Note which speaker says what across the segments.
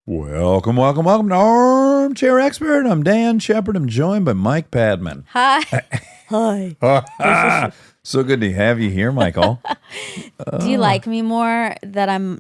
Speaker 1: Welcome to Armchair Expert. I'm Dan Shepard. I'm joined by Mike Padman.
Speaker 2: Hi. Hi.
Speaker 1: So good to have you here, Michael.
Speaker 2: Do you like me more that I'm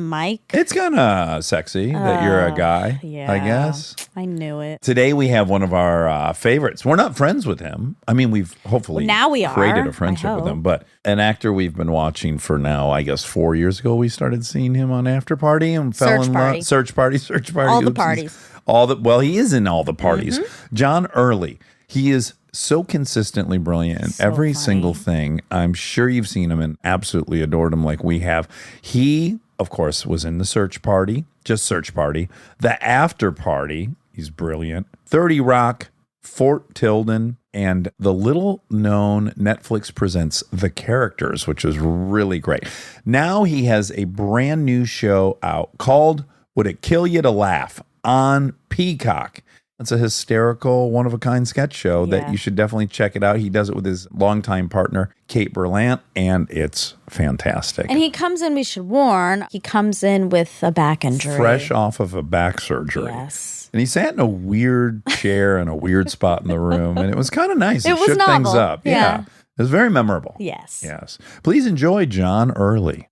Speaker 2: Mike?
Speaker 1: It's kind of sexy that you're a guy,
Speaker 2: Yeah,
Speaker 1: I guess.
Speaker 2: I knew it.
Speaker 1: Today we have one of our favorites. We're not friends with him. I mean, we've hopefully
Speaker 2: now we are.
Speaker 1: created a friendship with him, but an actor we've been watching for now, I guess 4 years ago, we started seeing him on Afterparty and fell in love. Search Party.
Speaker 2: All the parties.
Speaker 1: Well, he is in all the parties. John Early. He is so consistently brilliant in every single thing. I'm sure you've seen him and absolutely adored him like we have. He, of course, was in the Search Party, just Search Party, the After Party. He's brilliant. 30 Rock, Fort Tilden, and the little-known Netflix presents The Characters, which is really great. Now he has a brand new show out called Would It Kill You to Laugh on Peacock. It's a hysterical, one-of-a-kind sketch show that you should definitely check it out. He does it with his longtime partner, Kate Berlant, and it's fantastic.
Speaker 2: And he comes in, we should warn, he comes in with a back injury.
Speaker 1: Fresh off of a back surgery.
Speaker 2: Yes.
Speaker 1: And he sat in a weird chair in a weird spot in the room, and it was kind of nice. It
Speaker 2: was
Speaker 1: shook
Speaker 2: novel.
Speaker 1: things up. Yeah. It was very memorable.
Speaker 2: Yes.
Speaker 1: Yes. Please enjoy John Early.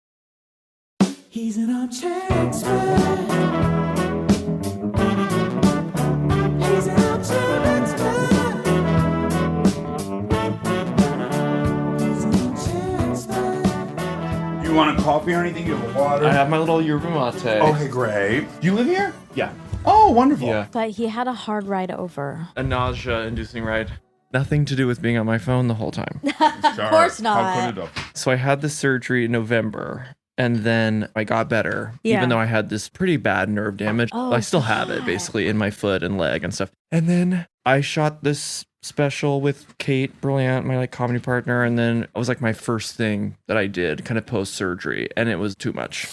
Speaker 3: He's an armchair expert.
Speaker 1: You want a coffee or anything? You have a water?
Speaker 4: I have my little yerba mate.
Speaker 1: Okay, great. Do you live here?
Speaker 4: Yeah.
Speaker 1: Oh, wonderful.
Speaker 4: Yeah.
Speaker 2: But he had a hard ride over.
Speaker 4: A nausea-inducing ride. Nothing to do with being on my phone the whole time.
Speaker 2: Of course not.
Speaker 4: So I had the surgery in November, and then I got better, even though I had this pretty bad nerve damage.
Speaker 2: Oh,
Speaker 4: I still have it, basically, in my foot and leg and stuff. And then I shot this special with Kate Berlant, my comedy partner, and then it was my first thing that I did kind of post-surgery, and it was too much.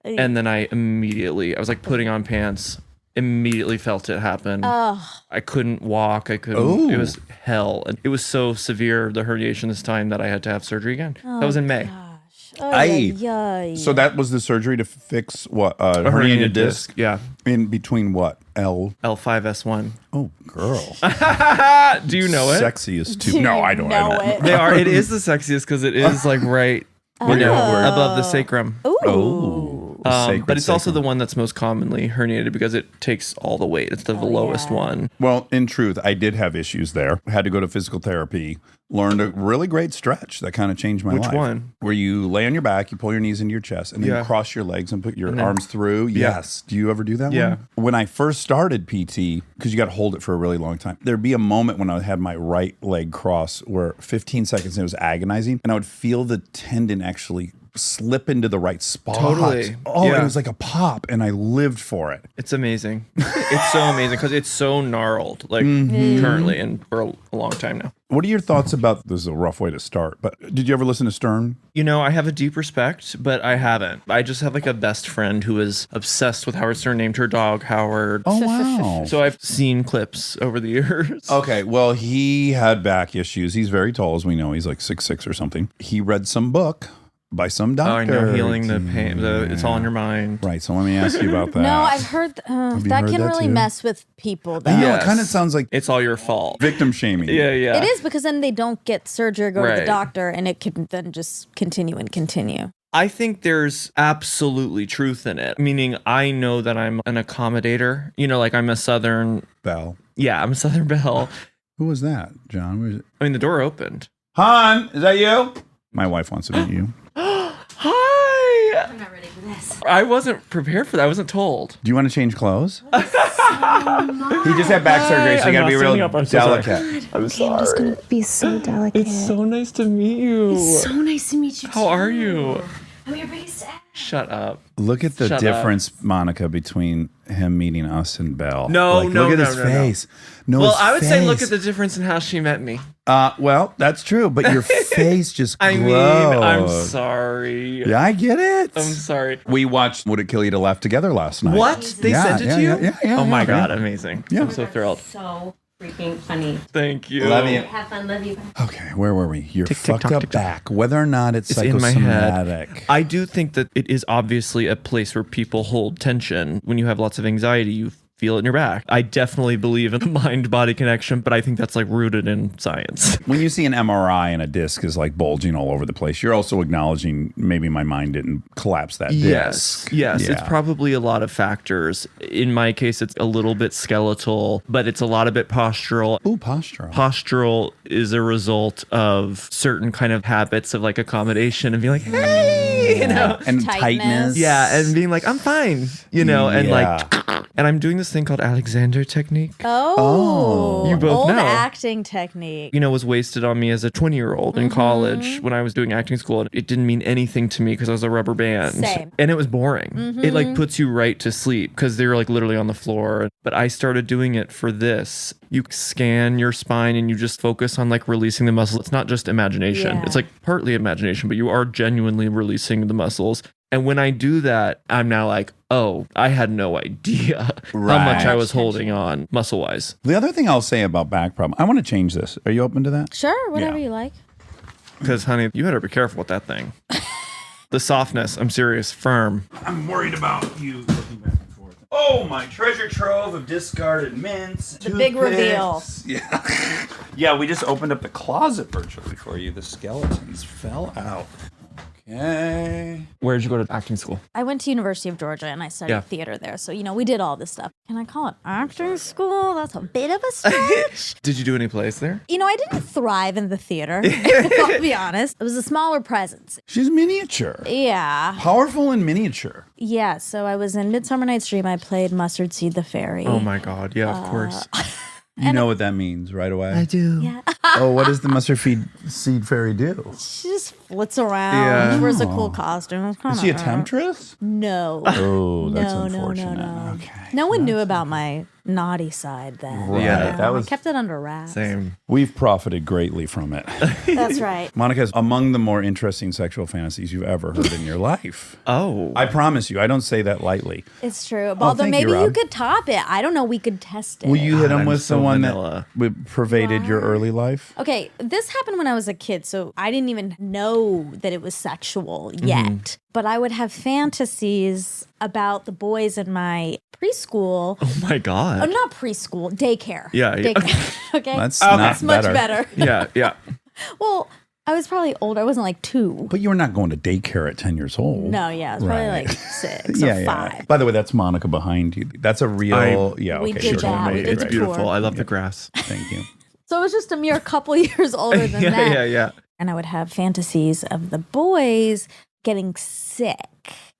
Speaker 4: And then I was putting on pants, immediately felt it happen. I couldn't walk. It was hell. And it was so severe, the herniation this time, that I had to have surgery again. That was in May.
Speaker 1: So that was the surgery to fix what? A herniated disc?
Speaker 4: Yeah.
Speaker 1: In between what?
Speaker 4: L5S1.
Speaker 1: Oh, girl.
Speaker 4: Do you know it?
Speaker 1: Sexiest too. No, I don't know
Speaker 2: it.
Speaker 4: They are. It is the sexiest because it is right above the sacrum. But it's also the one that's most commonly herniated because it takes all the weight. It's the lowest one.
Speaker 1: Well, in truth, I did have issues there. I had to go to physical therapy. Learned a really great stretch that kind of changed my life.
Speaker 4: Which one?
Speaker 1: Where you lay on your back, you pull your knees into your chest, and then you cross your legs and put your arms through. Yes. Do you ever do that one? When I first started PT, because you got to hold it for a really long time, there'd be a moment when I had my right leg cross where 15 seconds and it was agonizing, and I would feel the tendon actually slip into the right spot.
Speaker 4: Totally.
Speaker 1: Oh, it was like a pop, and I lived for it.
Speaker 4: It's amazing. It's so amazing because it's so gnarled, currently and for a long time now.
Speaker 1: What are your thoughts about, this is a rough way to start, but did you ever listen to Stern?
Speaker 4: I have a deep respect, but I haven't. I just have a best friend who is obsessed with Howard Stern, named her dog Howard.
Speaker 1: Oh, wow.
Speaker 4: So I've seen clips over the years.
Speaker 1: Okay, well, he had back issues. He's very tall, as we know. He's like 6'6" or something. He read some book by some doctor.
Speaker 4: Oh, I know, healing the pain. It's all in your mind.
Speaker 1: Right, so let me ask you about that.
Speaker 2: No, I've heard that can really mess with people.
Speaker 1: I know, it kind of sounds like
Speaker 4: it's all your fault.
Speaker 1: Victim shaming.
Speaker 4: Yeah.
Speaker 2: It is, because then they don't get surgery or go to the doctor, and it can then just continue and continue.
Speaker 4: I think there's absolutely truth in it. Meaning, I know that I'm an accommodator. I'm a Southern
Speaker 1: Belle.
Speaker 4: Yeah, I'm a Southern Belle.
Speaker 1: Who was that, John? Where is it?
Speaker 4: I mean, the door opened.
Speaker 1: Han, is that you? My wife wants to meet you.
Speaker 4: Hi!
Speaker 2: I'm not ready for this.
Speaker 4: I wasn't prepared for that. I wasn't told.
Speaker 1: Do you want to change clothes? He just had back surgery, so you gotta be real delicate.
Speaker 4: I'm sorry.
Speaker 5: I'm just gonna be so delicate.
Speaker 4: It's so nice to meet you.
Speaker 5: It's so nice to meet you.
Speaker 4: How are you?
Speaker 5: I'm your biggest fan.
Speaker 4: Shut up.
Speaker 1: Look at the
Speaker 4: Shut
Speaker 1: difference, Monica, between him meeting us and Belle.
Speaker 4: No.
Speaker 1: Look at his face. No,
Speaker 4: well,
Speaker 1: his
Speaker 4: I would say
Speaker 1: face.
Speaker 4: look at the difference in how she met me.
Speaker 1: Well, that's true, but your face just glows.
Speaker 4: I mean, I'm sorry.
Speaker 1: Yeah, I get it.
Speaker 4: I'm sorry.
Speaker 1: We watched Would It Kill You to Laugh together last night.
Speaker 4: What? They sent it to you?
Speaker 1: Yeah,
Speaker 4: oh my
Speaker 1: yeah.
Speaker 4: God, amazing.
Speaker 1: Yeah.
Speaker 4: I'm so thrilled.
Speaker 2: So
Speaker 6: freaking funny.
Speaker 4: Thank you.
Speaker 1: Love you.
Speaker 6: Have fun. Love you.
Speaker 1: Okay, where were we? You're
Speaker 4: Tick, tick,
Speaker 1: fucked
Speaker 4: tock,
Speaker 1: up
Speaker 4: tick, tock.
Speaker 1: back. Whether or not it's
Speaker 4: In my head.
Speaker 1: psychosomatic.
Speaker 4: I do think that it is obviously a place where people hold tension. When you have lots of anxiety, you feel it in your back. I definitely believe in the mind-body connection, but I think that's like rooted in science.
Speaker 1: When you see an MRI and a disc is like bulging all over the place, you're also acknowledging maybe my mind didn't collapse that disc.
Speaker 4: Yes,
Speaker 1: Yeah.
Speaker 4: it's probably a lot of factors. In my case, it's a little bit skeletal, but it's a lot of it postural.
Speaker 1: Ooh, postural.
Speaker 4: Postural is a result of certain kind of habits of like accommodation and being like, hey, you know.
Speaker 1: And
Speaker 2: Tightness.
Speaker 1: tightness.
Speaker 4: Yeah, and being like, I'm fine, you know, and
Speaker 1: Yeah.
Speaker 4: like, and I'm doing this thing called Alexander technique.
Speaker 2: Oh,
Speaker 4: You both
Speaker 2: old
Speaker 4: know.
Speaker 2: acting technique.
Speaker 4: You know, was wasted on me as a 20-year-old in college when I was doing acting school. And it didn't mean anything to me because I was a rubber band.
Speaker 2: Same.
Speaker 4: And it was boring. It like puts you right to sleep because they were like literally on the floor. But I started doing it for this. You scan your spine and you just focus on like releasing the muscles. It's not just imagination.
Speaker 2: Yeah.
Speaker 4: It's like partly imagination, but you are genuinely releasing the muscles. And when I do that, I'm now like, oh, I had no idea how much I was holding on muscle wise.
Speaker 1: The other thing I'll say about back problem, I want to change this. Are you open to that?
Speaker 2: Sure, whatever
Speaker 1: Yeah.
Speaker 2: you like.
Speaker 4: Because, honey, you better be careful with that thing. The softness, I'm serious, firm.
Speaker 1: I'm worried about you looking back and forth. Oh, my treasure trove of discarded mints.
Speaker 2: The big reveal.
Speaker 1: Yeah. Yeah, we just opened up the closet virtually for you. The skeletons fell out. Okay.
Speaker 4: Where did you go to acting school?
Speaker 2: I went to University of Georgia and I studied
Speaker 4: Yeah.
Speaker 2: theater there. So, we did all this stuff. Can I call it acting school? That's a bit of a stretch.
Speaker 4: Did you do any plays there?
Speaker 2: I didn't thrive in the theater, I'll be honest. It was a smaller presence.
Speaker 1: She's miniature.
Speaker 2: Yeah.
Speaker 1: Powerful and miniature.
Speaker 2: Yeah, so I was in Midsummer Night's Dream. I played Mustard Seed the Fairy.
Speaker 4: Oh my God. Yeah, of course.
Speaker 1: You know what that means right away.
Speaker 4: do.
Speaker 2: Yeah.
Speaker 1: Oh, what does the mustard seed fairy do?
Speaker 2: She just flits around.
Speaker 4: Yeah.
Speaker 2: She wears a cool costume. It's
Speaker 1: Is she a
Speaker 2: kinda-
Speaker 1: temptress?
Speaker 2: No.
Speaker 1: Oh, that's
Speaker 2: no,
Speaker 1: unfortunate.
Speaker 2: no.
Speaker 1: Okay.
Speaker 2: No one knew about my naughty side then.
Speaker 1: Right.
Speaker 4: Yeah.
Speaker 1: That was
Speaker 2: I kept it under wraps.
Speaker 4: Same.
Speaker 1: We've profited greatly from it.
Speaker 2: That's right.
Speaker 1: Monica's among the more interesting sexual fantasies you've ever heard in your life.
Speaker 4: Oh.
Speaker 1: I promise you, I don't say that lightly.
Speaker 2: It's true. Although
Speaker 1: thank
Speaker 2: maybe
Speaker 1: you,
Speaker 2: you
Speaker 1: Rob.
Speaker 2: could top it. I don't know. We could test it.
Speaker 1: Will you hit
Speaker 4: God,
Speaker 1: him
Speaker 4: I'm
Speaker 1: with
Speaker 4: so
Speaker 1: the one
Speaker 4: vanilla.
Speaker 1: that pervaded your early life?
Speaker 2: Okay, this happened when I was a kid, so I didn't even know that it was sexual yet. But I would have fantasies about the boys in my preschool.
Speaker 4: Oh my God.
Speaker 2: Oh, not preschool, daycare.
Speaker 4: Yeah, yeah.
Speaker 2: Daycare. Okay.
Speaker 1: That's
Speaker 2: That's
Speaker 1: not
Speaker 2: much
Speaker 1: better.
Speaker 2: better.
Speaker 4: Yeah, yeah.
Speaker 2: Well, I was probably older. I wasn't like 2.
Speaker 1: But you were not going to daycare at 10 years old.
Speaker 2: No, yeah, I was probably
Speaker 1: Right.
Speaker 2: like 6 or 5.
Speaker 1: By the way, that's Monica behind you. That's a real, yeah,
Speaker 2: We
Speaker 1: okay,
Speaker 2: did
Speaker 1: sure.
Speaker 2: that. We
Speaker 1: Right,
Speaker 2: did
Speaker 4: It's
Speaker 2: the
Speaker 1: right.
Speaker 4: beautiful.
Speaker 2: tour.
Speaker 4: I love the grass.
Speaker 1: Thank you.
Speaker 2: So it was just a mere couple years older than that.
Speaker 4: Yeah, yeah.
Speaker 2: And I would have fantasies of the boys getting sick.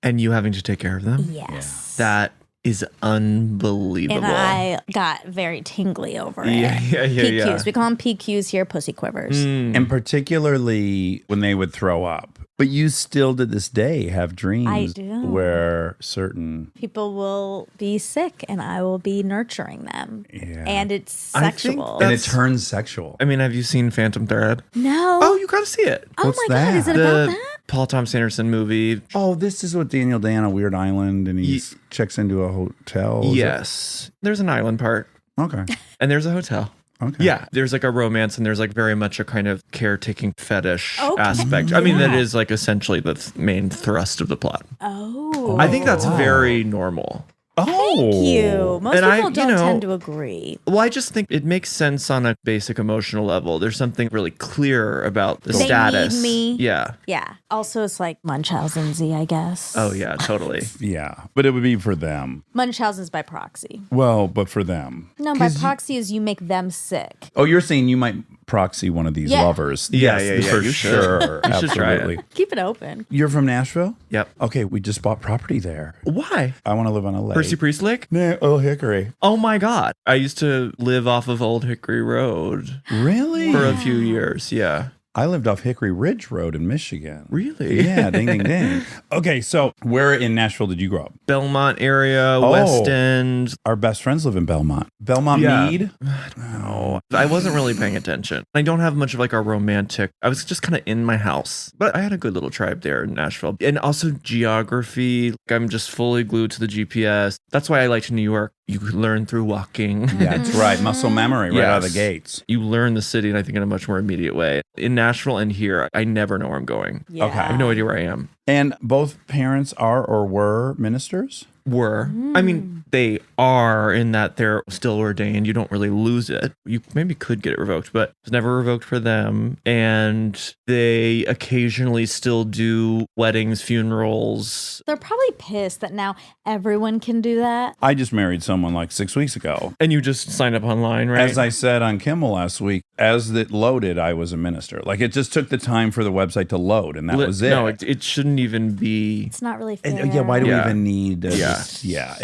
Speaker 4: And you having to take care of them?
Speaker 2: Yes.
Speaker 4: That is unbelievable.
Speaker 2: And I got very tingly over it.
Speaker 4: Yeah, yeah, yeah,
Speaker 2: PQs.
Speaker 4: yeah.
Speaker 2: We call them PQs here, pussy quivers.
Speaker 1: And particularly when they would throw up. But you still to this day have dreams
Speaker 2: I do.
Speaker 1: where certain
Speaker 2: People will be sick and I will be nurturing them.
Speaker 1: Yeah.
Speaker 2: And it's
Speaker 4: I think
Speaker 2: sexual.
Speaker 1: and it
Speaker 4: That's-
Speaker 1: turns sexual.
Speaker 4: I mean, have you seen Phantom Thread?
Speaker 2: No.
Speaker 4: Oh, you gotta see it.
Speaker 2: Oh
Speaker 1: what's
Speaker 2: my God. Is
Speaker 1: that?
Speaker 2: it about
Speaker 4: The
Speaker 2: that?
Speaker 4: Paul Thomas Anderson movie.
Speaker 1: Oh, this is what Daniel Day on a weird island and he checks into a hotel. Is it?
Speaker 4: Yes. There's an island part
Speaker 1: Okay.
Speaker 4: and there's a hotel.
Speaker 1: Okay.
Speaker 4: Yeah, there's like a romance and there's like very much a kind of caretaking fetish
Speaker 2: Okay.
Speaker 4: aspect. I mean, that
Speaker 2: Yeah.
Speaker 4: is like essentially the th- main thrust of the plot.
Speaker 2: Oh.
Speaker 4: I think that's very normal.
Speaker 1: Oh.
Speaker 2: Thank you. Most
Speaker 4: And
Speaker 2: people
Speaker 4: you
Speaker 2: don't
Speaker 4: know-
Speaker 2: tend to agree.
Speaker 4: Well, I just think it makes sense on a basic emotional level. There's something really clear about the
Speaker 2: They need
Speaker 4: status.
Speaker 2: me.
Speaker 4: Yeah.
Speaker 2: Yeah. Also, it's like Munchausen-y, I guess.
Speaker 4: Oh, yeah, totally.
Speaker 1: Yeah. But it would be for them.
Speaker 2: Munchausen's by proxy.
Speaker 1: Well, but for them.
Speaker 2: No, by proxy is you make them sick.
Speaker 1: Oh, you're saying you might proxy one of these
Speaker 2: Yeah.
Speaker 1: lovers.
Speaker 4: Yeah,
Speaker 1: Yes,
Speaker 4: yeah,
Speaker 1: for
Speaker 4: you should.
Speaker 1: sure.
Speaker 4: You should try it.
Speaker 1: Absolutely.
Speaker 2: Keep it open.
Speaker 1: You're from Nashville?
Speaker 4: Yep.
Speaker 1: Okay, we just bought property there.
Speaker 4: Why?
Speaker 1: I want to live on a lake.
Speaker 4: Percy Priest Lake?
Speaker 1: Nah, oh, Hickory.
Speaker 4: Oh my God. I used to live off of Old Hickory Road
Speaker 1: Really?
Speaker 4: for a few years. Yeah.
Speaker 1: I lived off Hickory Ridge Road in Michigan.
Speaker 4: Really?
Speaker 1: Yeah, ding, ding, ding. Okay, so where in Nashville did you grow up?
Speaker 4: Belmont area, West End.
Speaker 1: Our best friends live in Belmont. Belmont
Speaker 4: Yeah.
Speaker 1: Mead?
Speaker 4: No, I wasn't really paying attention. I don't have much of like a romantic. I was just kind of in my house, but I had a good little tribe there in Nashville. And also geography. I'm just fully glued to the GPS. That's why I liked New York. You learn through walking.
Speaker 1: Yeah, that's right. Muscle memory right out of the
Speaker 4: Yes.
Speaker 1: gates.
Speaker 4: You learn the city, and I think in a much more immediate way. In Nashville and here, I never know where I'm going.
Speaker 2: Yeah.
Speaker 1: Okay.
Speaker 4: I have no idea where I am.
Speaker 1: And both parents are or were ministers?
Speaker 4: Were. I mean, they are in that they're still ordained. You don't really lose it. You maybe could get it revoked, but it's never revoked for them. And they occasionally still do weddings, funerals.
Speaker 2: They're probably pissed that now everyone can do that.
Speaker 1: I just married someone like 6 weeks ago.
Speaker 4: And you just sign up online, right?
Speaker 1: As I said on Kimmel last week, as it loaded, I was a minister. Like it just took the time for the website to load, and that was it.
Speaker 4: No, it shouldn't even be.
Speaker 2: It's not really fair.
Speaker 1: And, yeah, why do we
Speaker 4: Yeah.
Speaker 1: even need?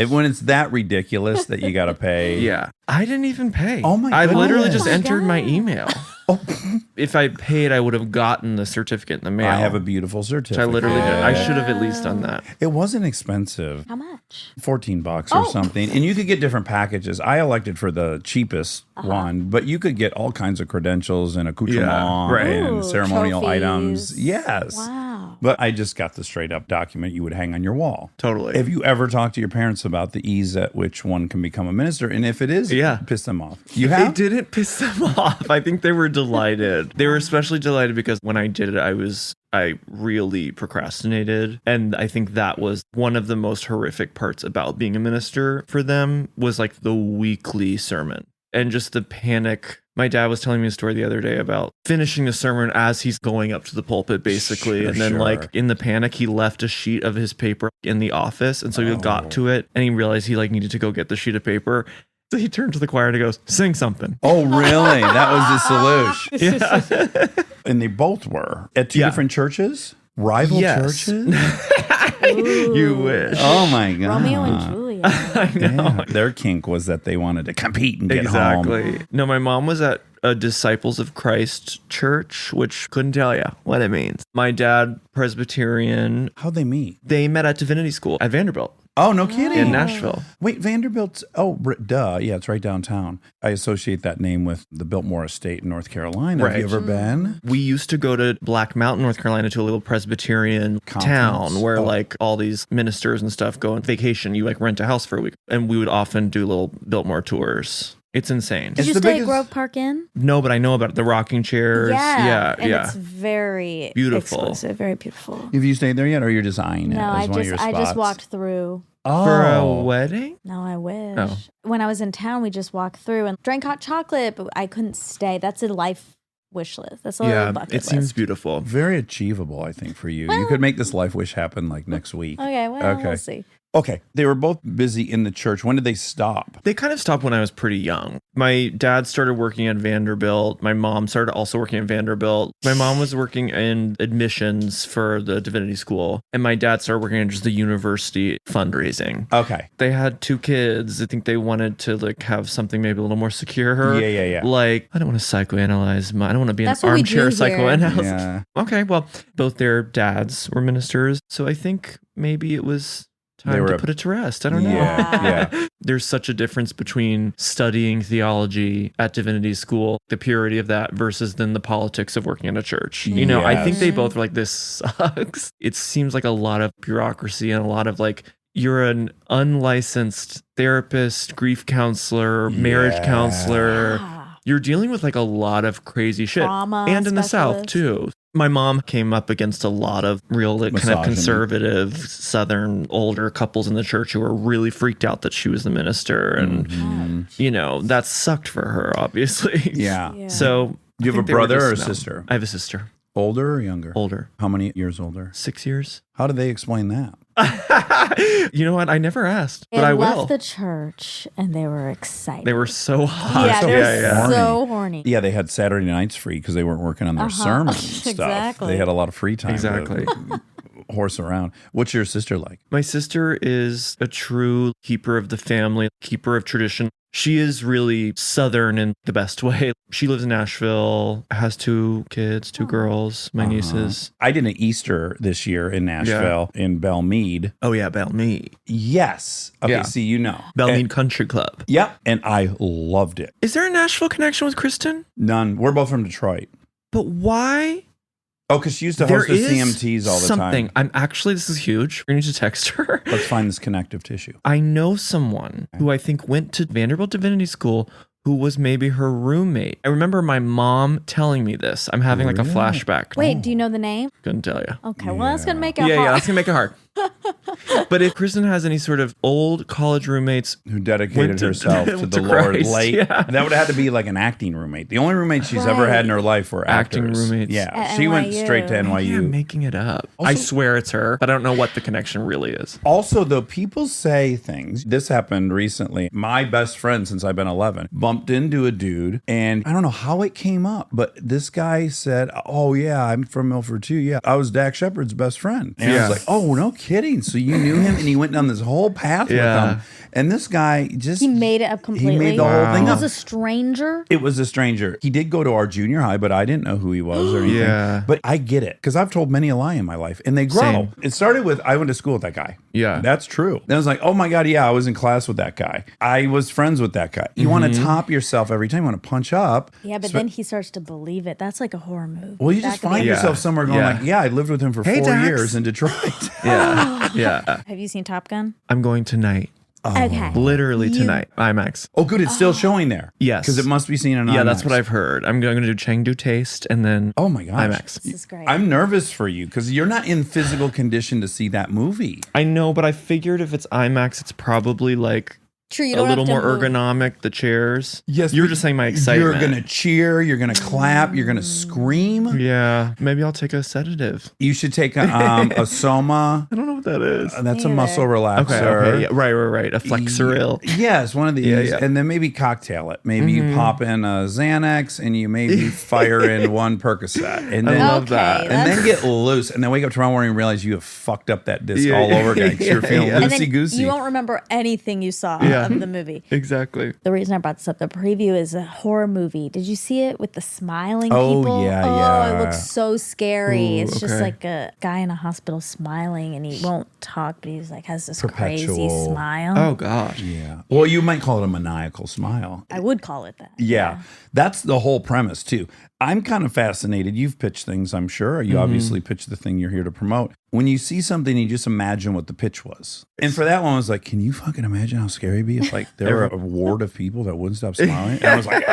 Speaker 1: When it's that ridiculous that you got to pay.
Speaker 4: Yeah. I didn't even pay.
Speaker 1: Oh my
Speaker 4: I literally
Speaker 1: goodness.
Speaker 4: just
Speaker 2: Oh my
Speaker 4: entered my
Speaker 2: God.
Speaker 4: email. If I paid, I would have gotten the certificate in the mail.
Speaker 1: I have a beautiful
Speaker 4: which
Speaker 1: certificate.
Speaker 4: I literally did. I should have at least done that.
Speaker 1: It wasn't expensive.
Speaker 2: How much?
Speaker 1: $14 or something. And you could get different packages. I elected for the cheapest one, but you could get all kinds of credentials and accoutrement
Speaker 4: right.
Speaker 1: and
Speaker 2: Ooh,
Speaker 1: ceremonial
Speaker 2: trophies.
Speaker 1: items. Yes.
Speaker 2: Wow.
Speaker 1: But I just got the straight up document you would hang on your wall.
Speaker 4: Totally.
Speaker 1: Have you ever talked to your parents about the ease at which one can become a minister? And if it is,
Speaker 4: Yeah.
Speaker 1: piss them off. You
Speaker 4: It
Speaker 1: have?
Speaker 4: didn't piss them off. I think they were delighted. They were especially delighted because when I did it, I really procrastinated. And I think that was one of the most horrific parts about being a minister for them was like the weekly sermon and just the panic. My dad was telling me a story the other day about finishing the sermon as he's going up to the pulpit, basically.
Speaker 1: Sure,
Speaker 4: and then,
Speaker 1: sure.
Speaker 4: like, in the panic, he left a sheet of his paper in the office. And so he got to it and he realized he, like, needed to go get the sheet of paper. So he turned to the choir and he goes, "Sing something."
Speaker 1: Oh, really? That was the solution.
Speaker 4: Yeah.
Speaker 1: And they both were at two
Speaker 4: Yeah.
Speaker 1: different churches? Rival
Speaker 4: Yes.
Speaker 1: churches?
Speaker 4: You wish.
Speaker 1: Oh, my God.
Speaker 2: Romeo and Juliet.
Speaker 4: I know.
Speaker 1: Yeah. Their kink was that they wanted to compete and get home.
Speaker 4: Exactly. No, my mom was at a Disciples of Christ church, which couldn't tell you what it means. My dad, Presbyterian,
Speaker 1: How'd they meet?
Speaker 4: they met at divinity school at Vanderbilt
Speaker 1: Oh, no kidding.
Speaker 4: in Nashville.
Speaker 1: Wait, Vanderbilt's, duh. Yeah, it's right downtown. I associate that name with the Biltmore Estate in North Carolina. Have you
Speaker 4: Right.
Speaker 1: ever been?
Speaker 4: We used to go to Black Mountain, North Carolina, to a little Presbyterian
Speaker 1: Conference.
Speaker 4: town where
Speaker 1: Oh.
Speaker 4: like all these ministers and stuff go on vacation. You like rent a house for a week, and we would often do little Biltmore tours. It's insane.
Speaker 2: Did you
Speaker 1: the
Speaker 2: stay
Speaker 1: biggest-
Speaker 2: at Grove Park Inn?
Speaker 4: No, but I know about it. The rocking chairs. Yeah,
Speaker 2: and
Speaker 4: yeah.
Speaker 2: it's very
Speaker 4: Beautiful.
Speaker 2: exclusive, very beautiful.
Speaker 1: Have you stayed there yet, or you're just eyeing it
Speaker 2: No,
Speaker 1: as one of your spots?
Speaker 2: I just walked through.
Speaker 1: Oh.
Speaker 4: For a wedding?
Speaker 2: No, I wish.
Speaker 4: Oh.
Speaker 2: When I was in town, we just walked through and drank hot chocolate, but I couldn't stay. That's a life wish list. That's a little bucket
Speaker 4: it
Speaker 2: list.
Speaker 4: seems beautiful.
Speaker 1: Very achievable, I think, for you. You could make this life wish happen like next week.
Speaker 2: Okay, well,
Speaker 1: Okay.
Speaker 2: we'll see.
Speaker 1: Okay. They were both busy in the church. When did they stop?
Speaker 4: They kind of stopped when I was pretty young. My dad started working at Vanderbilt. My mom started also working at Vanderbilt. My mom was working in admissions for the divinity school, and my dad started working in just the university fundraising.
Speaker 1: Okay.
Speaker 4: They had 2 kids. I think they wanted to like have something maybe a little more secure.
Speaker 1: Yeah.
Speaker 4: Like, I don't want to psychoanalyze. I don't want to be
Speaker 2: That's
Speaker 4: an
Speaker 2: what we
Speaker 4: armchair
Speaker 2: do here.
Speaker 4: psychoanalyst.
Speaker 1: Yeah.
Speaker 4: Okay, well, both their dads were ministers, so I think maybe it was
Speaker 1: They
Speaker 4: time
Speaker 1: were
Speaker 4: to
Speaker 1: a-
Speaker 4: put it to rest. I don't know.
Speaker 1: Yeah. Yeah.
Speaker 4: There's such a difference between studying theology at divinity school, the purity of that, versus then the politics of working in a church. You know, I think
Speaker 1: Yes.
Speaker 4: they both were like, this sucks. It seems like a lot of bureaucracy and a lot of like, you're an unlicensed therapist, grief counselor, marriage
Speaker 1: Yeah.
Speaker 4: counselor.
Speaker 2: Wow.
Speaker 4: You're dealing with like a lot of crazy shit.
Speaker 2: Trauma
Speaker 4: And in the South
Speaker 2: specialist.
Speaker 4: too. My mom came up against a lot of real like, kind of
Speaker 1: Misogyny.
Speaker 4: conservative Southern older couples in the church who were really freaked out that she was the minister. And, you know, that sucked for her, obviously.
Speaker 1: Mm-hmm. Yeah.
Speaker 2: Yeah.
Speaker 4: So
Speaker 1: Do you
Speaker 4: I
Speaker 1: have a
Speaker 4: think they were
Speaker 1: brother or a
Speaker 4: just- no.
Speaker 1: sister?
Speaker 4: I have a sister.
Speaker 1: Older or younger?
Speaker 4: Older.
Speaker 1: How many years older?
Speaker 4: 6 years.
Speaker 1: How do they explain that?
Speaker 4: You know what? I never asked,
Speaker 2: They
Speaker 4: but I
Speaker 2: left
Speaker 4: will.
Speaker 2: the church and they were excited.
Speaker 4: They were so hot.
Speaker 2: yeah, they were
Speaker 1: yeah.
Speaker 2: so horny.
Speaker 1: Yeah, they had Saturday nights free because they weren't working on their sermons and stuff.
Speaker 2: Exactly.
Speaker 1: They had a lot of free time
Speaker 4: Exactly.
Speaker 1: to horse around. What's your sister like?
Speaker 4: My sister is a true keeper of the family, keeper of tradition. She is really Southern in the best way. She lives in Nashville, has 2 kids, 2 girls, my nieces.
Speaker 1: I did an Easter this year in Nashville in Belmead.
Speaker 4: Oh, yeah, Belmead.
Speaker 1: Yes. Okay,
Speaker 4: Yeah.
Speaker 1: see, you know.
Speaker 4: Belmead
Speaker 1: And-
Speaker 4: Country Club.
Speaker 1: Yep. And I loved it.
Speaker 4: Is there a Nashville connection with Kristen?
Speaker 1: None. We're both from Detroit.
Speaker 4: But why?
Speaker 1: Oh, because she used to
Speaker 4: There
Speaker 1: host the
Speaker 4: is
Speaker 1: CMTs all the
Speaker 4: something.
Speaker 1: time.
Speaker 4: This is huge. We need to text her.
Speaker 1: Let's find this connective tissue.
Speaker 4: I know someone who I think went to Vanderbilt Divinity School who was maybe her roommate. I remember my mom telling me this. I'm having like a flashback.
Speaker 2: Wait, do you know the name?
Speaker 4: Couldn't tell you.
Speaker 2: Okay, well, that's going to make it
Speaker 4: Yeah,
Speaker 2: hard.
Speaker 4: that's gonna make it hard. But if Kristen has any sort of old college roommates
Speaker 1: Who dedicated
Speaker 4: went to-
Speaker 1: herself to the
Speaker 4: to
Speaker 1: Lord
Speaker 4: Christ,
Speaker 1: late.
Speaker 4: yeah.
Speaker 1: That would have had to be like an acting roommate. The only roommates she's ever had in her life were
Speaker 4: Acting
Speaker 1: actors.
Speaker 4: roommates.
Speaker 1: Yeah,
Speaker 2: At
Speaker 1: she went
Speaker 2: NYU.
Speaker 1: straight to NYU.
Speaker 4: I'm making it up. I swear it's her, but I don't know what the connection really is.
Speaker 1: Also, though, people say things. This happened recently. My best friend since I've been 11 bumped into a dude, and I don't know how it came up, but this guy said, "Oh yeah, I'm from Milford too. Yeah, I was Dax Shepard's best friend." And I
Speaker 4: Yeah.
Speaker 1: was like, "Oh, no kidding." So you knew him, and he went down this whole path with
Speaker 4: Yeah.
Speaker 1: him. And this guy just
Speaker 2: He made it up completely.
Speaker 1: He made the whole thing
Speaker 2: He
Speaker 1: up.
Speaker 2: was a stranger.
Speaker 1: It was a stranger. He did go to our junior high, but I didn't know who he was or anything.
Speaker 4: Yeah.
Speaker 1: But I get it because I've told many a lie in my life, and they grow.
Speaker 4: Same.
Speaker 1: It started with I went to school with that guy.
Speaker 4: Yeah.
Speaker 1: That's true. Then I was like, oh my God, yeah, I was in class with that guy. I was friends with that guy. You want to top yourself every time. You want to punch up.
Speaker 2: Yeah, but then he starts to believe it. That's like a horror movie.
Speaker 1: Well, you
Speaker 2: That
Speaker 1: just
Speaker 2: could
Speaker 1: find
Speaker 2: be-
Speaker 1: yourself somewhere going
Speaker 4: Yeah.
Speaker 1: like, yeah, I lived with him for
Speaker 4: Hey,
Speaker 1: 4
Speaker 4: Dax.
Speaker 1: years in Detroit.
Speaker 4: Yeah. Yeah.
Speaker 2: Have you seen Top Gun?
Speaker 4: I'm going tonight.
Speaker 2: Okay.
Speaker 4: Literally tonight. IMAX.
Speaker 1: Oh, good. It's still showing there.
Speaker 4: Yes.
Speaker 1: Because it must be seen in
Speaker 4: Yeah, that's
Speaker 1: IMAX.
Speaker 4: what I've heard. I'm going to do Chengdu Taste and then
Speaker 1: Oh my gosh.
Speaker 4: IMAX.
Speaker 2: This is great.
Speaker 1: I'm nervous for you because you're not in physical condition to see that movie.
Speaker 4: I know, but I figured if it's IMAX, it's probably like
Speaker 2: True, you
Speaker 4: a
Speaker 2: don't
Speaker 4: little
Speaker 2: have to
Speaker 4: more
Speaker 2: move.
Speaker 4: ergonomic, the chairs.
Speaker 1: Yes,
Speaker 4: You were
Speaker 1: but
Speaker 4: just saying my excitement.
Speaker 1: You're gonna cheer. You're gonna clap. You're gonna scream.
Speaker 4: Yeah. Maybe I'll take a sedative.
Speaker 1: You should take a Soma.
Speaker 4: I don't know what that is.
Speaker 1: That's a
Speaker 2: Me
Speaker 1: muscle
Speaker 2: either.
Speaker 1: relaxer.
Speaker 4: Okay. Yeah, right. A Flexeril.
Speaker 1: Yes, one of these,
Speaker 4: Yeah.
Speaker 1: and then maybe cocktail it. Maybe you pop in a Xanax, and you maybe fire in one Percocet, and
Speaker 4: I
Speaker 1: then
Speaker 4: love that.
Speaker 1: and then get loose, and then wake up tomorrow morning and realize you have fucked up that disc
Speaker 4: Yeah,
Speaker 1: all over again. 'Cause you're
Speaker 4: yeah,
Speaker 1: feeling
Speaker 4: yeah.
Speaker 2: And then
Speaker 1: loosey goosey.
Speaker 2: you won't remember anything you saw
Speaker 4: Yeah.
Speaker 2: of the movie.
Speaker 4: Exactly.
Speaker 2: The reason I brought this up, the preview is a horror movie. Did you see it with the smiling
Speaker 1: Oh,
Speaker 2: people?
Speaker 1: yeah,
Speaker 2: Oh,
Speaker 1: yeah.
Speaker 2: it looks so scary.
Speaker 4: Ooh,
Speaker 2: It's just
Speaker 4: okay.
Speaker 2: like a guy in a hospital smiling, and he won't talk, but he's like has this crazy
Speaker 1: Perpetual.
Speaker 2: smile.
Speaker 4: Oh gosh.
Speaker 1: Yeah. Well, you might call it a maniacal smile.
Speaker 2: I would call it that.
Speaker 1: Yeah, that's the whole premise too. I'm kind of fascinated. You've pitched things, I'm sure. You obviously pitched the thing you're here to promote. When you see something, you just imagine what the pitch was. And for that one, I was like, can you fucking imagine how scary it'd be if like there were a ward of people that wouldn't stop smiling? And I was like,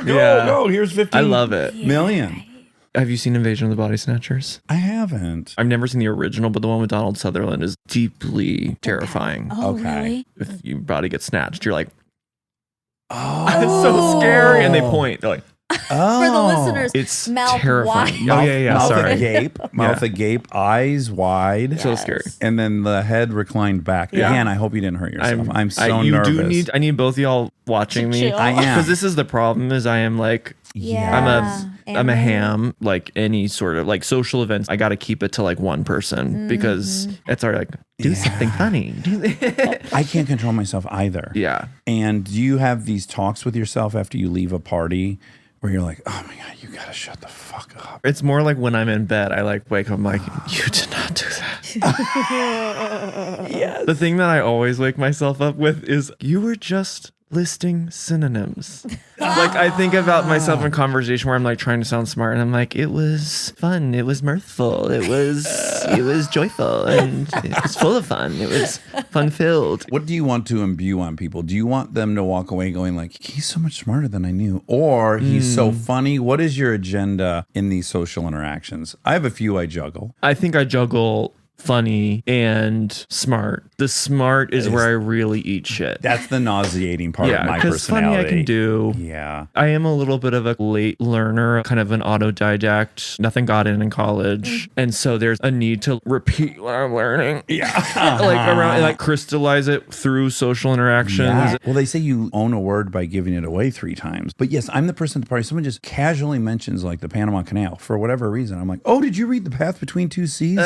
Speaker 1: go, here's 15
Speaker 4: I love it.
Speaker 1: million.
Speaker 4: Have you seen Invasion of the Body Snatchers?
Speaker 1: I haven't.
Speaker 4: I've never seen the original, but the one with Donald Sutherland is deeply terrifying.
Speaker 2: Oh,
Speaker 1: Okay.
Speaker 2: really?
Speaker 4: If your body gets snatched, you're like,
Speaker 1: Oh,
Speaker 4: it's so scary. And they point. They're like,
Speaker 2: For the listeners,
Speaker 4: it's
Speaker 2: mouth
Speaker 4: terrifying.
Speaker 2: wide.
Speaker 4: Oh, yeah.
Speaker 1: Mouth
Speaker 4: Sorry.
Speaker 1: agape, mouth
Speaker 4: Yeah.
Speaker 1: agape, eyes wide.
Speaker 4: So scary.
Speaker 1: And then the head reclined back.
Speaker 4: Yeah.
Speaker 1: Again, I hope you didn't hurt yourself. I'm so
Speaker 4: you
Speaker 1: nervous.
Speaker 4: I need both of y'all watching me.
Speaker 2: Chill.
Speaker 1: I am.
Speaker 4: Because this is the problem is I am like,
Speaker 2: Yeah.
Speaker 4: I'm a ham, like any sort of like social events. I got to keep it to like one person because it's already like, do something funny.
Speaker 1: I can't control myself either.
Speaker 4: Yeah.
Speaker 1: And do you have these talks with yourself after you leave a party where you're like, oh my God, you got to shut the fuck up?
Speaker 4: It's more like when I'm in bed, I like wake up, I'm like, you did not do that.
Speaker 1: Yes.
Speaker 4: The thing that I always wake myself up with is you were just listing synonyms. Like I think about myself in conversation where I'm like trying to sound smart and I'm like, it was fun, it was mirthful, it was joyful, and it was full of fun. It was fun filled.
Speaker 1: What do you want to imbue on people? Do you want them to walk away going like, he's so much smarter than I knew, or he's so funny? What is your agenda in these social interactions? I have a few I juggle.
Speaker 4: I think I juggle funny and smart. The smart is where I really eat shit.
Speaker 1: That's the nauseating part of my
Speaker 4: because funny
Speaker 1: personality.
Speaker 4: I can do.
Speaker 1: Yeah.
Speaker 4: I am a little bit of a late learner, kind of an autodidact. Nothing got in college. And so there's a need to repeat what I'm learning.
Speaker 1: Yeah.
Speaker 4: Like around and like crystallize it through social interactions.
Speaker 1: Yeah. Well, they say you own a word by giving it away 3 times. But yes, I'm the person at the party. Someone just casually mentions like the Panama Canal for whatever reason. I'm like, oh, did you read The Path Between Two Seas?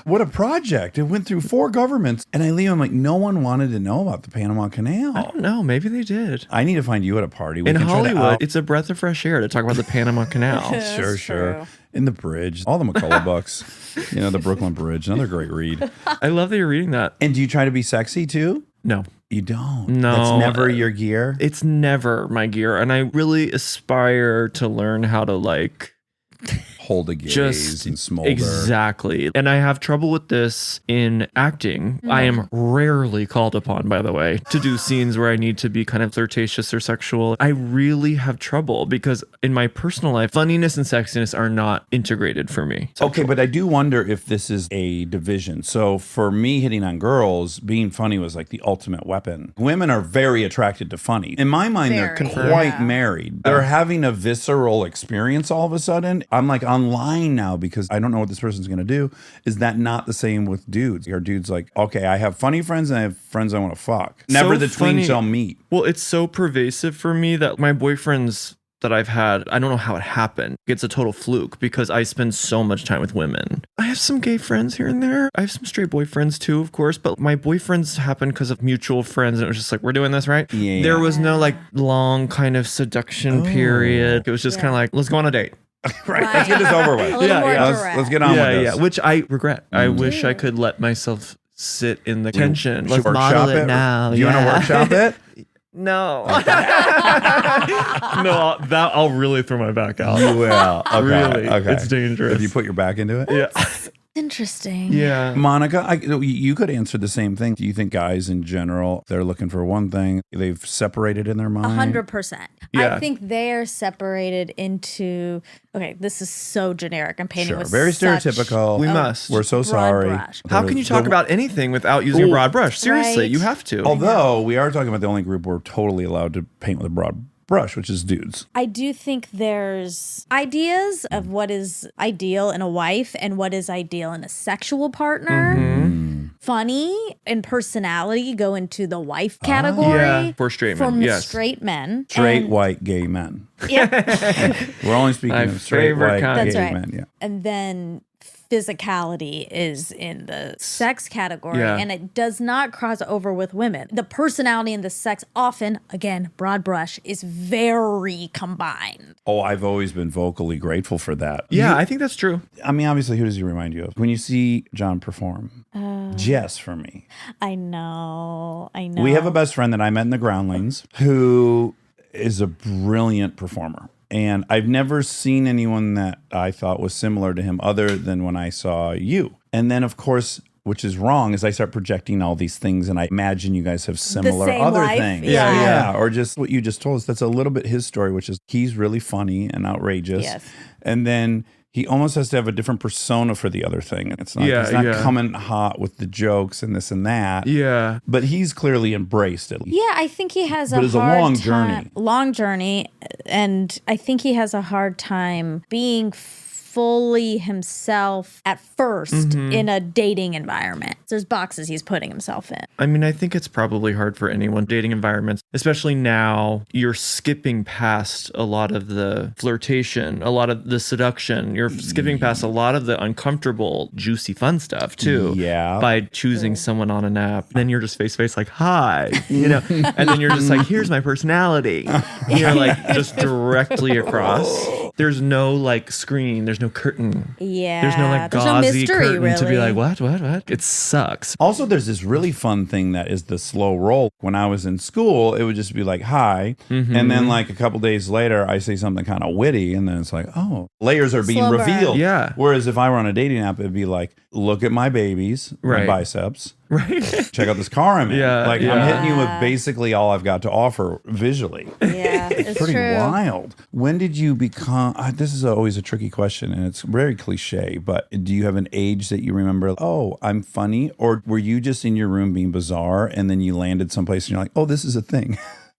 Speaker 1: What a project. It went through 4 governments. And I leave, I'm like, no one wanted to know about the Panama Canal.
Speaker 4: I don't know. Maybe they did.
Speaker 1: I need to find you at a party. We
Speaker 4: In
Speaker 1: can try to
Speaker 4: Hollywood, it's a breath of fresh air to talk about the Panama Canal.
Speaker 1: Sure.
Speaker 2: true.
Speaker 1: In the Bridge, all the McCullough books, the Brooklyn Bridge, another great read.
Speaker 4: I love that you're reading that.
Speaker 1: And do you try to be sexy too?
Speaker 4: No.
Speaker 1: You don't.
Speaker 4: No.
Speaker 1: That's never your gear.
Speaker 4: It's never my gear. And I really aspire to learn how to like
Speaker 1: hold a gaze
Speaker 4: just
Speaker 1: and smolder.
Speaker 4: exactly. And I have trouble with this in acting. I am rarely called upon, by the way, to do scenes where I need to be kind of flirtatious or sexual. I really have trouble because in my personal life, funniness and sexiness are not integrated for me.
Speaker 1: Okay, but I do wonder if this is a division. So for me, hitting on girls, being funny was like the ultimate weapon. Women are very attracted to funny. In my mind, they're
Speaker 2: Very,
Speaker 1: quite married. They're having a visceral experience all of a sudden. I'm like online now because I don't know what this person's going to do. Is that not the same with dudes? Are dudes like, okay, I have funny friends and I have friends I want to fuck. Never the twain
Speaker 4: funny.
Speaker 1: shall meet.
Speaker 4: Well, it's so pervasive for me that my boyfriends that I've had, I don't know how it happened. It's a total fluke because I spend so much time with women. I have some gay friends here and there. I have some straight boyfriends too, of course, but my boyfriends happened because of mutual friends and it was just like, we're doing this, right?
Speaker 1: Yeah.
Speaker 4: There was no like long kind of seduction period. It was just kind of like, let's go on a date.
Speaker 1: Right. Let's get this over with.
Speaker 2: A little more
Speaker 1: Let's
Speaker 2: direct.
Speaker 1: get on with this.
Speaker 4: Which I regret. I wish I could let myself sit in the tension. Let's
Speaker 1: Workshop
Speaker 4: model it
Speaker 1: it
Speaker 4: now.
Speaker 1: Do you want to workshop it?
Speaker 4: No. No, I'll really throw my back out.
Speaker 1: You will. Okay.
Speaker 4: Really,
Speaker 1: Okay.
Speaker 4: it's dangerous.
Speaker 1: If you put your back into it?
Speaker 4: Yeah.
Speaker 2: Interesting.
Speaker 4: Yeah.
Speaker 1: Monica, you could answer the same thing. Do you think guys in general, they're looking for one thing, they've separated in their mind?
Speaker 2: 100%.
Speaker 4: Yeah.
Speaker 2: I think they're separated into, okay, this is so generic. I'm painting
Speaker 1: Sure.
Speaker 2: with
Speaker 1: Very
Speaker 2: such
Speaker 1: stereotypical.
Speaker 4: We must.
Speaker 1: We're so
Speaker 2: broad
Speaker 1: sorry.
Speaker 2: brush.
Speaker 4: How can you talk about anything without using a broad brush? Seriously,
Speaker 2: Right.
Speaker 4: you have to.
Speaker 1: Although we are talking about the only group we're totally allowed to paint with a broad brush, which is dudes.
Speaker 2: I do think there's ideas of what is ideal in a wife and what is ideal in a sexual partner.
Speaker 1: Mm-hmm.
Speaker 2: Funny and personality go into the wife category.
Speaker 4: Yeah, for straight men,
Speaker 2: From
Speaker 4: yes.
Speaker 2: straight men.
Speaker 1: Straight,
Speaker 2: And-
Speaker 1: white, gay men.
Speaker 2: Yep.
Speaker 1: We're only speaking
Speaker 4: My
Speaker 1: of straight,
Speaker 4: favorite
Speaker 1: white,
Speaker 4: kind.
Speaker 2: That's
Speaker 1: gay
Speaker 2: right.
Speaker 1: men. Yeah.
Speaker 2: And then physicality is in the sex category,
Speaker 4: Yeah.
Speaker 2: and it does not cross over with women. The personality and the sex often, again, broad brush, is very combined.
Speaker 1: Oh, I've always been vocally grateful for that.
Speaker 4: Yeah, I think that's true.
Speaker 1: I mean, obviously, who does he remind you of? When you see John perform, Jess for me.
Speaker 2: I know.
Speaker 1: We have a best friend that I met in the Groundlings who is a brilliant performer. And I've never seen anyone that I thought was similar to him other than when I saw you. And then, of course, which is wrong, is I start projecting all these things and I imagine you guys have similar
Speaker 2: same
Speaker 1: other
Speaker 2: life?
Speaker 1: things.
Speaker 2: Yeah.
Speaker 1: Or just what you just told us. That's a little bit his story, which is he's really funny and outrageous.
Speaker 2: Yes.
Speaker 1: And then he almost has to have a different persona for the other thing. It's not,
Speaker 4: Yeah,
Speaker 1: he's not
Speaker 4: yeah.
Speaker 1: coming hot with the jokes and this and that.
Speaker 4: Yeah.
Speaker 1: But he's clearly embraced it.
Speaker 2: Yeah, I think he has
Speaker 1: But
Speaker 2: a
Speaker 1: it's a
Speaker 2: hard
Speaker 1: long
Speaker 2: time,
Speaker 1: journey.
Speaker 2: long journey, and I think he has a hard time being fully himself at first in a dating environment. There's boxes he's putting himself in.
Speaker 4: I mean, I think it's probably hard for anyone dating environments, especially now. You're skipping past a lot of the flirtation, a lot of the seduction. You're skipping past a lot of the uncomfortable, juicy, fun stuff too.
Speaker 1: Yeah.
Speaker 4: By choosing someone on an app. Then you're just face to face like, hi, you know, and then you're just like, here's my personality. And you're like just directly across. There's no like screen. There's no curtain.
Speaker 2: Yeah.
Speaker 4: There's no like
Speaker 2: there's
Speaker 4: gauzy
Speaker 2: no mystery,
Speaker 4: curtain to be
Speaker 2: really.
Speaker 4: like, what? It sucks.
Speaker 1: Also, there's this really fun thing that is the slow roll. When I was in school, it would just be like, hi. And then like a couple days later, I say something kind of witty. And then it's like, oh, layers are being
Speaker 2: Slow burn.
Speaker 1: revealed.
Speaker 4: Yeah.
Speaker 1: Whereas if I were on a dating app, it'd be like, look at my babies, my
Speaker 4: Right.
Speaker 1: biceps.
Speaker 4: Right.
Speaker 1: Check out this car I'm in.
Speaker 4: Yeah,
Speaker 1: Like I'm
Speaker 4: yeah.
Speaker 1: hitting you with basically all I've got to offer visually.
Speaker 2: Yeah, it's
Speaker 1: Pretty
Speaker 2: true.
Speaker 1: wild. When did you become? This is always a tricky question, and it's very cliche. But do you have an age that you remember? Oh, I'm funny, or were you just in your room being bizarre, and then you landed someplace, and you're like, oh, this is a thing.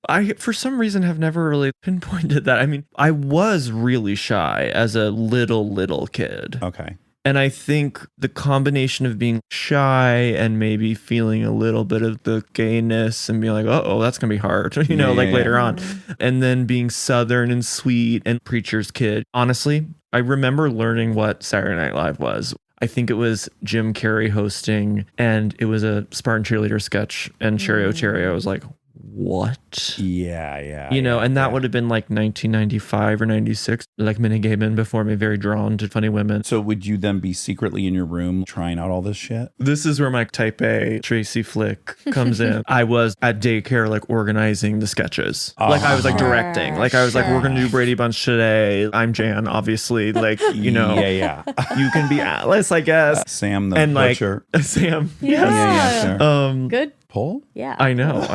Speaker 4: I, for some reason, have never really pinpointed that. I mean, I was really shy as a little kid.
Speaker 1: Okay.
Speaker 4: And I think the combination of being shy and maybe feeling a little bit of the gayness and being like, oh, that's going to be hard, you know, like
Speaker 1: Yeah.
Speaker 4: later on. And then being Southern and sweet and preacher's kid. Honestly, I remember learning what Saturday Night Live was. I think it was Jim Carrey hosting, and it was a Spartan cheerleader sketch and Cherry O'Cherry. I was like, what?
Speaker 1: Yeah.
Speaker 4: You know, and that
Speaker 1: yeah.
Speaker 4: would have been like 1995 or 96. Like many gay men before me, very drawn to funny women.
Speaker 1: So would you then be secretly in your room trying out all this shit?
Speaker 4: This is where my type A Tracy Flick comes in. I was at daycare, like organizing the sketches. Like I was like
Speaker 2: Sure,
Speaker 4: directing. Like I was like, we're going to do Brady Bunch today. I'm Jan, obviously. Like, you know,
Speaker 1: Yeah.
Speaker 4: you can be Atlas, I guess.
Speaker 1: Sam the
Speaker 4: And like
Speaker 1: butcher.
Speaker 4: Sam.
Speaker 1: Yeah, sure.
Speaker 2: Good.
Speaker 1: Paul?
Speaker 2: Yeah.
Speaker 4: I know.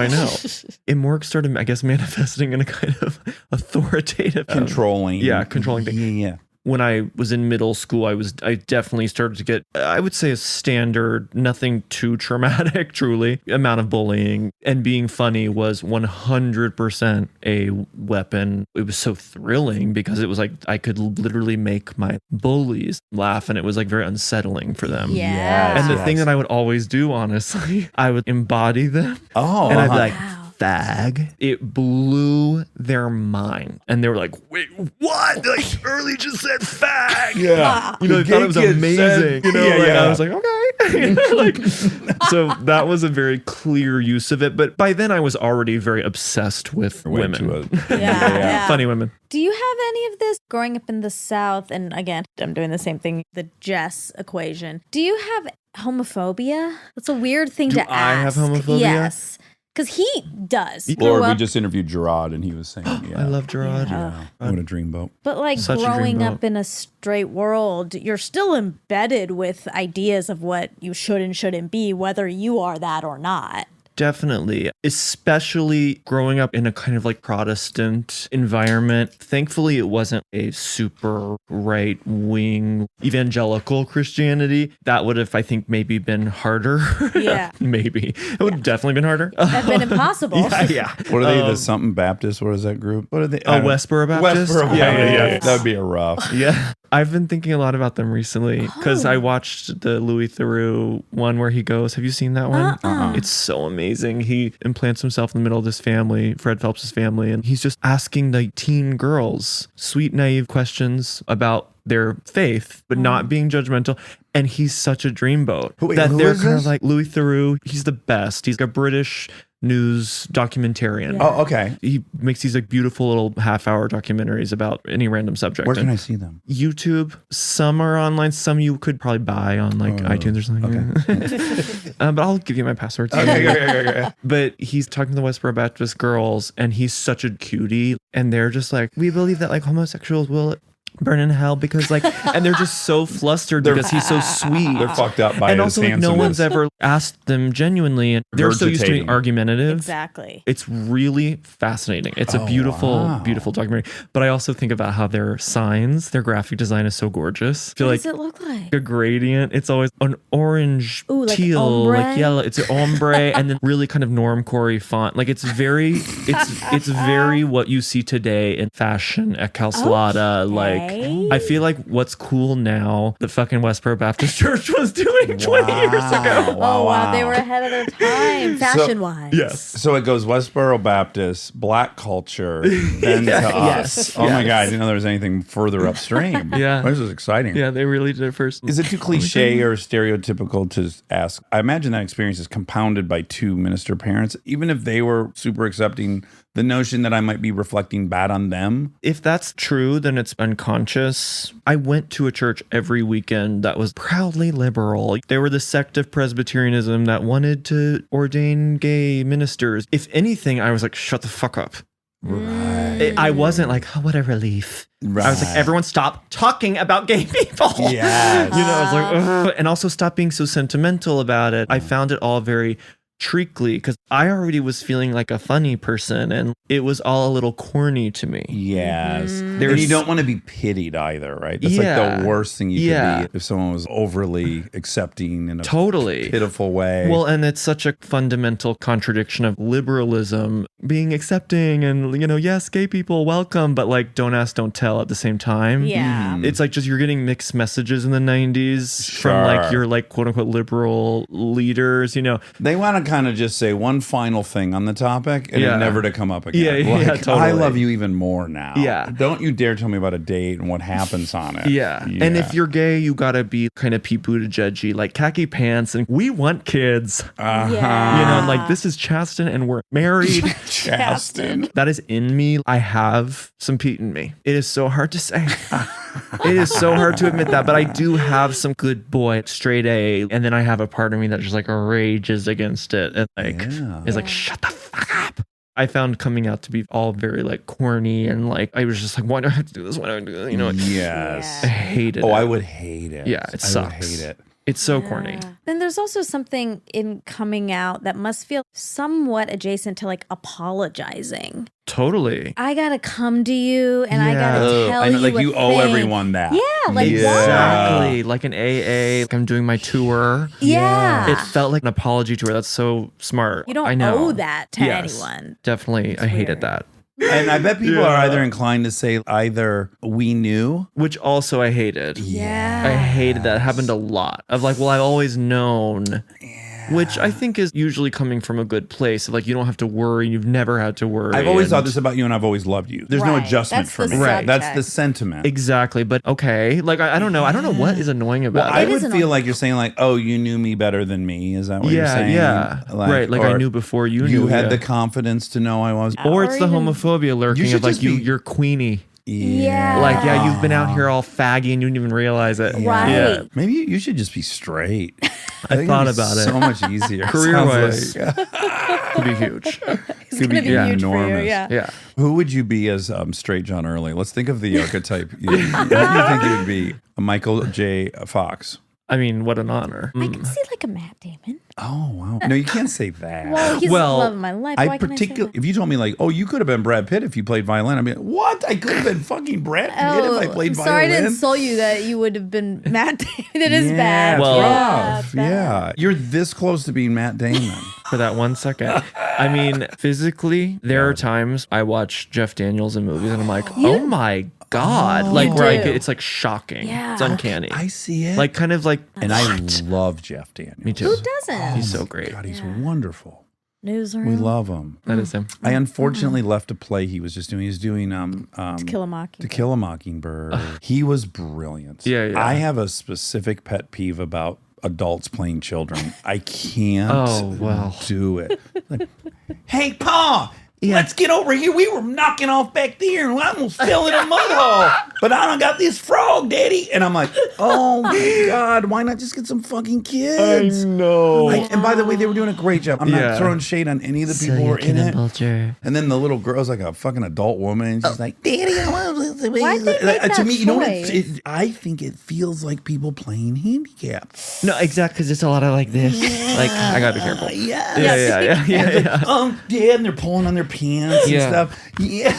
Speaker 4: And Morg started, I guess, manifesting in a kind of authoritative,
Speaker 1: Controlling.
Speaker 4: controlling thing.
Speaker 1: Yeah.
Speaker 4: When I was in middle school, I definitely started to get, I would say, a standard, nothing too traumatic, truly, amount of bullying. And being funny was 100% a weapon. It was so thrilling because it was like I could literally make my bullies laugh, and it was like very unsettling for them.
Speaker 2: Yeah.
Speaker 4: And the thing that I would always do, honestly, I would embody them.
Speaker 1: Oh.
Speaker 4: And I'd be like,
Speaker 2: Wow.
Speaker 4: fag. It blew their mind. And they were like, wait, what? Like, Early just said fag.
Speaker 1: Yeah.
Speaker 4: You know, they thought it was amazing. You know,
Speaker 1: Yeah,
Speaker 4: like,
Speaker 1: yeah.
Speaker 4: I was like, okay. You know, like, so that was a very clear use of it. But by then I was already very obsessed with
Speaker 1: Way
Speaker 4: women.
Speaker 1: too,
Speaker 2: Yeah.
Speaker 4: Funny women.
Speaker 2: Do you have any of this growing up in the South? And again, I'm doing the same thing, the Jess equation. Do you have homophobia? That's a weird thing
Speaker 4: Do
Speaker 2: to
Speaker 4: I have
Speaker 2: ask.
Speaker 4: homophobia?
Speaker 2: Yes. Because he does.
Speaker 1: Lord,
Speaker 2: Grew
Speaker 1: we
Speaker 2: up,
Speaker 1: just interviewed Gerard and he was saying, yeah.
Speaker 4: I love Gerard.
Speaker 1: Yeah. What a dreamboat.
Speaker 2: but like
Speaker 4: Such a
Speaker 2: growing
Speaker 4: dreamboat.
Speaker 2: up in a straight world, you're still embedded with ideas of what you should and shouldn't be, whether you are that or not.
Speaker 4: Definitely, especially growing up in a kind of like Protestant environment. Thankfully, it wasn't a super right wing evangelical Christianity. That would have, I think, maybe been harder.
Speaker 2: Yeah.
Speaker 4: Maybe. It would have definitely been harder.
Speaker 2: That'd been impossible.
Speaker 4: Yeah.
Speaker 1: What are they? The something Baptist? What is that group? What are they?
Speaker 4: Oh, Westboro Baptist?
Speaker 1: Westboro.
Speaker 4: Yeah.
Speaker 1: That would be a rough.
Speaker 4: Yeah. I've been thinking a lot about them recently because I watched the Louis Theroux one where he goes. Have you seen that one? It's so amazing. He implants himself in the middle of this family, Fred Phelps' family, and he's just asking the teen girls sweet, naive questions about their faith, but not being judgmental. And he's such a dreamboat
Speaker 1: Wait,
Speaker 4: that
Speaker 1: who
Speaker 4: they're
Speaker 1: is
Speaker 4: kind
Speaker 1: this?
Speaker 4: of like Louis Theroux. He's the best. He's a British news documentarian.
Speaker 1: Oh, okay.
Speaker 4: He makes these like beautiful little half-hour documentaries about any random subject.
Speaker 1: Where can
Speaker 4: And
Speaker 1: I see them?
Speaker 4: YouTube. Some are online. Some you could probably buy on like iTunes or something. Okay. But I'll give you my passwords.
Speaker 1: Okay.
Speaker 4: But he's talking to the Westboro Baptist girls, and he's such a cutie. And they're just like, we believe that like homosexuals will burn in hell because like, and they're just so flustered because he's so sweet.
Speaker 1: They're fucked up by
Speaker 4: And
Speaker 1: his
Speaker 4: also like, no
Speaker 1: handsomeness.
Speaker 4: one's ever asked them genuinely, and they're so used to being
Speaker 1: Regurgitating.
Speaker 4: argumentative.
Speaker 2: Exactly.
Speaker 4: It's really fascinating. It's a beautiful, beautiful documentary. But I also think about how their signs, their graphic design is so gorgeous. I feel
Speaker 2: What
Speaker 4: like
Speaker 2: does it look like?
Speaker 4: a gradient. It's always an orange,
Speaker 2: Ooh, like
Speaker 4: teal,
Speaker 2: ombre?
Speaker 4: like yellow. It's an ombre, and then really kind of normcore font. Like it's very, it's very what you see today in fashion at Calzada.
Speaker 2: Okay.
Speaker 4: Like I feel like what's cool now, the fucking Westboro Baptist Church was doing 20 years ago.
Speaker 2: Oh, wow. They were ahead of their time, fashion wise.
Speaker 4: Yes.
Speaker 1: So it goes Westboro Baptist, black culture, then to us.
Speaker 4: Yes.
Speaker 1: Oh my
Speaker 4: Yes.
Speaker 1: God, I didn't know there was anything further upstream.
Speaker 4: Yeah.
Speaker 1: This is exciting.
Speaker 4: Yeah, they really did it first.
Speaker 1: Is it too cliche or stereotypical to ask? I imagine that experience is compounded by two minister parents. Even if they were super accepting, the notion that I might be reflecting bad on them.
Speaker 4: If that's true, then it's unconscious. I went to a church every weekend that was proudly liberal. They were the sect of Presbyterianism that wanted to ordain gay ministers. If anything, I was like, shut the fuck up.
Speaker 1: Right.
Speaker 4: I wasn't like, oh, what a relief. I was like, everyone stop talking about gay people.
Speaker 1: Yes.
Speaker 4: You know, I was like, ugh. And also stop being so sentimental about it. I found it all very treacly because I already was feeling like a funny person and it was all a little corny to me.
Speaker 1: Yes. And
Speaker 4: There's-
Speaker 1: you don't want to be pitied either, right? That's like
Speaker 4: Yeah.
Speaker 1: the worst thing you
Speaker 4: Yeah.
Speaker 1: could be if someone was overly accepting in a
Speaker 4: Totally.
Speaker 1: pitiful way.
Speaker 4: Well, and it's such a fundamental contradiction of liberalism being accepting and, you know, yes, gay people, welcome, but like don't ask, don't tell at the same time.
Speaker 2: Yeah.
Speaker 4: It's like just you're getting mixed messages in the 90s from like
Speaker 1: Sure.
Speaker 4: your like quote unquote liberal leaders, you know.
Speaker 1: they want to kind of just say one final thing on the topic and
Speaker 4: Yeah.
Speaker 1: never to come up again.
Speaker 4: Yeah,
Speaker 1: Like,
Speaker 4: totally.
Speaker 1: I love you even more now.
Speaker 4: Yeah.
Speaker 1: Don't you dare tell me about a date and what happens on it.
Speaker 4: Yeah. And if you're gay, you gotta be kind of Pete Buttigieg-y, like khaki pants, and we want kids.
Speaker 1: Uh-huh.
Speaker 2: Yeah.
Speaker 4: You know, like this is Chasten and we're married.
Speaker 1: Chasten.
Speaker 4: That is in me. I have some Pete in me. It is so hard to say. It is so hard to admit that, but I do have some good boy, straight A, and then I have a part of me that just like rages against it and like is like, shut the fuck up. I found coming out to be all very like corny and like I was just like, why do I have to do this? Why do I do this? You know,
Speaker 1: Yes.
Speaker 4: I hated it.
Speaker 1: Oh, I would hate it.
Speaker 4: Yeah, it
Speaker 1: I
Speaker 4: sucks.
Speaker 1: would hate it.
Speaker 4: It's so corny.
Speaker 2: Then there's also something in coming out that must feel somewhat adjacent to like apologizing.
Speaker 4: Totally.
Speaker 2: I gotta come to you and I gotta tell
Speaker 1: I know,
Speaker 2: you
Speaker 1: like
Speaker 2: a
Speaker 1: you owe
Speaker 2: thing.
Speaker 1: everyone that.
Speaker 2: Yeah, like
Speaker 4: Exactly. Like an AA. Like I'm doing my tour.
Speaker 2: Yeah.
Speaker 4: It felt like an apology tour. That's so smart.
Speaker 2: You don't
Speaker 4: I know.
Speaker 2: owe that to
Speaker 4: Yes,
Speaker 2: anyone.
Speaker 4: Definitely. I hated that.
Speaker 1: And I bet people are either inclined to say either we knew.
Speaker 4: Which also I hated.
Speaker 2: Yeah.
Speaker 4: I hated that. It happened a lot. Of like, well, I've always known. Which I think is usually coming from a good place. Like you don't have to worry. You've never had to worry.
Speaker 1: I've always
Speaker 4: and-
Speaker 1: thought this about you and I've always loved you. There's no
Speaker 2: Right.
Speaker 1: adjustment
Speaker 2: That's
Speaker 1: for
Speaker 2: the
Speaker 1: me.
Speaker 4: Right.
Speaker 1: That's the
Speaker 2: subject.
Speaker 1: sentiment.
Speaker 4: Exactly. But okay. Like I don't know. I don't know what is annoying about
Speaker 1: I
Speaker 4: it.
Speaker 1: would
Speaker 2: is
Speaker 1: feel like you're saying like, oh, you knew me better than me. Is that what you're
Speaker 4: Yeah,
Speaker 1: saying?
Speaker 4: yeah. Right, like I
Speaker 1: or
Speaker 4: knew before you
Speaker 1: You
Speaker 4: knew,
Speaker 1: had
Speaker 4: yeah.
Speaker 1: the confidence to know I was.
Speaker 4: Or it's
Speaker 2: Or
Speaker 4: the
Speaker 2: even-
Speaker 4: homophobia lurking
Speaker 1: should
Speaker 4: of like
Speaker 1: just be-
Speaker 4: you're queenie.
Speaker 2: Yeah.
Speaker 4: Like, yeah, you've been out here all faggy and you didn't even realize it.
Speaker 2: Right.
Speaker 4: Yeah.
Speaker 1: Maybe you should just be straight.
Speaker 4: I
Speaker 1: think
Speaker 4: thought
Speaker 1: it'd be
Speaker 4: about it.
Speaker 1: So much easier.
Speaker 4: Career-wise.
Speaker 1: Sounds like-
Speaker 4: Could be huge.
Speaker 2: It's gonna be
Speaker 4: yeah,
Speaker 2: huge for you.
Speaker 1: enormous.
Speaker 2: Yeah.
Speaker 4: Yeah.
Speaker 1: Who would you be as straight John Early? Let's think of the archetype. You think you would be a Michael J. Fox?
Speaker 4: I mean, what an honor.
Speaker 2: I can see like a Matt Damon.
Speaker 1: Oh wow! No, you can't say that.
Speaker 2: Well, he's
Speaker 4: Well,
Speaker 2: the love of my life.
Speaker 1: I
Speaker 2: Why can I say
Speaker 1: particularly,
Speaker 2: that?
Speaker 1: if you told me like, oh, you could have been Brad Pitt if you played violin, I'd be like, what? I could have been fucking Brad Pitt if I played
Speaker 2: I'm
Speaker 1: violin.
Speaker 2: sorry to insult you that you would have been Matt Damon. It is bad.
Speaker 1: it's
Speaker 4: Well-
Speaker 1: rough.
Speaker 2: bad.
Speaker 1: Yeah, you're this close to being Matt Damon.
Speaker 4: For that 1 second. I mean, physically, there are times I watch Jeff Daniels in movies and I'm like, oh my God. Like, where
Speaker 2: do.
Speaker 4: it's like shocking.
Speaker 2: Yeah.
Speaker 4: It's uncanny.
Speaker 1: I see it.
Speaker 4: Like, kind of like,
Speaker 1: and I love Jeff Daniels.
Speaker 4: me too.
Speaker 2: Who doesn't?
Speaker 4: He's so great.
Speaker 1: God, he's wonderful.
Speaker 2: Newsroom.
Speaker 1: We love him.
Speaker 4: That is him.
Speaker 1: I unfortunately left a play he was just doing. He was doing
Speaker 2: To Kill a Mockingbird.
Speaker 1: To Kill a Mockingbird. He was brilliant.
Speaker 4: Yeah, yeah.
Speaker 1: I have a specific pet peeve about adults playing children. I can't
Speaker 4: Oh, well.
Speaker 1: do it. Like, hey, Pa, let's get over here. We were knocking off back there and I almost fell in a mud hole. But I done got this frog, Daddy. And I'm like, oh my God, why not just get some fucking kids?
Speaker 4: know.
Speaker 1: And by the way, they were doing a great job. I'm
Speaker 4: Yeah.
Speaker 1: not throwing shade on any of the people who were in it.
Speaker 4: Vulture.
Speaker 1: And then the little girl's like a fucking adult woman, and she's like, "Daddy, I want to."
Speaker 2: Why'd they make
Speaker 1: To
Speaker 2: that
Speaker 1: me, you know what?
Speaker 2: choice?
Speaker 1: I think it feels like people playing handicap.
Speaker 4: No, exactly, because it's a lot of like this. Like, I gotta be careful.
Speaker 1: Yeah,
Speaker 4: Yeah.
Speaker 1: and they're pulling on their pants and
Speaker 4: Yeah.
Speaker 1: stuff. Yeah,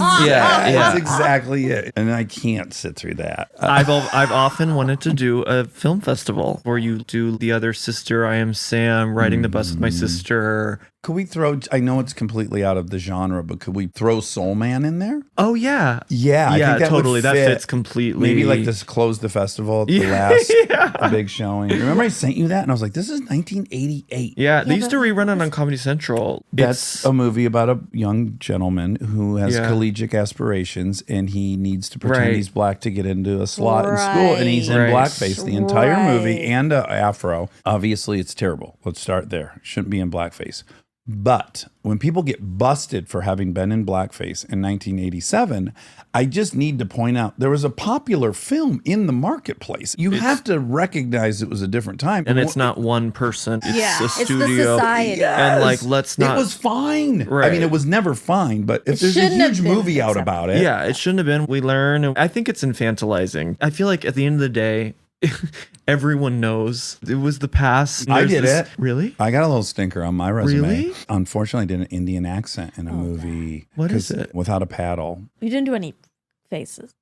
Speaker 4: Yeah.
Speaker 1: that's exactly it. And I can't sit through that.
Speaker 4: I've often wanted to do a film festival where you do The Other Sister, I Am Sam, riding the bus with my sister.
Speaker 1: Could we throw? I know it's completely out of the genre, but could we throw Soul Man in there?
Speaker 4: Oh yeah,
Speaker 1: Yeah, I
Speaker 4: yeah,
Speaker 1: think that would
Speaker 4: totally. That
Speaker 1: fit.
Speaker 4: fits completely.
Speaker 1: Maybe like this close the festival at the last the big showing. Remember I sent you that and I was like, this is 1988.
Speaker 4: Yeah, they used to rerun it on Comedy Central.
Speaker 1: That's a movie about a young gentleman who has
Speaker 4: Yeah.
Speaker 1: collegiate aspirations and he needs to pretend
Speaker 4: Right.
Speaker 1: he's black to get into a slot in school. And he's in
Speaker 4: Right.
Speaker 1: blackface the entire movie
Speaker 2: Right.
Speaker 1: and a afro. Obviously, it's terrible. Let's start there. Shouldn't be in blackface. But when people get busted for having been in blackface in 1987, I just need to point out there was a popular film in the marketplace. You have to recognize it was a different time.
Speaker 4: and it's not one person. It's
Speaker 2: Yeah,
Speaker 4: a
Speaker 2: it's the
Speaker 4: studio.
Speaker 2: society.
Speaker 4: And like, let's not.
Speaker 1: It was fine. I
Speaker 4: Right.
Speaker 1: mean, it was never fine, but if there's a
Speaker 2: shouldn't have
Speaker 1: huge
Speaker 2: been
Speaker 1: movie out
Speaker 2: acceptable.
Speaker 1: about it.
Speaker 4: Yeah, it shouldn't have been. We learn. I think it's infantilizing. I feel like at the end of the day, everyone knows it was the past.
Speaker 1: I
Speaker 4: There's
Speaker 1: did
Speaker 4: this-
Speaker 1: it.
Speaker 4: Really?
Speaker 1: I got a little stinker on my resume.
Speaker 4: Really?
Speaker 1: Unfortunately, I did an Indian accent in a movie.
Speaker 4: What is
Speaker 1: 'cause
Speaker 4: it?
Speaker 1: Without a paddle.
Speaker 2: You didn't do any faces.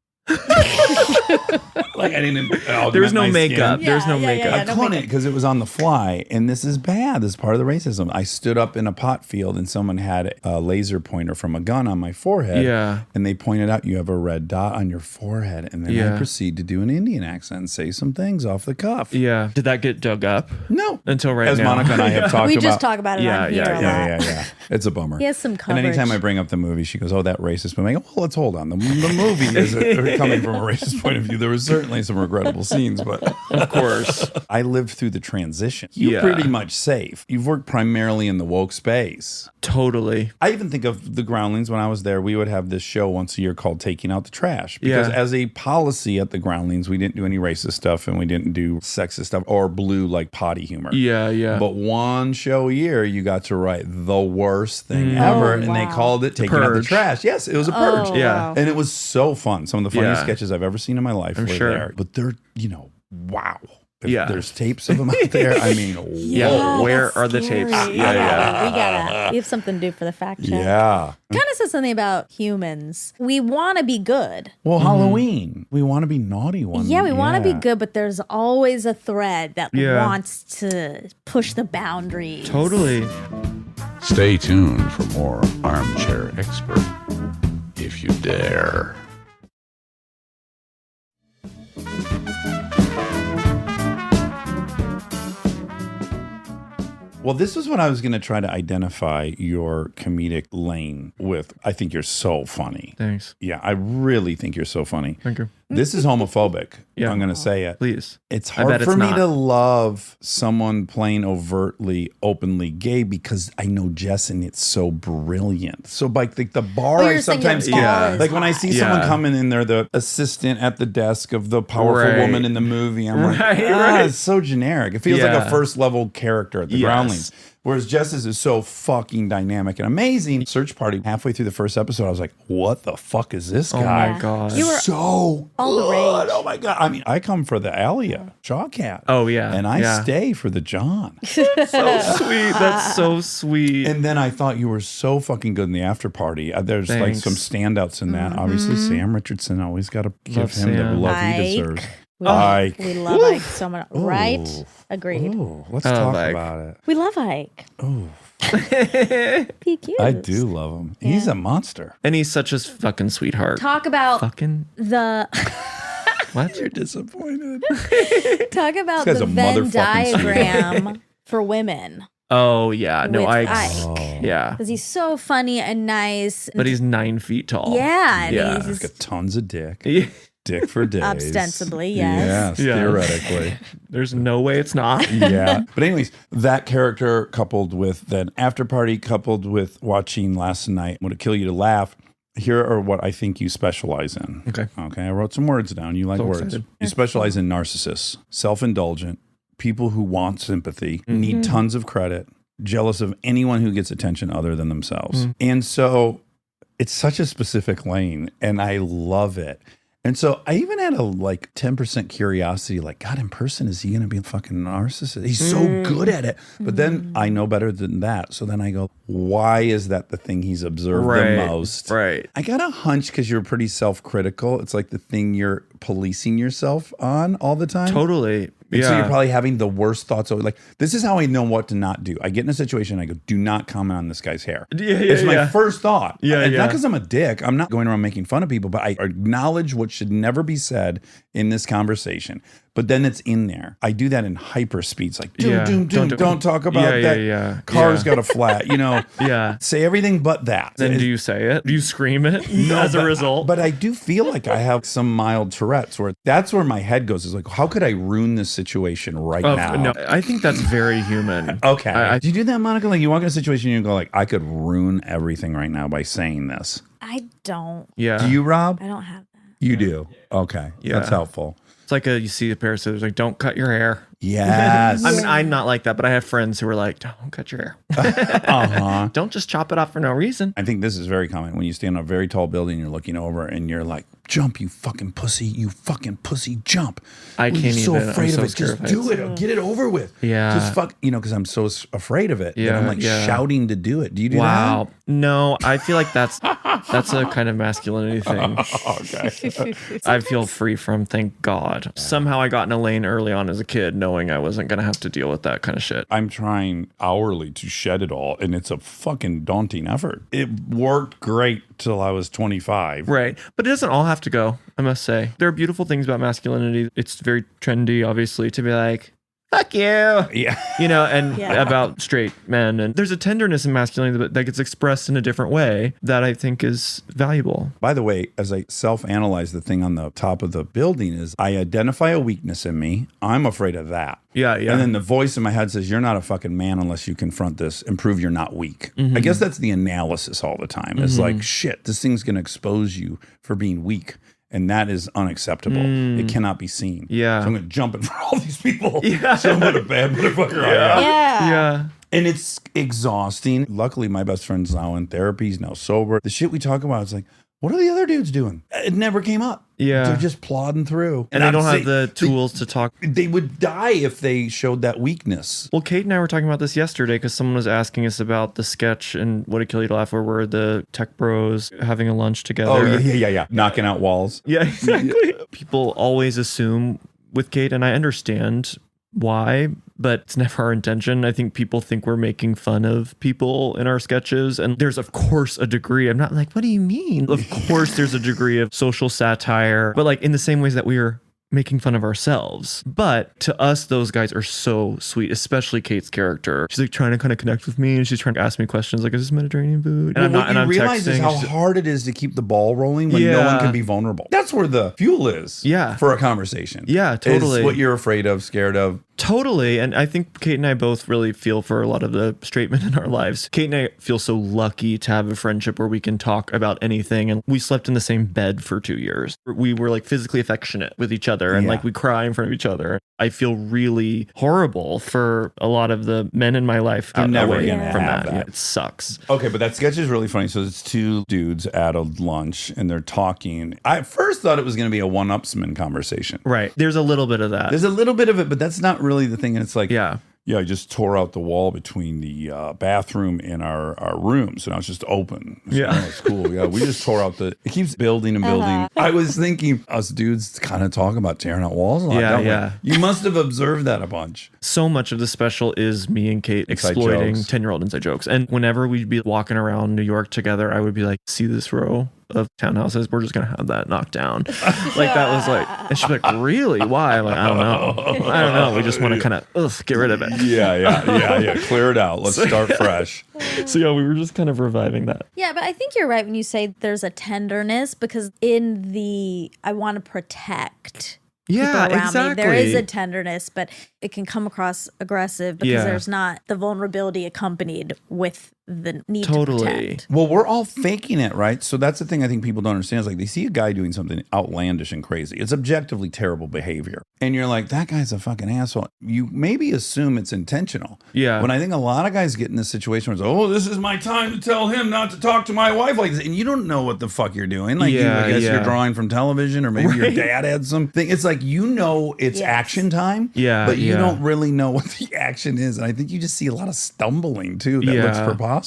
Speaker 1: Like I didn't.
Speaker 4: There was no
Speaker 1: my
Speaker 4: makeup.
Speaker 1: skin.
Speaker 4: There was no
Speaker 2: Yeah, yeah,
Speaker 4: makeup.
Speaker 2: yeah,
Speaker 1: I
Speaker 2: no
Speaker 1: couldn't
Speaker 2: makeup.
Speaker 1: because it was on the fly, and this is bad. This is part of the racism. I stood up in a pot field, and someone had a laser pointer from a gun on my forehead.
Speaker 4: Yeah.
Speaker 1: and they pointed out you have a red dot on your forehead, and then I
Speaker 4: Yeah.
Speaker 1: proceed to do an Indian accent and say some things off the cuff.
Speaker 4: Yeah. Did that get dug up?
Speaker 1: No,
Speaker 4: Until right
Speaker 1: as
Speaker 4: now.
Speaker 1: Monica and I have talked
Speaker 2: We
Speaker 1: about.
Speaker 2: just talk about it
Speaker 4: Yeah,
Speaker 2: on here
Speaker 4: yeah,
Speaker 2: a lot.
Speaker 1: Yeah. It's a bummer.
Speaker 2: He has some
Speaker 1: And
Speaker 2: coverage.
Speaker 1: anytime I bring up the movie, she goes, "Oh, that racist movie." I go, "Well, let's hold on. The movie is coming from a racist point of view. There was certainly some regrettable scenes, but
Speaker 4: Of course.
Speaker 1: I lived through the transition. You're
Speaker 4: Yeah.
Speaker 1: pretty much safe. You've worked primarily in the woke space.
Speaker 4: Totally.
Speaker 1: I even think of the Groundlings when I was there. We would have this show once a year called Taking Out the Trash. Because
Speaker 4: Yeah.
Speaker 1: as a policy at the Groundlings, we didn't do any racist stuff and we didn't do sexist stuff or blue like potty humor.
Speaker 4: Yeah, yeah.
Speaker 1: But one show a year, you got to write the worst thing ever. And they
Speaker 2: wow.
Speaker 1: called it Taking Out the
Speaker 4: Purge.
Speaker 1: Trash. Yes, it was a purge.
Speaker 2: Oh,
Speaker 4: Yeah.
Speaker 2: wow.
Speaker 1: And it was so fun. Some of the funniest
Speaker 4: Yeah.
Speaker 1: sketches I've ever seen in my life were
Speaker 4: sure.
Speaker 1: there. But they're, wow. If
Speaker 4: Yeah.
Speaker 1: there's tapes of them out there. I mean,
Speaker 4: Yeah.
Speaker 1: whoa.
Speaker 4: Where
Speaker 2: that's
Speaker 4: are the
Speaker 2: scary.
Speaker 4: tapes?
Speaker 2: We have something to do for the fact check.
Speaker 1: Yeah.
Speaker 2: Kind of says something about humans. We want to be good.
Speaker 1: Well, Halloween. We want to be naughty one.
Speaker 2: Yeah, we want to be good, but there's always a thread that
Speaker 4: Yeah.
Speaker 2: wants to push the boundaries.
Speaker 4: Totally.
Speaker 6: Stay tuned for more Armchair Expert, if you dare.
Speaker 1: Well, this is what I was going to try to identify your comedic lane with. I think you're so funny.
Speaker 4: Thanks.
Speaker 1: Yeah, I really think you're so funny.
Speaker 4: Thank you.
Speaker 1: This is homophobic.
Speaker 4: Yeah.
Speaker 1: I'm going to say it.
Speaker 4: Please.
Speaker 1: It's
Speaker 4: I bet
Speaker 1: hard for
Speaker 4: it's
Speaker 1: me
Speaker 4: not.
Speaker 1: to love someone playing overtly, openly gay because I know Jess and it's so brilliant. So like the bar,
Speaker 2: Oh,
Speaker 1: I
Speaker 2: you're saying
Speaker 1: sometimes
Speaker 2: the bar
Speaker 4: Yeah.
Speaker 2: is
Speaker 1: like when I
Speaker 2: hot.
Speaker 1: see someone
Speaker 4: Yeah.
Speaker 1: coming in there, the assistant at the desk of the powerful
Speaker 4: Right.
Speaker 1: woman in the movie. I'm like,
Speaker 4: Right.
Speaker 1: it's so generic. It feels like
Speaker 4: Yeah.
Speaker 1: a first level character at the
Speaker 4: Yes.
Speaker 1: Groundlings. Whereas Jess's is so fucking dynamic and amazing. Search Party, halfway through the first episode, I was like, what the fuck is this
Speaker 4: Oh
Speaker 1: guy?
Speaker 4: my God.
Speaker 2: You were
Speaker 1: So
Speaker 2: all the
Speaker 1: good.
Speaker 2: rage.
Speaker 1: Oh my God. I mean, I come for the Alia Shawcat.
Speaker 4: Oh, yeah.
Speaker 1: And I
Speaker 4: Yeah.
Speaker 1: stay for the John.
Speaker 4: So sweet. That's so sweet.
Speaker 1: And then I thought you were so fucking good in the after party. There's
Speaker 4: Thanks.
Speaker 1: like some standouts in that. Obviously, Sam Richardson, always got to give
Speaker 4: Love
Speaker 1: him the
Speaker 4: Sam.
Speaker 1: love he
Speaker 2: Ike.
Speaker 1: deserves.
Speaker 2: We,
Speaker 1: Ike.
Speaker 2: we love Ike so much. Right?
Speaker 1: Ooh.
Speaker 2: Agreed.
Speaker 1: Ooh, let's
Speaker 4: I love
Speaker 1: talk
Speaker 4: Ike.
Speaker 1: about it.
Speaker 2: We love Ike.
Speaker 1: Ooh,
Speaker 2: He cute.
Speaker 1: I do love him. He's
Speaker 2: Yeah.
Speaker 1: a monster.
Speaker 4: And he's such a fucking sweetheart.
Speaker 2: Talk about
Speaker 4: Fucking
Speaker 2: the
Speaker 4: what?
Speaker 1: You're disappointed.
Speaker 2: talk about
Speaker 1: This guy's
Speaker 2: the
Speaker 1: a
Speaker 2: Venn
Speaker 1: motherfucking
Speaker 2: diagram for women.
Speaker 4: Oh yeah. No,
Speaker 2: With
Speaker 4: I.
Speaker 2: Ike.
Speaker 4: Yeah.
Speaker 2: Because he's so funny and nice.
Speaker 4: But he's 9 feet tall.
Speaker 2: yeah, and
Speaker 4: Yeah.
Speaker 1: He's got tons of dick.
Speaker 4: Yeah.
Speaker 1: Dick for days.
Speaker 2: Ostensibly, yes.
Speaker 1: Yes,
Speaker 4: Yeah.
Speaker 1: theoretically.
Speaker 4: There's no way it's not.
Speaker 1: Yeah. But anyways, that character coupled with then After Party coupled with watching last night Would It Kill You to Laugh. Here are what I think you specialize in.
Speaker 4: Okay.
Speaker 1: Okay. I wrote some words down. You like
Speaker 4: So
Speaker 1: words.
Speaker 4: excited.
Speaker 1: You specialize in narcissists, self-indulgent, people who want sympathy, need tons of credit, jealous of anyone who gets attention other than themselves. And so it's such a specific lane and I love it. And so I even had a like 10% curiosity, like, God, in person, is he going to be a fucking narcissist? He's so good at it. But then I know better than that. So then I go, why is that the thing he's observed
Speaker 4: Right.
Speaker 1: the most?
Speaker 4: Right.
Speaker 1: I got a hunch because you're pretty self-critical. It's like the thing you're policing yourself on all the time.
Speaker 4: Totally.
Speaker 1: And
Speaker 4: Yeah.
Speaker 1: so you're probably having the worst thoughts. Like, this is how I know what to not do. I get in a situation, I go, do not comment on this guy's hair.
Speaker 4: Yeah,
Speaker 1: It's my
Speaker 4: yeah.
Speaker 1: first thought.
Speaker 4: Yeah,
Speaker 1: It's
Speaker 4: yeah.
Speaker 1: not because I'm a dick. I'm not going around making fun of people, but I acknowledge what should never be said in this conversation. But then it's in there. I do that in hyper speeds. Like,
Speaker 4: Yeah.
Speaker 1: don't talk about
Speaker 4: Yeah,
Speaker 1: that.
Speaker 4: yeah.
Speaker 1: Car's
Speaker 4: Yeah.
Speaker 1: got a flat,
Speaker 4: Yeah.
Speaker 1: Say everything but that.
Speaker 4: Then do you say it? Do you scream it as a
Speaker 1: but-
Speaker 4: result?
Speaker 1: But I do feel like I have some mild Tourette's where that's where my head goes is like, how could I ruin this situation right now?
Speaker 4: No, I think that's very human.
Speaker 1: Okay. Do you do that, Monica? Like you walk in a situation and you go like, I could ruin everything right now by saying this.
Speaker 2: I don't.
Speaker 4: Yeah.
Speaker 1: Do you, Rob?
Speaker 2: I don't have that.
Speaker 1: You do. Okay.
Speaker 4: Yeah.
Speaker 1: That's helpful.
Speaker 4: It's like you see a pair of scissors, like, don't cut your hair.
Speaker 1: Yes.
Speaker 4: I mean, I'm not like that, but I have friends who are like, don't cut your hair.
Speaker 1: Uh-huh.
Speaker 4: Don't just chop it off for no reason.
Speaker 1: I think this is very common when you stand on a very tall building, you're looking over and you're like, jump, you fucking pussy, jump.
Speaker 4: I can't
Speaker 1: so
Speaker 4: even.
Speaker 1: afraid
Speaker 4: I'm so
Speaker 1: of it.
Speaker 4: scared
Speaker 1: Just
Speaker 4: of
Speaker 1: do
Speaker 4: heights.
Speaker 1: it. Get it over with.
Speaker 4: Yeah.
Speaker 1: Just fuck, because I'm so afraid of it. that
Speaker 4: Yeah,
Speaker 1: I'm like
Speaker 4: yeah.
Speaker 1: shouting to do it. Do you do
Speaker 4: Wow.
Speaker 1: that?
Speaker 4: No, I feel like that's a kind of masculinity thing.
Speaker 1: Okay.
Speaker 4: I feel free from, thank God. Somehow I got in a lane early on as a kid, knowing I wasn't going to have to deal with that kind of shit.
Speaker 1: I'm trying hourly to shed it all, and it's a fucking daunting effort. It worked great till I was 25.
Speaker 4: Right. But it doesn't all have to go, I must say. There are beautiful things about masculinity. It's very trendy, obviously, to be like, fuck you.
Speaker 1: Yeah.
Speaker 4: And
Speaker 2: Yeah.
Speaker 4: about straight men. And there's a tenderness in masculinity that gets expressed in a different way that I think is valuable.
Speaker 1: By the way, as I self-analyze, the thing on the top of the building is I identify a weakness in me. I'm afraid of that.
Speaker 4: Yeah, yeah.
Speaker 1: And then the voice in my head says, you're not a fucking man unless you confront this and prove you're not weak.
Speaker 4: Mm-hmm.
Speaker 1: I guess that's the analysis all the time. It's like, shit, this thing's going to expose you for being weak. And that is unacceptable. It cannot be seen.
Speaker 4: Yeah.
Speaker 1: So I'm going to jump in front of all these people.
Speaker 4: Yeah.
Speaker 1: So what a bad motherfucker I am.
Speaker 4: Yeah.
Speaker 1: And it's exhausting. Luckily, my best friend's now in therapy. He's now sober. The shit we talk about is like, what are the other dudes doing? It never came up.
Speaker 4: Yeah.
Speaker 1: They're just plodding through.
Speaker 4: And they don't
Speaker 1: I'm
Speaker 4: have the
Speaker 1: saying-
Speaker 4: tools to talk.
Speaker 1: They would die if they showed that weakness.
Speaker 4: Well, Kate and I were talking about this yesterday because someone was asking us about the sketch and Would It Kill You to Laugh, where we're the tech bros having a lunch together.
Speaker 1: Oh, yeah. Knocking out walls.
Speaker 4: Yeah, exactly. People always assume with Kate, and I understand why, but it's never our intention. I think people think we're making fun of people in our sketches, and there's of course a degree. I'm not like, what do you mean? Of course there's a degree of social satire, but like in the same ways that we are making fun of ourselves. But to us, those guys are so sweet, especially Kate's character. She's like trying to kind of connect with me, and she's trying to ask me questions like, is this Mediterranean food? And
Speaker 1: What you realize is how
Speaker 4: She's-
Speaker 1: hard it is to keep the ball rolling when no
Speaker 4: Yeah.
Speaker 1: one can be vulnerable. That's where the fuel is.
Speaker 4: Yeah.
Speaker 1: For a conversation.
Speaker 4: Yeah, totally.
Speaker 1: Is what you're afraid of, scared of.
Speaker 4: Totally. And I think Kate and I both really feel for a lot of the straight men in our lives. Kate and I feel so lucky to have a friendship where we can talk about anything. And we slept in the same bed for 2 years. We were like physically affectionate with each other, and
Speaker 1: Yeah.
Speaker 4: like we cry in front of each other. I feel really horrible for a lot of the men in my life.
Speaker 1: You're never
Speaker 4: away
Speaker 1: gonna
Speaker 4: from
Speaker 1: have
Speaker 4: that.
Speaker 1: that.
Speaker 4: Yeah, it sucks.
Speaker 1: Okay, but that sketch is really funny. So it's two dudes at a lunch and they're talking. I at first thought it was going to be a one-upsman conversation.
Speaker 4: Right. There's a little bit of that.
Speaker 1: There's a little bit of it, but that's not really the thing. And it's like,
Speaker 4: Yeah.
Speaker 1: I just tore out the wall between the bathroom and our room. So now it's just open. So,
Speaker 4: Yeah.
Speaker 1: it's cool. Yeah, we just tore out it keeps building and building. I was thinking us dudes kind of talk about tearing out walls a lot.
Speaker 4: Yeah,
Speaker 1: don't we?
Speaker 4: yeah.
Speaker 1: You must have observed that a bunch.
Speaker 4: So much of the special is me and Kate
Speaker 1: Inside
Speaker 4: exploiting
Speaker 1: jokes.
Speaker 4: 10-year-old inside jokes. And whenever we'd be walking around New York together, I would be like, see this row of townhouses? We're just going to have that knocked down. Like that was like, and she'd be like, really? Why? I'm like, I don't know. We just want to kind of get rid of it.
Speaker 1: Yeah. Clear it out. Let's start fresh.
Speaker 4: So yeah, we were just kind of reviving that.
Speaker 2: Yeah, but I think you're right when you say there's a tenderness, because in the I want to protect people
Speaker 4: Yeah,
Speaker 2: around
Speaker 4: exactly.
Speaker 2: me, there is a tenderness, but it can come across aggressive because
Speaker 4: Yeah.
Speaker 2: there's not the vulnerability accompanied with the need to
Speaker 4: Totally.
Speaker 2: protect.
Speaker 1: Well, we're all faking it, right? So that's the thing I think people don't understand is like they see a guy doing something outlandish and crazy. It's objectively terrible behavior. And you're like, that guy's a fucking asshole. You maybe assume it's intentional.
Speaker 4: Yeah.
Speaker 1: When I think a lot of guys get in this situation where it's, oh, this is my time to tell him not to talk to my wife like this. And you don't know what the fuck you're doing. Like,
Speaker 4: Yeah,
Speaker 1: I guess
Speaker 4: yeah.
Speaker 1: you're drawing from television or maybe your
Speaker 4: Right.
Speaker 1: dad had something. It's like, you know, it's
Speaker 2: Yes.
Speaker 1: action time.
Speaker 4: Yeah,
Speaker 1: But you
Speaker 4: yeah.
Speaker 1: don't really know what the action is. And I think you just see a lot of stumbling too that looks
Speaker 4: Yeah.
Speaker 1: preposterous.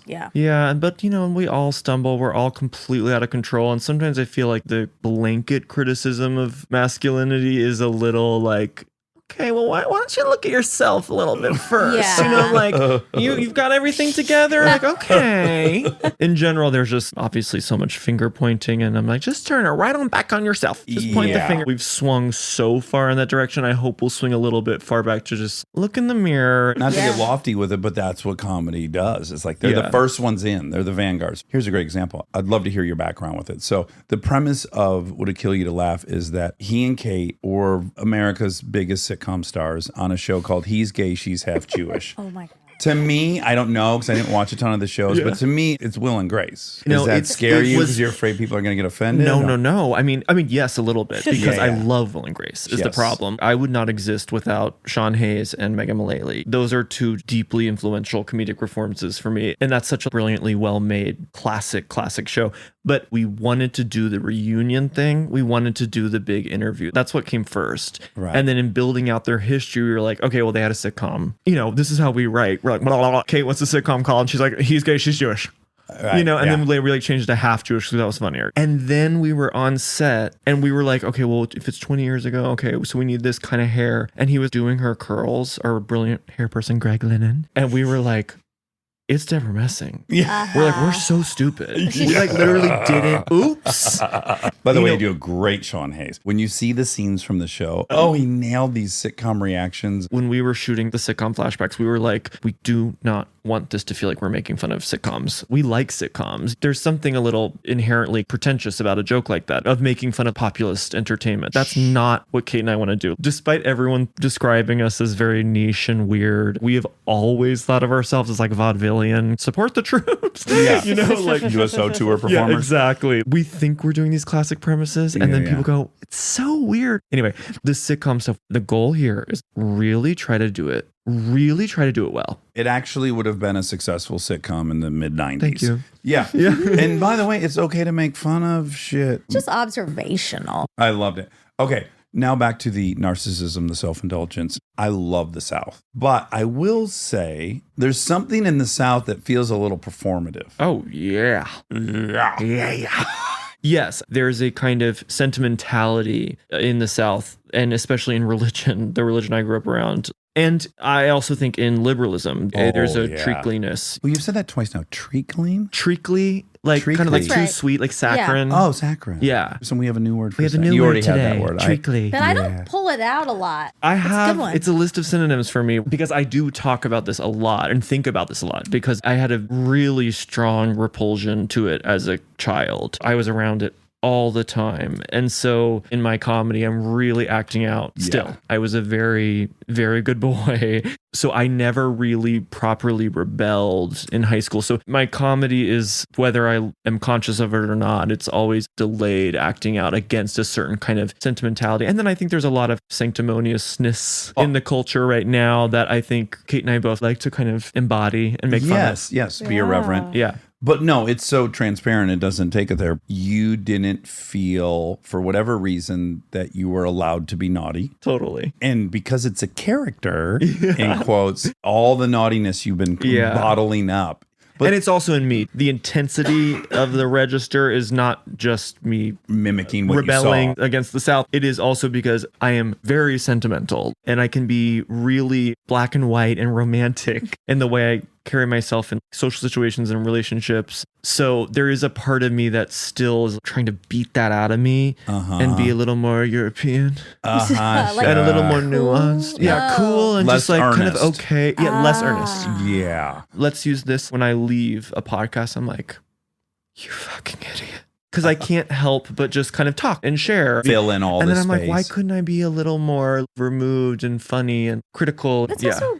Speaker 2: Yeah.
Speaker 4: Yeah, but we all stumble. We're all completely out of control. And sometimes I feel like the blanket criticism of masculinity is a little like, okay, well, why don't you look at yourself a little bit first?
Speaker 2: Yeah.
Speaker 4: Like you've got everything together. Like, okay. In general, there's just obviously so much finger pointing, and I'm like, just turn it right on back on yourself. Just point the
Speaker 1: Yeah.
Speaker 4: finger. We've swung so far in that direction. I hope we'll swing a little bit far back to just look in the mirror.
Speaker 1: Not to
Speaker 2: Yeah.
Speaker 1: get lofty with it, but that's what comedy does. It's like they're
Speaker 4: Yeah.
Speaker 1: the first ones in. They're the vanguards. Here's a great example. I'd love to hear your background with it. So the premise of Would It Kill You to Laugh is that he and Kate were America's biggest sitcom stars on a show called He's Gay, She's Half Jewish.
Speaker 2: Oh my God.
Speaker 1: To me, I don't know because I didn't watch a ton of the shows, but to me, it's Will and Grace.
Speaker 4: No,
Speaker 1: Does that scare you
Speaker 4: was-
Speaker 1: because you're afraid people are going to get offended?
Speaker 4: No. I mean, yes, a little bit because I love Will and Grace is the
Speaker 1: Yes.
Speaker 4: problem. I would not exist without Sean Hayes and Megan Mullally. Those are two deeply influential comedic performances for me. And that's such a brilliantly well-made classic show. But we wanted to do the reunion thing. We wanted to do the big interview. That's what came first.
Speaker 1: Right.
Speaker 4: And then in building out their history, we were like, okay, well, they had a sitcom. You know, this is how we write. We're like, blah, blah, blah. Kate, what's the sitcom called? And she's like, he's gay, she's Jewish.
Speaker 1: Right,
Speaker 4: You know, and
Speaker 1: yeah.
Speaker 4: then we like changed it to half Jewish because that was funnier. And then we were on set and we were like, okay, well, if it's 20 years ago, okay, so we need this kind of hair. And he was doing her curls, our brilliant hair person, Greg Lennon. And we were like, it's Deborah Messing.
Speaker 1: Yeah.
Speaker 4: We're like, we're so stupid. We like literally didn't. Oops.
Speaker 1: By the way, you do a great Sean Hayes. When you see the scenes from the show, he nailed these sitcom reactions.
Speaker 4: When we were shooting the sitcom flashbacks, we were like, we do not want this to feel like we're making fun of sitcoms. We like sitcoms. There's something a little inherently pretentious about a joke like that, of making fun of populist entertainment. That's not what Kate and I want to do. Despite everyone describing us as very niche and weird, we have always thought of ourselves as like vaudevillian, support the troops.
Speaker 1: Yeah.
Speaker 4: You know, like
Speaker 1: USO tour performers.
Speaker 4: yeah, exactly. We think we're doing these classic premises, and then
Speaker 1: Yeah,
Speaker 4: people go, it's so weird. Anyway, the sitcom stuff, the goal here is really try to do it well.
Speaker 1: It actually would have been a successful sitcom in the mid-90s.
Speaker 4: Thank you.
Speaker 1: Yeah. And by the way, it's okay to make fun of shit.
Speaker 2: Just observational.
Speaker 1: I loved it. Okay. Now back to the narcissism, the self-indulgence. I love the South. But I will say there's something in the South that feels a little performative.
Speaker 4: Oh, yeah. Yeah. Yes, there's a kind of sentimentality in the South, and especially in religion, the religion I grew up around. And I also think in liberalism, there's a treacliness.
Speaker 1: Well, you've said that twice now. Treacling?
Speaker 4: Treacly, like kind of like
Speaker 1: Treacly.
Speaker 4: too
Speaker 2: Right.
Speaker 4: sweet, like saccharine.
Speaker 1: Oh, saccharine.
Speaker 4: Yeah.
Speaker 1: So we have a new word for
Speaker 4: We have a
Speaker 1: sac-
Speaker 4: new
Speaker 1: You
Speaker 4: word
Speaker 1: already
Speaker 4: today.
Speaker 1: had that word.
Speaker 4: Treacly.
Speaker 2: But I don't pull it out a lot.
Speaker 4: I
Speaker 2: It's a good
Speaker 4: have,
Speaker 2: one.
Speaker 4: it's a list of synonyms for me because I do talk about this a lot and think about this a lot because I had a really strong repulsion to it as a child. I was around it all the time. And so in my comedy, I'm really acting out still.
Speaker 1: Yeah.
Speaker 4: I was a very, very good boy. So I never really properly rebelled in high school. So my comedy is, whether I am conscious of it or not, it's always delayed acting out against a certain kind of sentimentality. And then I think there's a lot of sanctimoniousness in the culture right now that I think Kate and I both like to kind of embody and make fun of.
Speaker 1: Yes. Be irreverent.
Speaker 4: Yeah.
Speaker 1: But no, it's so transparent. It doesn't take it there. You didn't feel, for whatever reason, that you were allowed to be naughty.
Speaker 4: Totally.
Speaker 1: And because it's a character, in quotes, all the naughtiness you've been bottling up. But
Speaker 4: and it's also in me. The intensity of the register is not just me
Speaker 1: mimicking what
Speaker 4: rebelling
Speaker 1: you saw.
Speaker 4: against the South. It is also because I am very sentimental and I can be really black and white and romantic in the way I carry myself in social situations and relationships. So there is a part of me that still is trying to beat that out of me and be a little more European
Speaker 2: Like-
Speaker 4: and a little more nuanced. Yeah, cool and
Speaker 1: Less
Speaker 4: just like kind of
Speaker 1: earnest.
Speaker 4: okay. Yeah, less earnest.
Speaker 1: Yeah.
Speaker 4: Let's use this when I leave a podcast. I'm like, you fucking idiot. Because I can't help but just kind of talk and share.
Speaker 1: Fill in all
Speaker 4: and
Speaker 1: this
Speaker 4: then I'm
Speaker 1: space.
Speaker 4: like, why couldn't I be a little more removed and funny and critical?
Speaker 2: It's also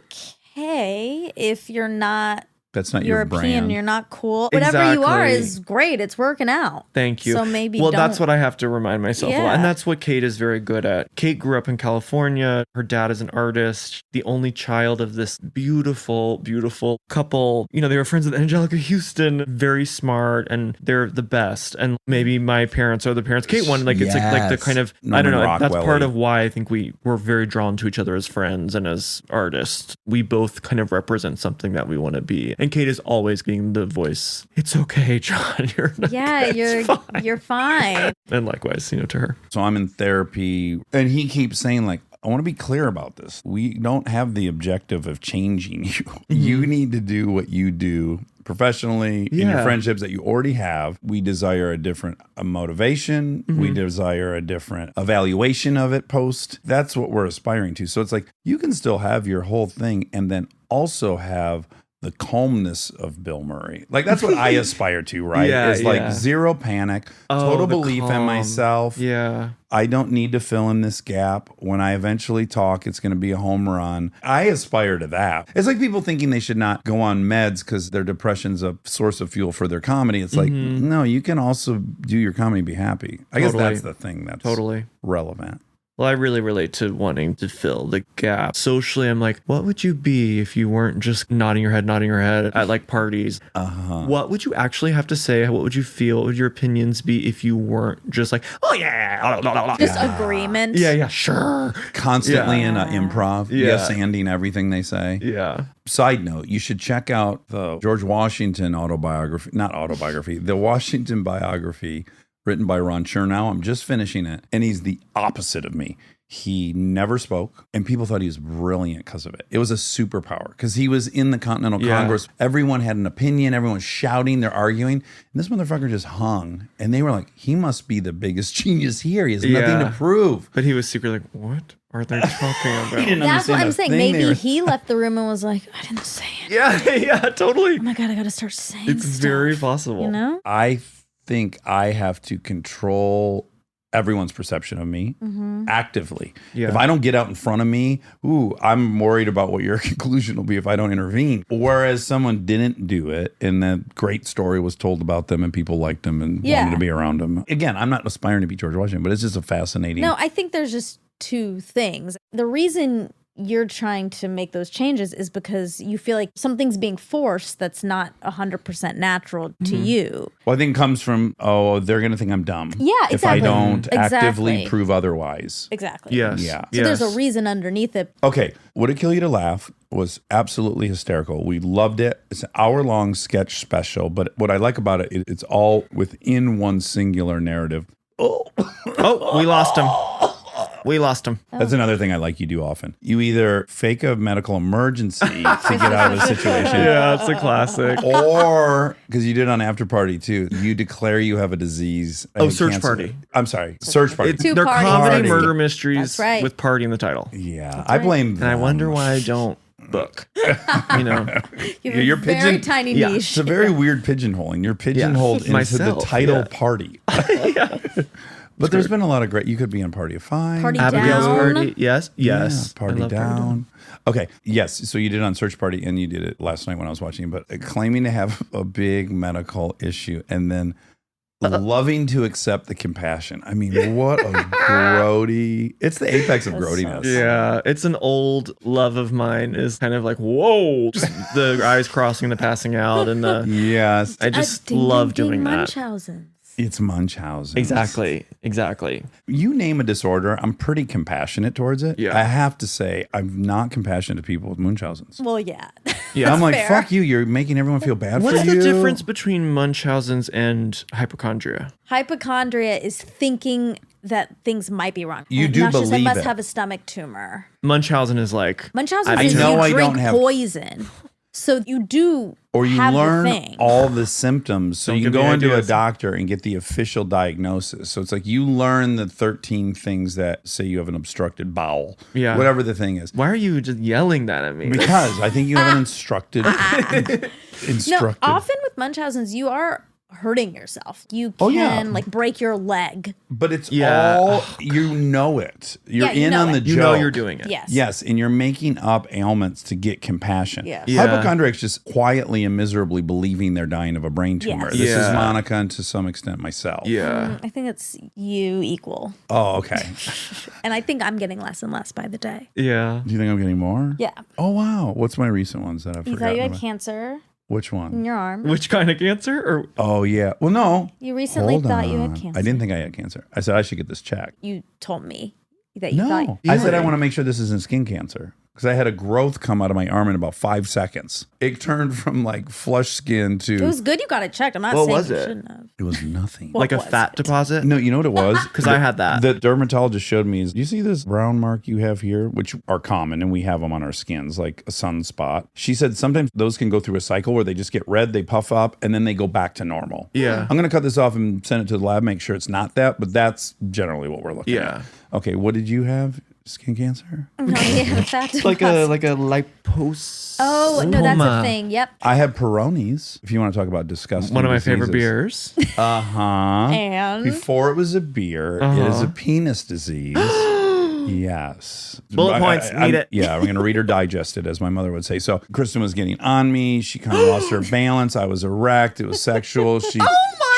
Speaker 2: okay if you're not
Speaker 1: That's not your
Speaker 2: European,
Speaker 1: brand.
Speaker 2: you're not cool. Whatever you are
Speaker 4: Exactly.
Speaker 2: is great. It's working out.
Speaker 4: Thank you.
Speaker 2: So maybe
Speaker 4: well,
Speaker 2: don't.
Speaker 4: that's what I have to remind myself a lot.
Speaker 2: Yeah.
Speaker 4: And that's what Kate is very good at. Kate grew up in California. Her dad is an artist, the only child of this beautiful, beautiful couple. You know, they were friends with Angelica Houston, very smart, and they're the best. And maybe my parents are the parents Kate wanted. Like, it's like the
Speaker 1: Yes.
Speaker 4: kind of, I
Speaker 1: Norman
Speaker 4: don't know. That's
Speaker 1: Rockwell-y.
Speaker 4: part of why I think we were very drawn to each other as friends and as artists. We both kind of represent something that we want to be. And Kate is always being the voice. It's okay, John. You're not
Speaker 2: Yeah,
Speaker 4: good. It's fine.
Speaker 2: you're fine.
Speaker 4: And likewise, to her.
Speaker 1: So I'm in therapy, and he keeps saying, like, I want to be clear about this. We don't have the objective of changing you. You need to do what you do professionally in your
Speaker 4: Yeah.
Speaker 1: friendships that you already have. We desire a different motivation. We desire a different evaluation of it post. That's what we're aspiring to. So it's like, you can still have your whole thing and then also have the calmness of Bill Murray. Like that's what I aspire to, right?
Speaker 4: Yeah,
Speaker 1: Is like
Speaker 4: yeah.
Speaker 1: zero panic, total
Speaker 4: the
Speaker 1: belief in
Speaker 4: calm.
Speaker 1: myself.
Speaker 4: Yeah.
Speaker 1: I don't need to fill in this gap. When I eventually talk, it's going to be a home run. I aspire to that. It's like people thinking they should not go on meds because their depression's a source of fuel for their comedy. It's like, no, you can also do your comedy and be happy. I guess
Speaker 4: Totally.
Speaker 1: that's the thing that's
Speaker 4: Totally.
Speaker 1: relevant.
Speaker 4: Well, I really relate to wanting to fill the gap. Socially, I'm like, what would you be if you weren't just nodding your head at like parties? What would you actually have to say? What would you feel? What would your opinions be if you weren't just like, oh yeah,
Speaker 2: Just agreement.
Speaker 4: yeah, sure.
Speaker 1: Constantly in improv,
Speaker 4: Yeah.
Speaker 1: yes-anding everything they say.
Speaker 4: Yeah.
Speaker 1: Side note, you should check out the George Washington the Washington biography written by Ron Chernow. I'm just finishing it, and he's the opposite of me. He never spoke, and people thought he was brilliant because of it. It was a superpower because he was in the Continental Congress. Everyone had an opinion. Everyone's shouting. They're arguing. And this motherfucker just hung, and they were like, he must be the biggest genius here. He has nothing to prove.
Speaker 4: But he was secretly like, what are they talking about?
Speaker 2: That's what I'm saying. Maybe
Speaker 1: They
Speaker 2: he left the room and was like, I didn't say it.
Speaker 4: yeah, totally.
Speaker 2: Oh my God, I got to start saying
Speaker 4: It's
Speaker 2: stuff.
Speaker 4: very possible.
Speaker 2: You know?
Speaker 1: I think I have to control everyone's perception of me actively.
Speaker 4: Yeah.
Speaker 1: If I don't get out in front of me, I'm worried about what your conclusion will be if I don't intervene. Whereas someone didn't do it and that great story was told about them and people liked them and wanted to be around them. Again, I'm not aspiring to be George Washington, but it's just a fascinating.
Speaker 2: No, I think there's just two things. The reason you're trying to make those changes is because you feel like something's being forced that's not 100% natural to you.
Speaker 1: Well, I think it comes from, they're going to think I'm dumb.
Speaker 2: Yeah,
Speaker 1: If I
Speaker 2: exactly.
Speaker 1: don't actively
Speaker 2: Exactly.
Speaker 1: prove otherwise.
Speaker 2: Exactly.
Speaker 4: Yes.
Speaker 1: Yeah.
Speaker 2: So there's a reason underneath it.
Speaker 1: Okay, Would It Kill You to Laugh was absolutely hysterical. We loved it. It's an hour-long sketch special, but what I like about it, it's all within one singular narrative.
Speaker 4: Oh, we lost him. We lost him.
Speaker 1: That's another thing I like you do often. You either fake a medical emergency to get out of a situation,
Speaker 4: Yeah, it's a classic.
Speaker 1: or, because you did on Afterparty too, you declare you have a disease.
Speaker 4: Search
Speaker 1: cancer.
Speaker 4: Party.
Speaker 1: I'm sorry, Search Party.
Speaker 2: Two
Speaker 4: They're
Speaker 2: parties.
Speaker 4: comedy
Speaker 1: Party.
Speaker 4: murder mysteries
Speaker 2: That's right.
Speaker 4: with party in the title.
Speaker 1: Yeah, I blame
Speaker 4: And I
Speaker 1: them.
Speaker 4: wonder why I don't book. You know,
Speaker 2: You have
Speaker 1: You're
Speaker 2: a very
Speaker 1: pigeon-
Speaker 2: tiny
Speaker 4: Yeah.
Speaker 2: niche.
Speaker 1: It's a very weird pigeonholing. You're pigeonholed into
Speaker 4: Myself,
Speaker 1: the title
Speaker 4: yeah.
Speaker 1: party. But there's been a lot of great. You could be in Party of Five.
Speaker 2: Party
Speaker 4: Abigail's
Speaker 2: Down.
Speaker 4: party. Yes, yes.
Speaker 1: Yeah, Party
Speaker 4: I love
Speaker 1: Down. Okay, yes. So you did it on Search Party, and you did it last night when I was watching. But claiming to have a big medical issue, and then loving to accept the compassion. I mean, what a grody! It's the apex of grodiness.
Speaker 4: Yeah, it's an old love of mine. Is kind of like whoa, just the eyes crossing, the passing out, and the.
Speaker 1: Yes,
Speaker 4: I just love doing that.
Speaker 2: Munchausen.
Speaker 1: it's Munchausen.
Speaker 4: Exactly.
Speaker 1: You name a disorder, I'm pretty compassionate towards it.
Speaker 4: Yeah.
Speaker 1: I have to say, I'm not compassionate to people with Munchausen's.
Speaker 2: Well, yeah.
Speaker 4: Yeah.
Speaker 1: I'm like,
Speaker 2: fair.
Speaker 1: fuck you. You're making everyone feel bad
Speaker 4: What's
Speaker 1: for
Speaker 4: the
Speaker 1: you.
Speaker 4: difference between Munchausen's and hypochondria?
Speaker 2: Hypochondria is thinking that things might be wrong.
Speaker 1: You do
Speaker 2: Not just, I
Speaker 1: believe
Speaker 2: must
Speaker 1: it.
Speaker 2: have a stomach tumor.
Speaker 4: Munchausen is like
Speaker 2: Munchausen
Speaker 1: I
Speaker 2: is
Speaker 1: know I
Speaker 2: you
Speaker 1: don't
Speaker 2: drink
Speaker 1: have-
Speaker 2: poison. So you do
Speaker 1: Or you
Speaker 2: have
Speaker 1: learn
Speaker 2: the thing.
Speaker 1: all the symptoms so
Speaker 4: Don't
Speaker 1: you can
Speaker 4: give me
Speaker 1: go into a
Speaker 4: ideas.
Speaker 1: doctor and get the official diagnosis. So it's like you learn the 13 things that say you have an obstructed bowel.
Speaker 4: Yeah.
Speaker 1: Whatever the thing is.
Speaker 4: why are you just yelling that at me?
Speaker 1: Because I think you have an instructed.
Speaker 2: No, often with Munchausen's, you are hurting yourself. You can
Speaker 1: Oh, yeah.
Speaker 2: like break your leg.
Speaker 1: But it's
Speaker 4: Yeah.
Speaker 1: all, you know it. You're
Speaker 2: Yeah, you
Speaker 1: in
Speaker 2: know
Speaker 1: on
Speaker 2: it.
Speaker 1: the joke.
Speaker 4: You know you're doing it.
Speaker 2: Yes.
Speaker 1: Yes, and you're making up ailments to get compassion.
Speaker 2: Yes.
Speaker 4: Yeah.
Speaker 1: Hypochondriacs just quietly and miserably believing they're dying of a brain tumor.
Speaker 2: Yes.
Speaker 1: This is
Speaker 4: Yeah.
Speaker 1: Monica and to some extent myself.
Speaker 4: Yeah.
Speaker 2: I think it's you equal.
Speaker 1: Oh, okay.
Speaker 2: And I think I'm getting less and less by the day.
Speaker 4: Yeah.
Speaker 1: Do you think I'm getting more?
Speaker 2: Yeah.
Speaker 1: Oh, wow. What's my recent ones that I've
Speaker 2: You thought
Speaker 1: forgotten
Speaker 2: you had
Speaker 1: about?
Speaker 2: cancer
Speaker 1: Which
Speaker 2: in
Speaker 1: one?
Speaker 2: your arm.
Speaker 4: Which kind of cancer? Or
Speaker 1: Oh, yeah. Well, no.
Speaker 2: You recently
Speaker 1: Hold
Speaker 2: thought you
Speaker 1: on.
Speaker 2: had cancer.
Speaker 1: I didn't think I had cancer. I said I should get this checked.
Speaker 2: You told me that you
Speaker 1: No.
Speaker 2: thought.
Speaker 1: I said I want to make sure this isn't skin cancer because I had a growth come out of my arm in about 5 seconds. It turned from like flush skin to.
Speaker 2: It was good you got it checked. I'm not
Speaker 4: What
Speaker 2: saying
Speaker 4: was
Speaker 2: you
Speaker 4: it?
Speaker 2: shouldn't have.
Speaker 1: It was nothing.
Speaker 4: like a
Speaker 2: was
Speaker 4: fat
Speaker 2: it?
Speaker 4: deposit?
Speaker 1: No, you know what it was?
Speaker 4: Because I had that.
Speaker 1: The dermatologist showed me is, you see this brown mark you have here, which are common and we have them on our skins, like a sunspot. She said sometimes those can go through a cycle where they just get red, they puff up, and then they go back to normal.
Speaker 4: Yeah.
Speaker 1: I'm going to cut this off and send it to the lab, make sure it's not that, but that's generally what we're looking
Speaker 4: Yeah.
Speaker 1: at. Okay, what did you have? Skin cancer?
Speaker 2: No, yeah, the fat
Speaker 4: like a
Speaker 2: deposit.
Speaker 4: lipos.
Speaker 2: Oh, no, that's a thing. Yep.
Speaker 1: I have Peronis, if you want to talk about disgusting
Speaker 4: One of my favorite
Speaker 1: diseases.
Speaker 4: beers.
Speaker 2: And
Speaker 1: Before it was a beer, it is a penis disease. Yes.
Speaker 4: Bullet points, need it.
Speaker 1: Yeah, we're going to read or digest it, as my mother would say. So Kristen was getting on me. She kind of lost her balance. I was erect. It was sexual.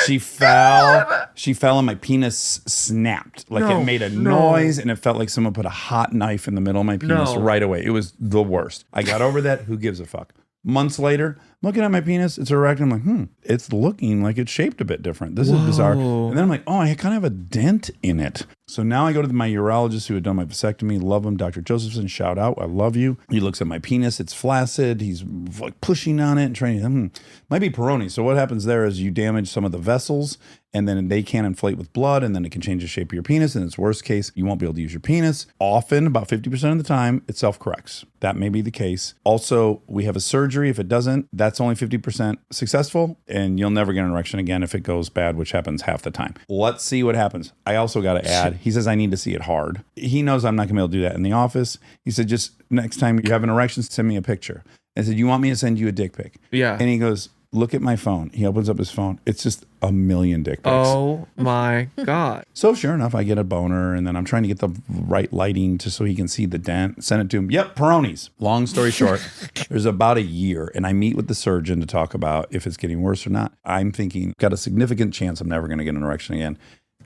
Speaker 1: She fell. She fell and my penis snapped. Like it made a noise and it felt like someone put a hot knife in the middle of my penis right away. It was the worst. I got over that. Who gives a fuck? Months later, looking at my penis, it's erect. I'm like, it's looking like it's shaped a bit different. This is bizarre. And then I'm like, oh, I kind of have a dent in it. So now I go to my urologist who had done my vasectomy. Love him, Dr. Josephson. Shout out, I love you. He looks at my penis. It's flaccid. He's like pushing on it and trying. Might be Peyronie. So what happens there is you damage some of the vessels, and then they can inflate with blood, and then it can change the shape of your penis. And it's worst case, you won't be able to use your penis. Often, about 50% of the time, it self-corrects. That may be the case. Also, we have a surgery. If it doesn't, that's only 50% successful, and you'll never get an erection again if it goes bad, which happens half the time. Let's see what happens. I also got to add, he says I need to see it hard. He knows I'm not going to be able to do that in the office. He said, just next time you have an erection, send me a picture. I said, you want me to send you a dick pic?
Speaker 4: Yeah.
Speaker 1: And he goes, look at my phone. He opens up his phone. It's just a million dick pics.
Speaker 4: Oh my God.
Speaker 1: So sure enough, I get a boner, and then I'm trying to get the right lighting so he can see the dent. Send it to him. Yep, Peyronie's. Long story short, there's about a year, and I meet with the surgeon to talk about if it's getting worse or not. I'm thinking, got a significant chance I'm never going to get an erection again.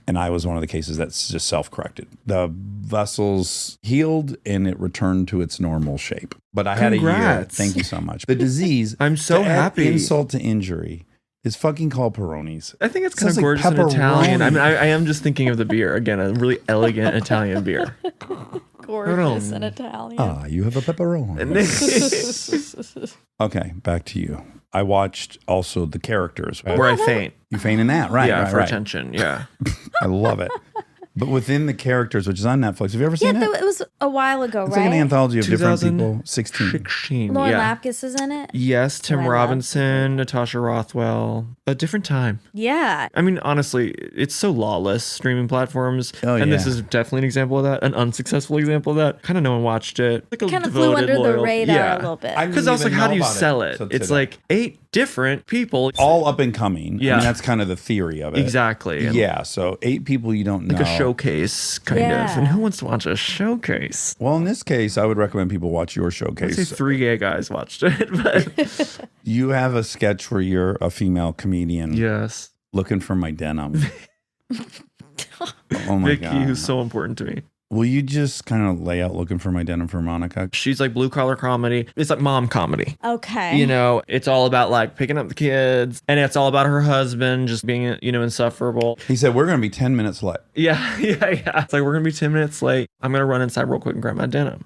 Speaker 1: And I was one of the cases that's just self-corrected. The vessels healed and it returned to its normal shape. But I had a year.
Speaker 4: Congrats.
Speaker 1: Thank you so much. The disease,
Speaker 4: I'm so
Speaker 1: to add
Speaker 4: happy.
Speaker 1: insult to injury, is fucking called Peyronie's.
Speaker 4: I think it's kind of
Speaker 1: Sounds like
Speaker 4: gorgeous and Italian. I mean,
Speaker 1: pepperoni.
Speaker 4: I am just thinking of the beer again, a really elegant Italian beer.
Speaker 2: gorgeous and Italian.
Speaker 1: Ah, you have a pepperoni. Okay, back to you. I watched also The Characters.
Speaker 4: Where I faint.
Speaker 1: You faint in that, right?
Speaker 4: Yeah,
Speaker 1: right,
Speaker 4: for
Speaker 1: right.
Speaker 4: attention. Yeah.
Speaker 1: I love it. But within The Characters, which is on Netflix, have you ever
Speaker 2: Yeah,
Speaker 1: seen it?
Speaker 2: it was a while ago,
Speaker 1: It's
Speaker 2: right?
Speaker 1: like an anthology of different
Speaker 4: 2000
Speaker 1: people. 16.
Speaker 4: 16.
Speaker 2: Lauren
Speaker 4: Yeah.
Speaker 2: Lapkus is in it.
Speaker 4: Yes, Tim
Speaker 2: I love.
Speaker 4: Robinson, Natasha Rothwell. A different time.
Speaker 2: Yeah.
Speaker 4: I mean, honestly, it's so lawless, streaming platforms.
Speaker 1: Oh,
Speaker 4: and this
Speaker 1: yeah.
Speaker 4: is definitely an example of that, an unsuccessful example of that. Kind of no one watched it. Like a
Speaker 2: Kind of flew
Speaker 4: devoted,
Speaker 2: under the
Speaker 4: loyal-
Speaker 2: radar
Speaker 4: yeah.
Speaker 2: a little bit.
Speaker 1: I didn't
Speaker 4: Because I was like,
Speaker 1: even
Speaker 4: how
Speaker 1: know
Speaker 4: do you
Speaker 1: about
Speaker 4: sell it?
Speaker 1: till
Speaker 4: It's
Speaker 1: today.
Speaker 4: like 8 different people.
Speaker 1: all up and coming.
Speaker 4: Yeah.
Speaker 1: I mean, that's kind of the theory of it.
Speaker 4: Exactly. And
Speaker 1: Yeah. So 8 people you don't know.
Speaker 4: Like a showcase, kind
Speaker 2: Yeah.
Speaker 4: of. And who wants to watch a showcase?
Speaker 1: Well, in this case, I would recommend people watch your
Speaker 4: I'd say
Speaker 1: showcase.
Speaker 4: 3 gay guys watched it, but
Speaker 1: You have a sketch where you're a female comedian
Speaker 4: yes.
Speaker 1: looking for my denim. Oh my
Speaker 4: Vicky,
Speaker 1: God.
Speaker 4: who's so important to me.
Speaker 1: Will you just kind of lay out looking for my denim for Monica?
Speaker 4: She's like blue collar comedy. It's like mom comedy.
Speaker 2: Okay.
Speaker 4: You know, it's all about like picking up the kids, and it's all about her husband just being, you know, insufferable.
Speaker 1: He said, we're going to be 10 minutes late.
Speaker 4: Yeah. It's like, we're going to be 10 minutes late. I'm going to run inside real quick and grab my denim.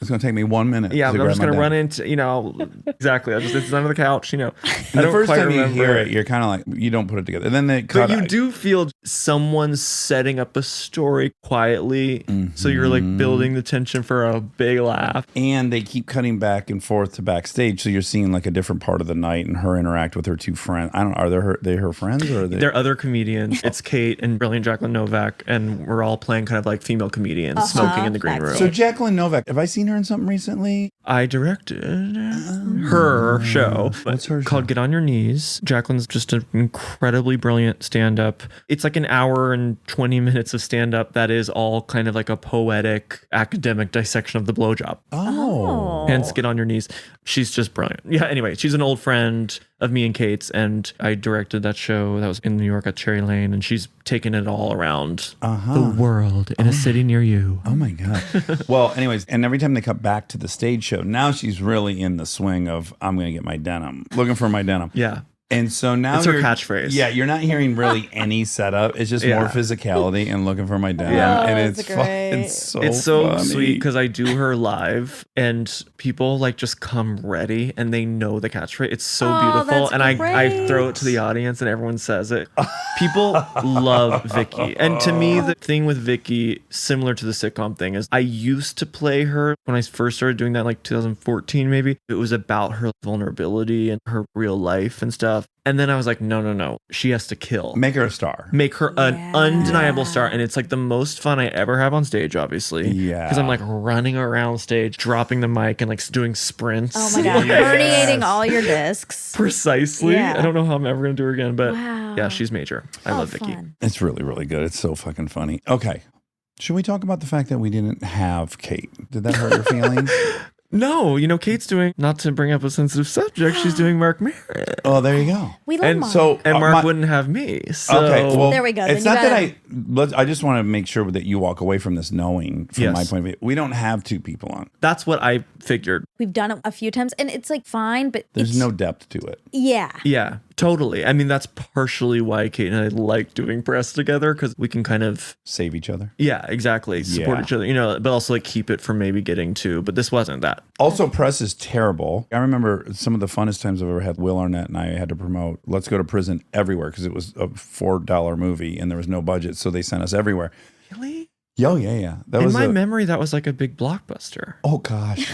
Speaker 1: It's going to take me 1 minute.
Speaker 4: Yeah,
Speaker 1: to
Speaker 4: but I'm
Speaker 1: grab
Speaker 4: just
Speaker 1: my
Speaker 4: going to
Speaker 1: denim.
Speaker 4: run into, you know, exactly. It's under the couch, you know. I
Speaker 1: And the
Speaker 4: don't
Speaker 1: first
Speaker 4: quite
Speaker 1: time you
Speaker 4: remember
Speaker 1: hear it, you're kind of like, you don't put it together. And then they cut
Speaker 4: But you
Speaker 1: it.
Speaker 4: do feel someone setting up a story quietly. So you're like building the tension for a big laugh.
Speaker 1: And they keep cutting back and forth to backstage, so you're seeing like a different part of the night and her interact with her 2 friends. I don't. Are they her friends or are they?
Speaker 4: They're other comedians. It's Kate and brilliant Jacqueline Novak, and we're all playing kind of like female comedians smoking in the green room.
Speaker 1: So Jacqueline Novak, have I seen her in something recently?
Speaker 4: I directed her show
Speaker 1: What's her
Speaker 4: called
Speaker 1: show?
Speaker 4: Get On Your Knees. Jacqueline's just an incredibly brilliant stand-up. It's like an hour and 20 minutes of stand-up that is all kind of like a poetic academic dissection of the blowjob.
Speaker 1: Oh.
Speaker 4: Hence, Get On Your Knees. She's just brilliant. Yeah, anyway, she's an old friend of me and Kate's, and I directed that show that was in New York at Cherry Lane, and she's taken it all around the world in a city near you.
Speaker 1: Oh my God. Well, anyways, and every time they cut back to the stage show, now she's really in the swing of, I'm going to get my denim, looking for my denim.
Speaker 4: Yeah.
Speaker 1: And so now
Speaker 4: It's her
Speaker 1: you're-
Speaker 4: catchphrase.
Speaker 1: Yeah, you're not hearing really any setup. It's just more
Speaker 4: Yeah.
Speaker 1: physicality and looking for my denim.
Speaker 4: Yeah.
Speaker 1: And
Speaker 2: Oh,
Speaker 1: it's
Speaker 2: that's
Speaker 1: fun.
Speaker 2: great.
Speaker 1: It's so
Speaker 4: It's so
Speaker 1: funny.
Speaker 4: sweet because I do her live and people like just come ready and they know the catchphrase. It's so
Speaker 2: Oh,
Speaker 4: beautiful.
Speaker 2: that's
Speaker 4: And I throw
Speaker 2: great.
Speaker 4: it to the audience and everyone says it. People love Vicky. And to me, the thing with Vicky, similar to the sitcom thing, is I used to play her when I first started doing that, like 2014 maybe. It was about her vulnerability and her real life and stuff. And then I was like, no. She has to kill.
Speaker 1: Make her a star.
Speaker 4: Make her an undeniable star. And it's like the most fun I ever have on stage, obviously.
Speaker 1: Yeah.
Speaker 4: Because I'm like running around stage, dropping the mic and like doing sprints.
Speaker 2: Oh my God. Herniating all your discs.
Speaker 4: Precisely.
Speaker 2: Yeah.
Speaker 4: I don't know how I'm ever going to do her again, but
Speaker 2: Wow.
Speaker 4: yeah, she's major. I love Vicky.
Speaker 2: Fun.
Speaker 1: It's really, really good. It's so fucking funny. Okay. Should we talk about the fact that we didn't have Kate? Did that hurt your feelings?
Speaker 4: No, Kate's doing, not to bring up a sensitive subject, she's doing Mark Maron.
Speaker 1: Oh, there you go.
Speaker 2: We love
Speaker 1: And
Speaker 2: Mark.
Speaker 1: so,
Speaker 4: And Mark wouldn't have me. So
Speaker 1: okay, well,
Speaker 2: There we go.
Speaker 1: It's
Speaker 2: Then
Speaker 1: not
Speaker 2: you
Speaker 1: that I just want to make sure that you walk away from this knowing, from
Speaker 4: Yes.
Speaker 1: my point of view, we don't have two people on.
Speaker 4: that's what I figured.
Speaker 2: We've done it a few times and it's like fine, but
Speaker 1: There's
Speaker 2: it's,
Speaker 1: no depth to it.
Speaker 2: Yeah.
Speaker 4: Yeah, totally. I mean, that's partially why Kate and I like doing press together, because we can kind of,
Speaker 1: Save each other.
Speaker 4: yeah, exactly, support
Speaker 1: Yeah.
Speaker 4: each other, but also like keep it from maybe getting too, but this wasn't that.
Speaker 1: Also, press is terrible. I remember some of the funnest times I've ever had. Will Arnett and I had to promote Let's Go to Prison everywhere because it was a $4 movie and there was no budget, so they sent us everywhere.
Speaker 4: Really?
Speaker 1: Oh, yeah. That
Speaker 4: In
Speaker 1: was
Speaker 4: my memory, that was like a big blockbuster.
Speaker 1: Oh, gosh.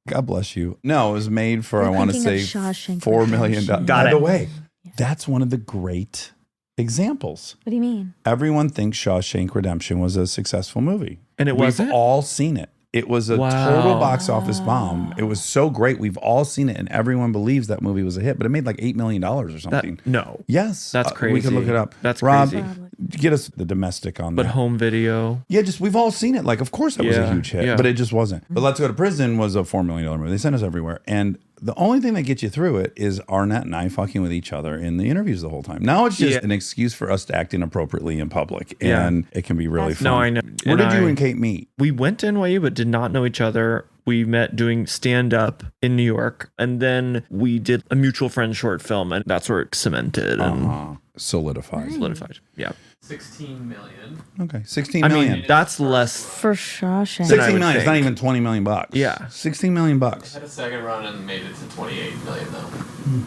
Speaker 1: God bless you. No, it was made for,
Speaker 2: We're
Speaker 1: I want to
Speaker 2: thinking
Speaker 1: say,
Speaker 2: of Shawshank
Speaker 1: $4 million.
Speaker 2: Redemption.
Speaker 4: Got
Speaker 1: By
Speaker 4: it.
Speaker 1: the way, that's one of the great examples.
Speaker 2: What do you mean?
Speaker 1: Everyone thinks Shawshank Redemption was a successful movie.
Speaker 4: And it wasn't?
Speaker 1: We've all seen it. It was a
Speaker 4: Wow.
Speaker 1: total box office bomb. It was so great. We've all seen it, and everyone believes that movie was a hit, but it made like $8 million or something.
Speaker 4: No.
Speaker 1: Yes.
Speaker 4: That's
Speaker 1: We can look
Speaker 4: crazy.
Speaker 1: it up.
Speaker 4: That's
Speaker 1: Rob,
Speaker 4: crazy.
Speaker 1: get us the domestic on
Speaker 4: But
Speaker 1: that.
Speaker 4: home video.
Speaker 1: Yeah, just we've all seen it. Like, of course that was a
Speaker 4: Yeah,
Speaker 1: huge hit,
Speaker 4: yeah.
Speaker 1: but it just wasn't. But Let's Go to Prison was a $4 million movie. They sent us everywhere. And the only thing that gets you through it is Arnett and I fucking with each other in the interviews the whole time. Now it's just
Speaker 4: Yeah.
Speaker 1: an excuse for us to act inappropriately in public.
Speaker 4: Yeah.
Speaker 1: And it can be really fun.
Speaker 4: No, I know.
Speaker 1: Where
Speaker 4: And
Speaker 1: did you
Speaker 4: I-
Speaker 1: and Kate meet?
Speaker 4: We went to NYU but did not know each other. We met doing stand-up in New York, and then we did a mutual friend short film, and that's where it cemented and
Speaker 1: Solidified.
Speaker 4: solidified. Yeah.
Speaker 7: 16 million.
Speaker 1: Okay. 16
Speaker 4: I
Speaker 1: million.
Speaker 4: mean, that's less.
Speaker 2: For Shawshank.
Speaker 4: Than I
Speaker 1: 16
Speaker 4: would
Speaker 1: million. It's not
Speaker 4: think.
Speaker 1: even 20 million bucks.
Speaker 4: Yeah.
Speaker 1: 16 million bucks.
Speaker 7: Had a second run and made it to 28 million though.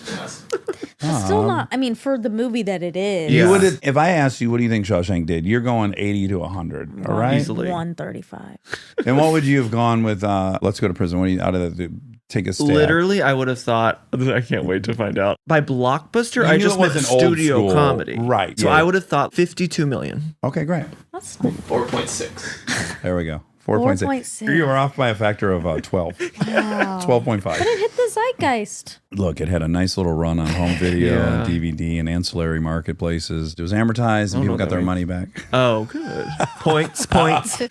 Speaker 7: Yes.
Speaker 2: It's still not, I mean, for the movie that it is.
Speaker 4: Yeah.
Speaker 1: You would, if I asked you, what do you think Shawshank did? You're going 80 to 100. All right.
Speaker 4: Easily.
Speaker 2: 135.
Speaker 1: And what would you have gone with? Let's Go to Prison. What do you out of that? Take a stab.
Speaker 4: Literally, I would have thought. I can't wait to find out. By blockbuster,
Speaker 1: You
Speaker 4: I
Speaker 1: knew
Speaker 4: just
Speaker 1: it
Speaker 4: meant
Speaker 1: wasn't old
Speaker 4: studio
Speaker 1: school.
Speaker 4: comedy.
Speaker 1: Right,
Speaker 4: So
Speaker 1: yeah.
Speaker 4: I would have thought 52 million.
Speaker 1: Okay, great.
Speaker 2: That's not
Speaker 7: 4.6.
Speaker 1: There we go. 4.6.
Speaker 2: 4.6.
Speaker 1: You were off by a factor of 12.
Speaker 2: wow.
Speaker 1: 12.5.
Speaker 2: It hit the zeitgeist.
Speaker 1: Look, it had a nice little run on home video
Speaker 4: Yeah.
Speaker 1: and DVD and ancillary marketplaces. It was amortized and
Speaker 4: know
Speaker 1: people
Speaker 4: what
Speaker 1: got
Speaker 4: that
Speaker 1: their
Speaker 4: means.
Speaker 1: money back.
Speaker 4: Oh, good. Points.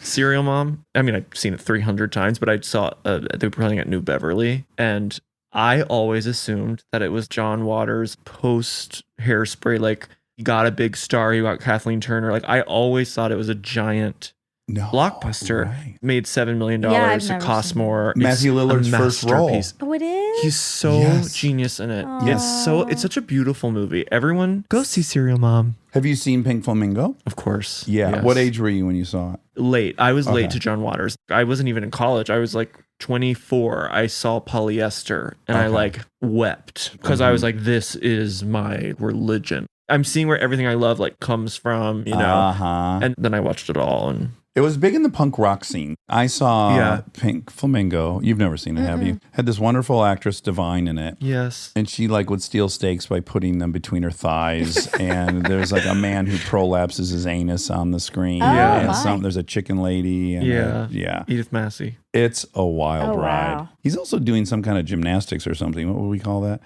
Speaker 4: Serial Mom. I mean, I've seen it 300 times, but I saw they were playing at New Beverly, and I always assumed that it was John Waters post Hairspray. Like, he got a big star, he got Kathleen Turner. Like, I always thought it was a giant
Speaker 1: No.
Speaker 4: blockbuster.
Speaker 1: Right.
Speaker 4: Made $7 million.
Speaker 2: Yeah, I've
Speaker 4: It
Speaker 2: never
Speaker 4: costs
Speaker 2: seen it.
Speaker 4: more.
Speaker 1: Matthew
Speaker 4: It's a
Speaker 1: Lillard's first role.
Speaker 4: masterpiece.
Speaker 2: Oh, it is?
Speaker 4: He's so
Speaker 1: Yes.
Speaker 4: genius in it.
Speaker 1: Yes.
Speaker 4: It's such a beautiful movie. Everyone go see Serial Mom.
Speaker 1: Have you seen Pink Flamingo?
Speaker 4: Of course.
Speaker 1: Yeah.
Speaker 4: Yes.
Speaker 1: What age were you when you saw it?
Speaker 4: Late. I was late
Speaker 1: Okay.
Speaker 4: to John Waters. I wasn't even in college. I was like 24. I saw Polyester and I
Speaker 1: Okay.
Speaker 4: like wept because I was like, this is my religion. I'm seeing where everything I love like comes from, you know.
Speaker 1: Uh-huh.
Speaker 4: And then I watched it all, and
Speaker 1: It was big in the punk rock scene. I saw
Speaker 4: Yeah.
Speaker 1: Pink Flamingo. You've never seen it, have you? Had this wonderful actress, Divine, in it.
Speaker 4: yes.
Speaker 1: And she like would steal steaks by putting them between her thighs. And there's like a man who prolapses his anus on the screen.
Speaker 2: Oh,
Speaker 4: Yeah.
Speaker 1: And
Speaker 2: my.
Speaker 1: there's a chicken lady. And
Speaker 4: Yeah.
Speaker 1: yeah.
Speaker 4: Edith Massey.
Speaker 1: It's a wild
Speaker 2: Oh,
Speaker 1: ride.
Speaker 2: wow.
Speaker 1: He's also doing some kind of gymnastics or something. What would we call that?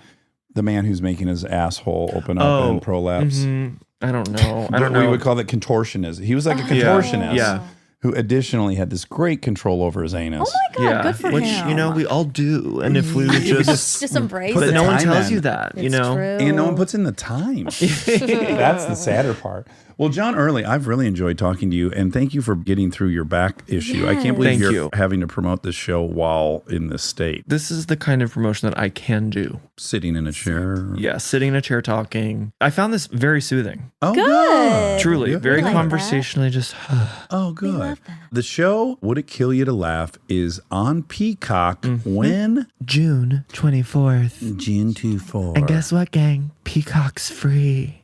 Speaker 1: The man who's making his asshole open up and prolapse.
Speaker 4: I don't know. I don't
Speaker 1: We
Speaker 4: know.
Speaker 1: would call that contortionist. He was like a contortionist.
Speaker 4: Yeah.
Speaker 1: Who additionally had this great control over his anus.
Speaker 2: Oh my God, good for
Speaker 4: Which,
Speaker 2: him.
Speaker 4: you know, we all do. And if we would just
Speaker 2: just embrace
Speaker 1: Put
Speaker 4: but
Speaker 1: the
Speaker 2: it.
Speaker 4: no one
Speaker 1: time
Speaker 4: tells
Speaker 1: in.
Speaker 4: you that, you
Speaker 2: It's
Speaker 4: know.
Speaker 2: true.
Speaker 1: And no one puts in the time. That's the sadder part. Well, John Early, I've really enjoyed talking to you, and thank you for getting through your back issue. I can't believe
Speaker 4: Thank
Speaker 1: you're
Speaker 4: you.
Speaker 1: having to promote this show while in this state.
Speaker 4: This is the kind of promotion that I can do.
Speaker 1: Sitting in a chair.
Speaker 4: Yeah, sitting in a chair talking. I found this very soothing.
Speaker 1: Oh,
Speaker 2: Good.
Speaker 4: Truly,
Speaker 1: Yeah.
Speaker 4: very
Speaker 2: We like that.
Speaker 4: conversationally. Just
Speaker 1: Oh, good.
Speaker 2: love that.
Speaker 1: The show, Would It Kill You to Laugh, is on Peacock when?
Speaker 4: June 24th.
Speaker 1: June 24.
Speaker 4: And guess what, gang? Peacock's free.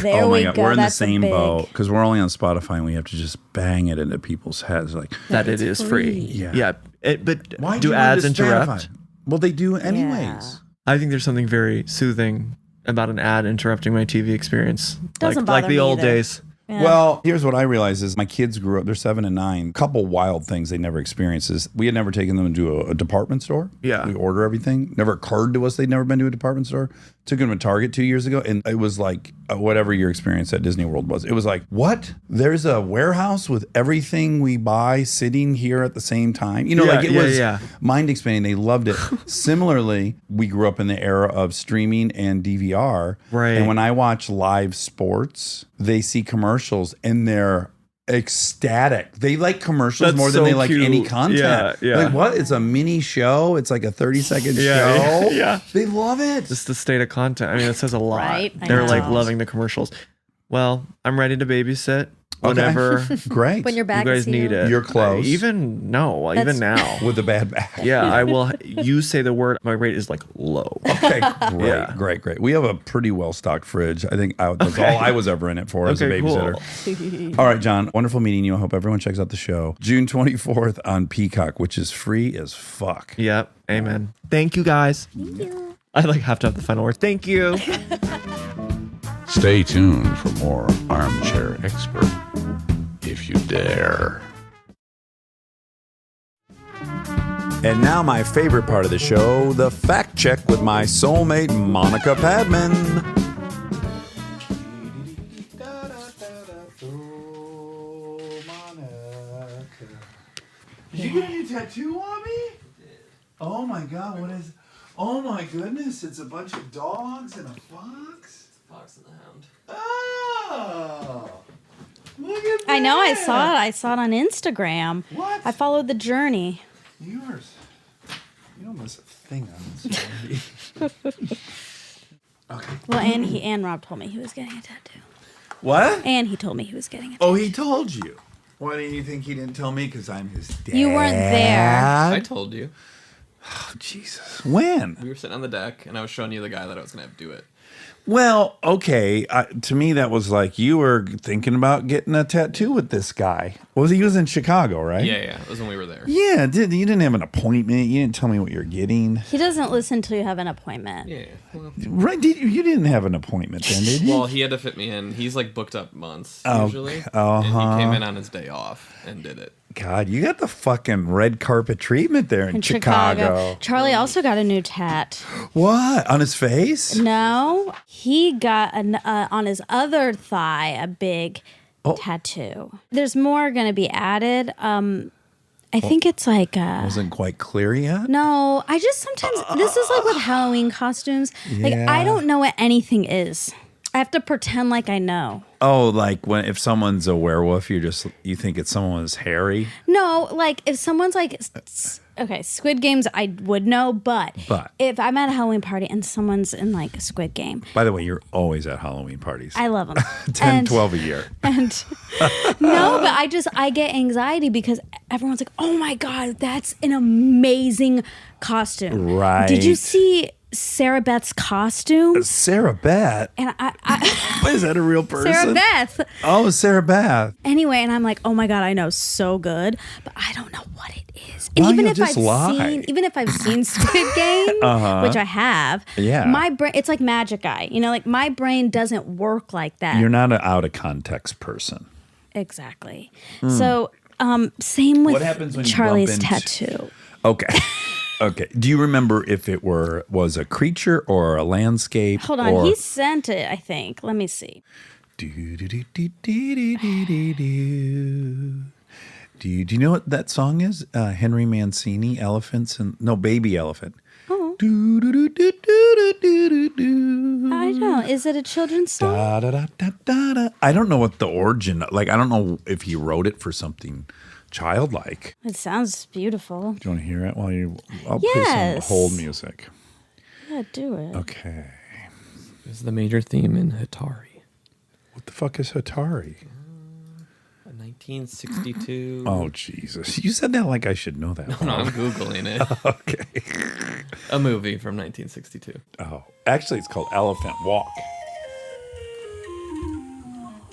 Speaker 2: There
Speaker 1: Oh my
Speaker 2: we
Speaker 1: God,
Speaker 2: go.
Speaker 1: we're in the
Speaker 2: That's a
Speaker 1: same
Speaker 2: big-
Speaker 1: boat because we're only on Spotify and we have to just bang it into people's heads. Like,
Speaker 4: That it is free.
Speaker 1: Yeah.
Speaker 4: Yeah. But
Speaker 1: why
Speaker 4: do
Speaker 1: you
Speaker 4: ads
Speaker 1: want to
Speaker 4: interrupt?
Speaker 1: Spotify? Well, they do anyways.
Speaker 2: Yeah.
Speaker 4: I think there's something very soothing about an ad interrupting my TV experience.
Speaker 2: Doesn't
Speaker 4: like
Speaker 2: bother
Speaker 4: the
Speaker 2: me
Speaker 4: old
Speaker 2: either.
Speaker 4: days.
Speaker 2: Yeah.
Speaker 1: Well, here's what I realize is my kids grew up, they're 7 and 9. Couple wild things they never experienced is we had never taken them into a department store.
Speaker 4: Yeah.
Speaker 1: We order everything. Never occurred to us they'd never been to a department store. Took them to Target 2 years ago, and it was like whatever your experience at Disney World was. It was like, what? There's a warehouse with everything we buy sitting here at the same time? You know,
Speaker 4: Yeah,
Speaker 1: like it
Speaker 4: yeah,
Speaker 1: was
Speaker 4: yeah.
Speaker 1: mind expanding. They loved it. Similarly, we grew up in the era of streaming and DVR.
Speaker 4: Right.
Speaker 1: And when I watch live sports, they see commercials and they're ecstatic. They like commercials
Speaker 4: That's
Speaker 1: more than
Speaker 4: so
Speaker 1: they like
Speaker 4: cute.
Speaker 1: any content.
Speaker 4: Yeah, yeah.
Speaker 1: Like, what? It's a mini show. It's like a 30-second
Speaker 4: Yeah,
Speaker 1: show.
Speaker 4: yeah.
Speaker 1: They love it.
Speaker 4: Just the state of content. I mean, it says a lot.
Speaker 2: Right, I
Speaker 4: They're like
Speaker 2: know.
Speaker 4: loving the commercials. Well, I'm ready to babysit
Speaker 1: Okay.
Speaker 4: whenever
Speaker 1: Great.
Speaker 2: When your
Speaker 4: you
Speaker 2: back
Speaker 4: guys
Speaker 2: is
Speaker 4: need
Speaker 2: healed.
Speaker 4: it.
Speaker 1: You're close.
Speaker 4: Even now.
Speaker 1: With a bad back.
Speaker 4: Yeah, I will. You say the word. My rate is like low.
Speaker 1: Okay, great,
Speaker 4: Yeah.
Speaker 1: great. We have a pretty well-stocked fridge. I think that's all I was ever in it for as a
Speaker 4: Okay, cool.
Speaker 1: babysitter. All right, John, wonderful meeting you. I hope everyone checks out the show. June 24th on Peacock, which is free as fuck.
Speaker 4: Yep. Amen. Thank you, guys.
Speaker 2: Thank you.
Speaker 4: I have to have the final word. Thank you.
Speaker 6: Stay tuned for more Armchair Expert, if you dare.
Speaker 1: And now my favorite part of the show, the fact check with my soulmate, Monica Padman. Did you get a new tattoo on me? Oh my God, what is... Oh my goodness, it's a bunch of dogs and a fox?
Speaker 7: Fox and the Hound.
Speaker 1: Oh! Look at that!
Speaker 2: I know. I saw it. I saw it on Instagram.
Speaker 1: What?
Speaker 2: I followed the journey.
Speaker 1: Yours. You don't miss a thing on this. Okay.
Speaker 2: Well, and Rob told me he was getting a tattoo.
Speaker 1: What?
Speaker 2: And he told me he was getting a tattoo.
Speaker 1: Oh, he told you. Why do you think he didn't tell me? Because I'm his dad.
Speaker 2: You weren't there.
Speaker 7: I told you.
Speaker 1: Oh, Jesus. When?
Speaker 7: We were sitting on the deck, and I was showing you the guy that I was going to have do it.
Speaker 1: Well, okay. To me, that was like you were thinking about getting a tattoo with this guy. He was in Chicago, right?
Speaker 7: Yeah. It was when we were there.
Speaker 1: Yeah, you didn't have an appointment. You didn't tell me what you're getting.
Speaker 2: He doesn't listen till you have an appointment.
Speaker 7: Yeah. Well,
Speaker 1: Right? You didn't have an appointment then, did you?
Speaker 7: well, he had to fit me in. He's like booked up months usually.
Speaker 1: uh-huh.
Speaker 7: And he came in on his day off and did it.
Speaker 1: God, you got the fucking red carpet treatment there in Chicago.
Speaker 2: Charlie also got a new tat.
Speaker 1: What? On his face?
Speaker 2: No, he got on his other thigh a big tattoo. There's more going to be added. I think it's like
Speaker 1: Wasn't quite clear yet?
Speaker 2: no. I just sometimes this is like with Halloween costumes. Like I don't know what anything is. I have to pretend like I know.
Speaker 1: Oh, like if someone's a werewolf, you think it's someone's hairy.
Speaker 2: No, like if someone's like, okay, Squid Games, I would know, but if I'm at a Halloween party and someone's in like a Squid Game,
Speaker 1: By the way, you're always at Halloween parties.
Speaker 2: I love them.
Speaker 1: 10, 12 a year.
Speaker 2: And no, but I get anxiety because everyone's like, oh my God, that's an amazing costume.
Speaker 1: Right.
Speaker 2: Did you see Sarah Beth's costume?
Speaker 1: Sarah Beth?
Speaker 2: And
Speaker 1: Is that a real person?
Speaker 2: Sarah Beth.
Speaker 1: Oh, Sarah Beth.
Speaker 2: Anyway, and I'm like, oh my God, I know so good, but I don't know what it is. And
Speaker 1: Why
Speaker 2: even
Speaker 1: you
Speaker 2: if
Speaker 1: just lie?
Speaker 2: even if I've seen Squid Game, which I have,
Speaker 1: Yeah.
Speaker 2: my brain, it's like Magic Eye. You know, like my brain doesn't work like that.
Speaker 1: You're not an out of context person.
Speaker 2: Exactly. So, same with
Speaker 1: What happens when you
Speaker 2: Charlie's
Speaker 1: bump into-
Speaker 2: tattoo.
Speaker 1: Okay. Okay. Do you remember if it was a creature or a landscape?
Speaker 2: Hold on, he sent it, I think. Let me see.
Speaker 1: Do you know what that song is? Henry Mancini, Elephants and Baby Elephant.
Speaker 2: Oh.
Speaker 1: Do, do, do, do, do, do, do, do.
Speaker 2: I don't know. Is it a children's song?
Speaker 1: Da, da, da, da, da, da. I don't know what the origin. Like I don't know if he wrote it for something childlike.
Speaker 2: It sounds beautiful.
Speaker 1: Do you want to hear it while you? I'll
Speaker 2: Yes.
Speaker 1: play some hold music.
Speaker 2: Yeah, do it.
Speaker 1: Okay.
Speaker 7: It's the major theme in Atari.
Speaker 1: What the fuck is Atari?
Speaker 7: 1962.
Speaker 1: Oh Jesus! You said that like I should know that.
Speaker 7: No, I'm Googling it.
Speaker 1: Okay.
Speaker 7: A movie from 1962.
Speaker 1: Oh, actually, it's called Elephant Walk.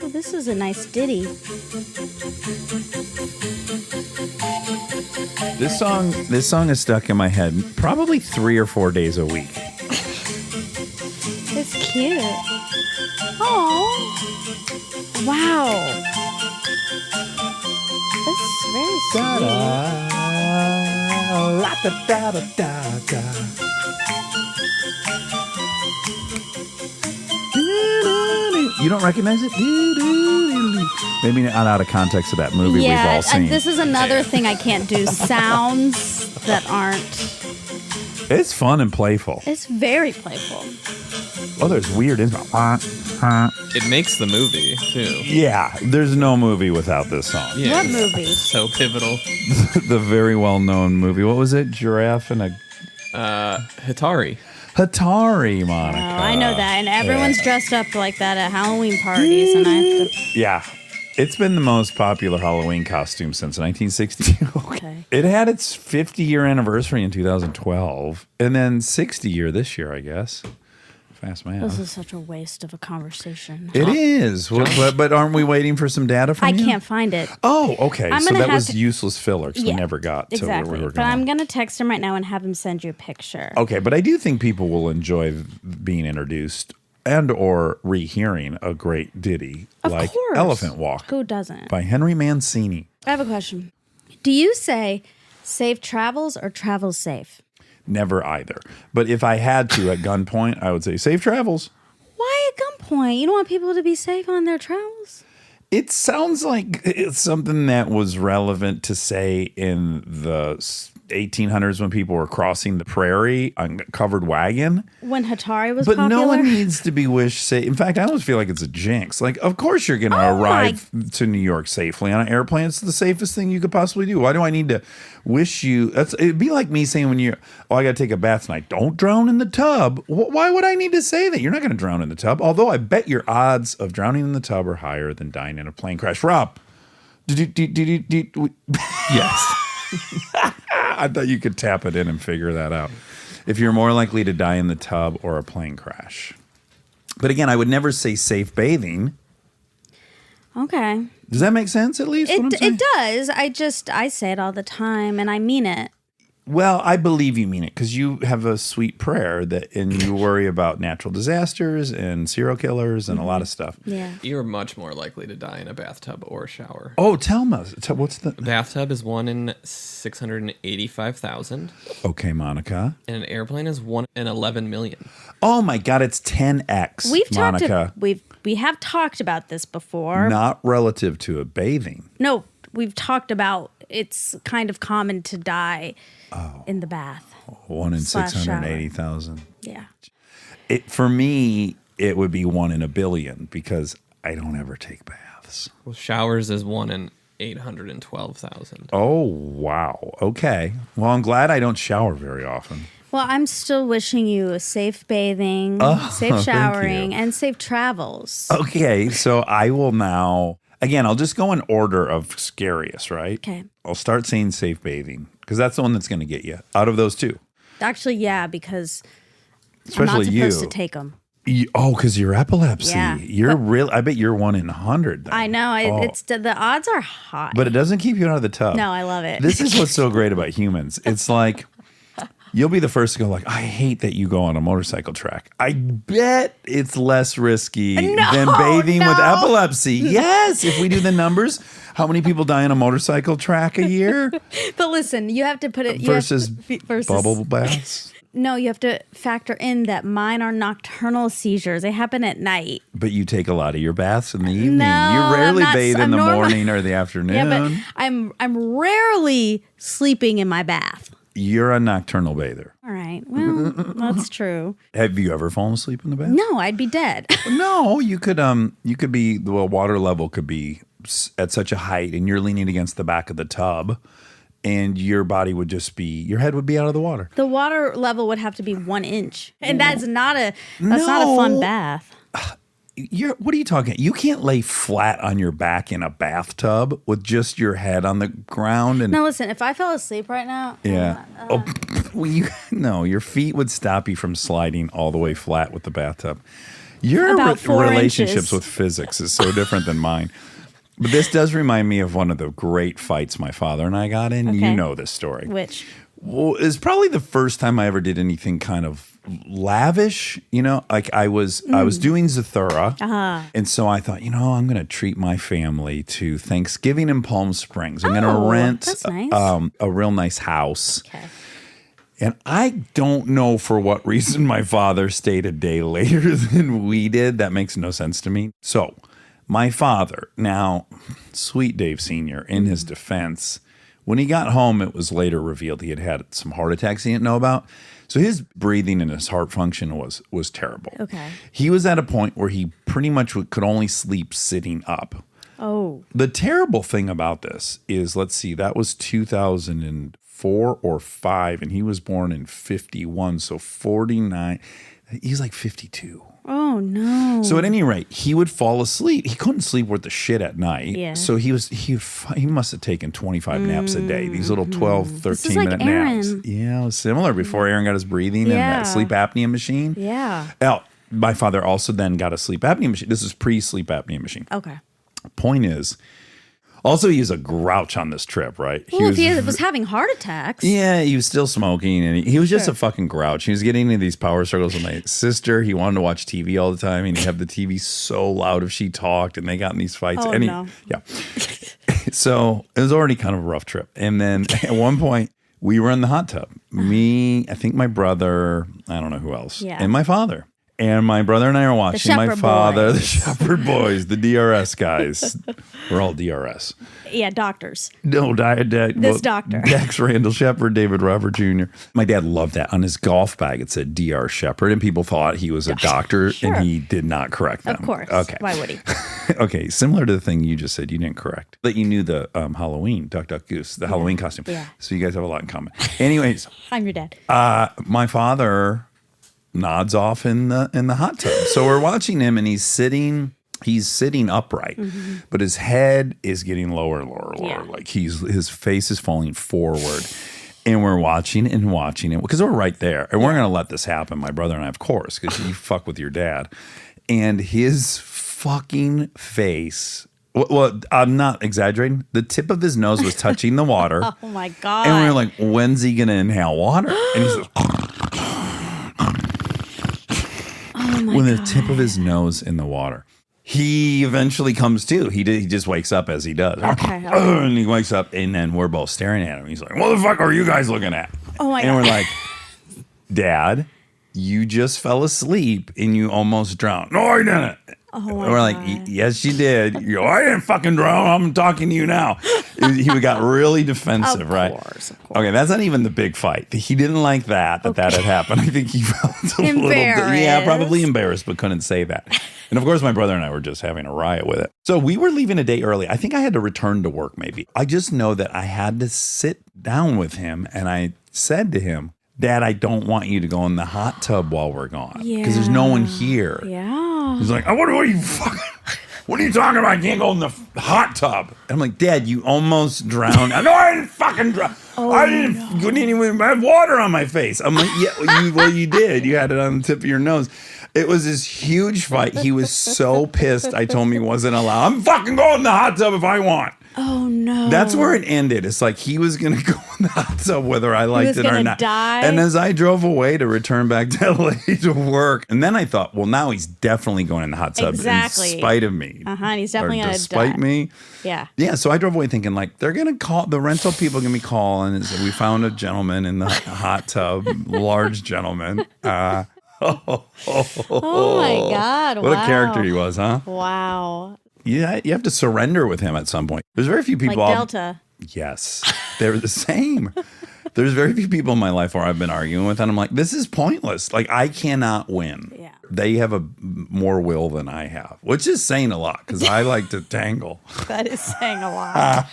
Speaker 2: Oh, this is a nice ditty.
Speaker 1: This song is stuck in my head probably 3 or 4 days a week.
Speaker 2: It's cute. Oh. Wow. This is very sweet.
Speaker 1: You don't recognize it? Maybe not out of context of that movie we've all seen.
Speaker 2: This is another thing I can't do. Sounds that aren't.
Speaker 1: It's fun and playful.
Speaker 2: It's very playful.
Speaker 1: Oh, there's weird.
Speaker 7: It makes the movie, too.
Speaker 1: Yeah, there's no movie without this song.
Speaker 7: Yeah,
Speaker 2: What movie?
Speaker 7: So pivotal.
Speaker 1: The very well-known movie. What was it? Giraffe and a...
Speaker 7: Hitari.
Speaker 1: Hatari,
Speaker 2: Oh,
Speaker 1: Monica.
Speaker 2: I know that. And everyone's dressed up like that at Halloween parties. And I have to.
Speaker 1: Yeah. It's been the most popular Halloween costume since 1962.
Speaker 2: Okay.
Speaker 1: It had its 50-year anniversary in 2012, and then 60 year this year, I guess. Fast math.
Speaker 2: This is such a waste of a conversation.
Speaker 1: It is. But aren't we waiting for some data from
Speaker 2: I
Speaker 1: you?
Speaker 2: can't find it.
Speaker 1: Oh, okay.
Speaker 2: I'm
Speaker 1: So
Speaker 2: gonna
Speaker 1: that
Speaker 2: have
Speaker 1: was
Speaker 2: to-
Speaker 1: useless filler because we
Speaker 2: Yeah,
Speaker 1: never got to
Speaker 2: exactly.
Speaker 1: where we were
Speaker 2: But
Speaker 1: going.
Speaker 2: I'm going to text him right now and have him send you a picture.
Speaker 1: Okay, but I do think people will enjoy being introduced and or rehearing a great ditty
Speaker 2: Of
Speaker 1: like
Speaker 2: course.
Speaker 1: Elephant Walk
Speaker 2: Who doesn't?
Speaker 1: by Henry Mancini.
Speaker 2: I have a question. Do you say safe travels or travels safe?
Speaker 1: Never either. But if I had to at gunpoint, I would say safe travels.
Speaker 2: Why at gunpoint? You don't want people to be safe on their travels?
Speaker 1: It sounds like it's something that was relevant to say in the 1800s when people were crossing the prairie on a covered wagon.
Speaker 2: When Hatari was
Speaker 1: But
Speaker 2: popular?
Speaker 1: no one needs to be wished safe. In fact, I almost feel like it's a jinx. Like, of course you're going to arrive to New York safely on an airplane. It's the safest thing you could possibly do. Why do I need to wish you? It'd be like me saying when I got to take a bath tonight, don't drown in the tub. Why would I need to say that? You're not going to drown in the tub. Although I bet your odds of drowning in the tub are higher than dying in a plane crash. Rob.
Speaker 7: Yes.
Speaker 1: I thought you could tap it in and figure that out. If you're more likely to die in the tub or a plane crash. But again, I would never say safe bathing.
Speaker 2: Okay.
Speaker 1: Does that make sense at least? what I'm saying?
Speaker 2: It does. I say it all the time and I mean it.
Speaker 1: Well, I believe you mean it because you have a sweet prayer and you worry about natural disasters and serial killers and a lot of stuff.
Speaker 2: Yeah.
Speaker 7: You're much more likely to die in a bathtub or a shower.
Speaker 1: Oh, tell me. What's the...
Speaker 7: Bathtub is 1 in 685,000.
Speaker 1: Okay, Monica.
Speaker 7: And an airplane is 1 in 11 million.
Speaker 1: Oh my God, it's 10x, Monica.
Speaker 2: We have talked about this before.
Speaker 1: Not relative to a bathing.
Speaker 2: No, we've talked about it's kind of common to die in the bath.
Speaker 1: 1 in
Speaker 2: Slash shower.
Speaker 1: 680,000.
Speaker 2: Yeah.
Speaker 1: For me, it would be 1 in a billion because I don't ever take baths.
Speaker 7: Well, showers is 1 in 812,000.
Speaker 1: Oh, wow. Okay. Well, I'm glad I don't shower very often.
Speaker 2: Well, I'm still wishing you a safe bathing, safe
Speaker 1: thank
Speaker 2: showering,
Speaker 1: you.
Speaker 2: and safe travels.
Speaker 1: Okay, so I will now, again, I'll just go in order of scariest, right?
Speaker 2: Okay.
Speaker 1: I'll start saying safe bathing because that's the one that's going to get you out of those two.
Speaker 2: Actually, yeah, because
Speaker 1: Especially
Speaker 2: I'm not supposed
Speaker 1: you.
Speaker 2: to take them.
Speaker 1: Because you're epilepsy.
Speaker 2: Yeah,
Speaker 1: You're real. I bet you're 1 in 100. Then.
Speaker 2: I know.
Speaker 1: Oh.
Speaker 2: It's the odds are high.
Speaker 1: But it doesn't keep you out of the tub.
Speaker 2: No, I love it.
Speaker 1: This is what's so great about humans. It's like you'll be the first to go like, I hate that you go on a motorcycle track. I bet it's less risky than bathing with epilepsy. Yes, if we do the numbers, how many people die on a motorcycle track a year
Speaker 2: But listen, you have to put it
Speaker 1: versus
Speaker 2: versus
Speaker 1: bubble baths?
Speaker 2: No, you have to factor in that mine are nocturnal seizures. They happen at night.
Speaker 1: But you take a lot of your baths in the evening.
Speaker 2: No,
Speaker 1: you rarely
Speaker 2: I'm not-
Speaker 1: bathe in
Speaker 2: I'm
Speaker 1: the
Speaker 2: normal-
Speaker 1: morning or the afternoon.
Speaker 2: Yeah, but I'm rarely sleeping in my bath.
Speaker 1: You're a nocturnal bather.
Speaker 2: All right. Well, that's true.
Speaker 1: Have you ever fallen asleep in the bath?
Speaker 2: No, I'd be dead.
Speaker 1: No, you could be, the water level could be at such a height and you're leaning against the back of the tub and your body would just be, your head would be out of the water.
Speaker 2: The water level would have to be 1 inch. And that's not a fun bath.
Speaker 1: What are you talking? You can't lay flat on your back in a bathtub with just your head on the ground and
Speaker 2: Now listen, if I fell asleep right now,
Speaker 1: yeah. Your feet would stop you from sliding all the way flat with the bathtub. Your
Speaker 2: About 4
Speaker 1: relationships
Speaker 2: inches.
Speaker 1: with physics is so different than mine. But this does remind me of one of the great fights my father and I got in.
Speaker 2: Okay.
Speaker 1: You know this story.
Speaker 2: which
Speaker 1: Well, it's probably the first time I ever did anything kind of lavish, like I was doing Zathura. And so I thought, I'm going to treat my family to Thanksgiving in Palm Springs. I'm going to rent
Speaker 2: that's nice.
Speaker 1: a real nice house.
Speaker 2: Okay.
Speaker 1: And I don't know for what reason my father stayed a day later than we did. That makes no sense to me. So my father, now, sweet Dave Sr., in his defense, when he got home, it was later revealed he had had some heart attacks he didn't know about. So his breathing and his heart function was terrible.
Speaker 2: Okay. He
Speaker 1: was at a point where he pretty much could only sleep sitting up.
Speaker 2: Oh.
Speaker 1: The terrible thing about this is, let's see, that was 2004 or 5, and he was born in 51, so 49. He's like 52.
Speaker 2: Oh, no.
Speaker 1: So at any rate, he would fall asleep. He couldn't sleep worth the shit at night.
Speaker 2: Yeah.
Speaker 1: So he must have taken 25 naps a day. These little 12, 13-minute naps. Yeah, it was similar before Aaron got his breathing and that sleep apnea machine.
Speaker 2: Yeah.
Speaker 1: Now, my father also then got a sleep apnea machine. This is pre-sleep apnea machine.
Speaker 2: Okay.
Speaker 1: Point is, also, he was a grouch on this trip, right?
Speaker 2: Well, if he was having heart attacks.
Speaker 1: Yeah, he was still smoking, and he was just a fucking grouch. He was getting into these power struggles with my sister. He wanted to watch TV all the time, and he'd have the TV so loud if she talked, and they got in these fights.
Speaker 2: Oh, no.
Speaker 1: Yeah. So it was already kind of a rough trip. And then at one point, we were in the hot tub. Me, I think my brother, I don't know who else, and my father. And my brother and I are watching my father, the Shepard boys, the DRS guys. We're all DRS.
Speaker 2: Yeah, doctors.
Speaker 1: No,
Speaker 2: this doctor.
Speaker 1: Dax Shepard, David Robert Jr. My dad loved that. On his golf bag, it said DR Shepard, and people thought he was a doctor, and he did not correct them.
Speaker 2: Of course.
Speaker 1: Okay.
Speaker 2: Why would he?
Speaker 1: Okay, similar to the thing you just said, you didn't correct. That you knew the Halloween, Duck, Duck, Goose, the Halloween costume.
Speaker 2: Yeah.
Speaker 1: So you guys have a lot in common. Anyways.
Speaker 2: I'm your dad.
Speaker 1: My father nods off in the hot tub. So we're watching him, and he's sitting upright, but his head is getting lower and lower and lower.
Speaker 2: Yeah.
Speaker 1: Like his face is falling forward. And we're watching and watching it because we're right there. And we're going to let this happen, my brother and I, of course, because you fuck with your dad. And his fucking face, well, I'm not exaggerating. The tip of his nose was touching the water.
Speaker 2: Oh, my God.
Speaker 1: And we were like, when's he going to inhale water? And he says, when the tip of his nose in the water. He eventually comes to. He just wakes up as he does.
Speaker 2: Okay.
Speaker 1: And he wakes up, and then we're both staring at him. He's like, what the fuck are you guys looking at?
Speaker 2: Oh, my God.
Speaker 1: And we're like, Dad, you just fell asleep, and you almost drowned. No, I didn't.
Speaker 2: Oh, my
Speaker 1: We're
Speaker 2: God.
Speaker 1: like, yes, you did. You go, I didn't fucking drown. I'm talking to you now. He got really defensive, right?
Speaker 2: Of course.
Speaker 1: Okay, that's not even the big fight. He didn't like that had happened. I think he felt a little bit, probably embarrassed, but couldn't say that. And of course, my brother and I were just having a riot with it. So we were leaving a day early. I think I had to return to work maybe. I just know that I had to sit down with him, and I said to him, Dad, I don't want you to go in the hot tub while we're gone because there's no one here.
Speaker 2: Yeah.
Speaker 1: He's like, what are you fucking... What are you talking about? I can't go in the hot tub. And I'm like, Dad, you almost drowned. No, I didn't fucking drown. I didn't even have water on my face. I'm like, yeah, you did. You had it on the tip of your nose. It was this huge fight. He was so pissed. I told him he wasn't allowed. I'm fucking going in the hot tub if I want.
Speaker 2: Oh, no.
Speaker 1: That's where it ended. It's like he was going to go in the hot tub whether I liked it or not.
Speaker 2: Die.
Speaker 1: And as I drove away to return back to LA to work, and then I thought, well, now he's definitely going in the hot tub in spite of me.
Speaker 2: And he's definitely going to
Speaker 1: despite me.
Speaker 2: Yeah.
Speaker 1: Yeah, so I drove away thinking, like, they're going to call, the rental people are going to be calling. And we found a gentleman in the hot tub, large gentleman.
Speaker 2: Oh, my God.
Speaker 1: What a character he was, huh?
Speaker 2: Wow.
Speaker 1: Yeah, you have to surrender with him at some point. There's very few people.
Speaker 2: Like Delta.
Speaker 1: Yes, they're the same. There's very few people in my life where I've been arguing with, and I'm like, this is pointless. Like, I cannot win.
Speaker 2: Yeah.
Speaker 1: They have a more will than I have, which is saying a lot because I like to tangle.
Speaker 2: That is saying a lot.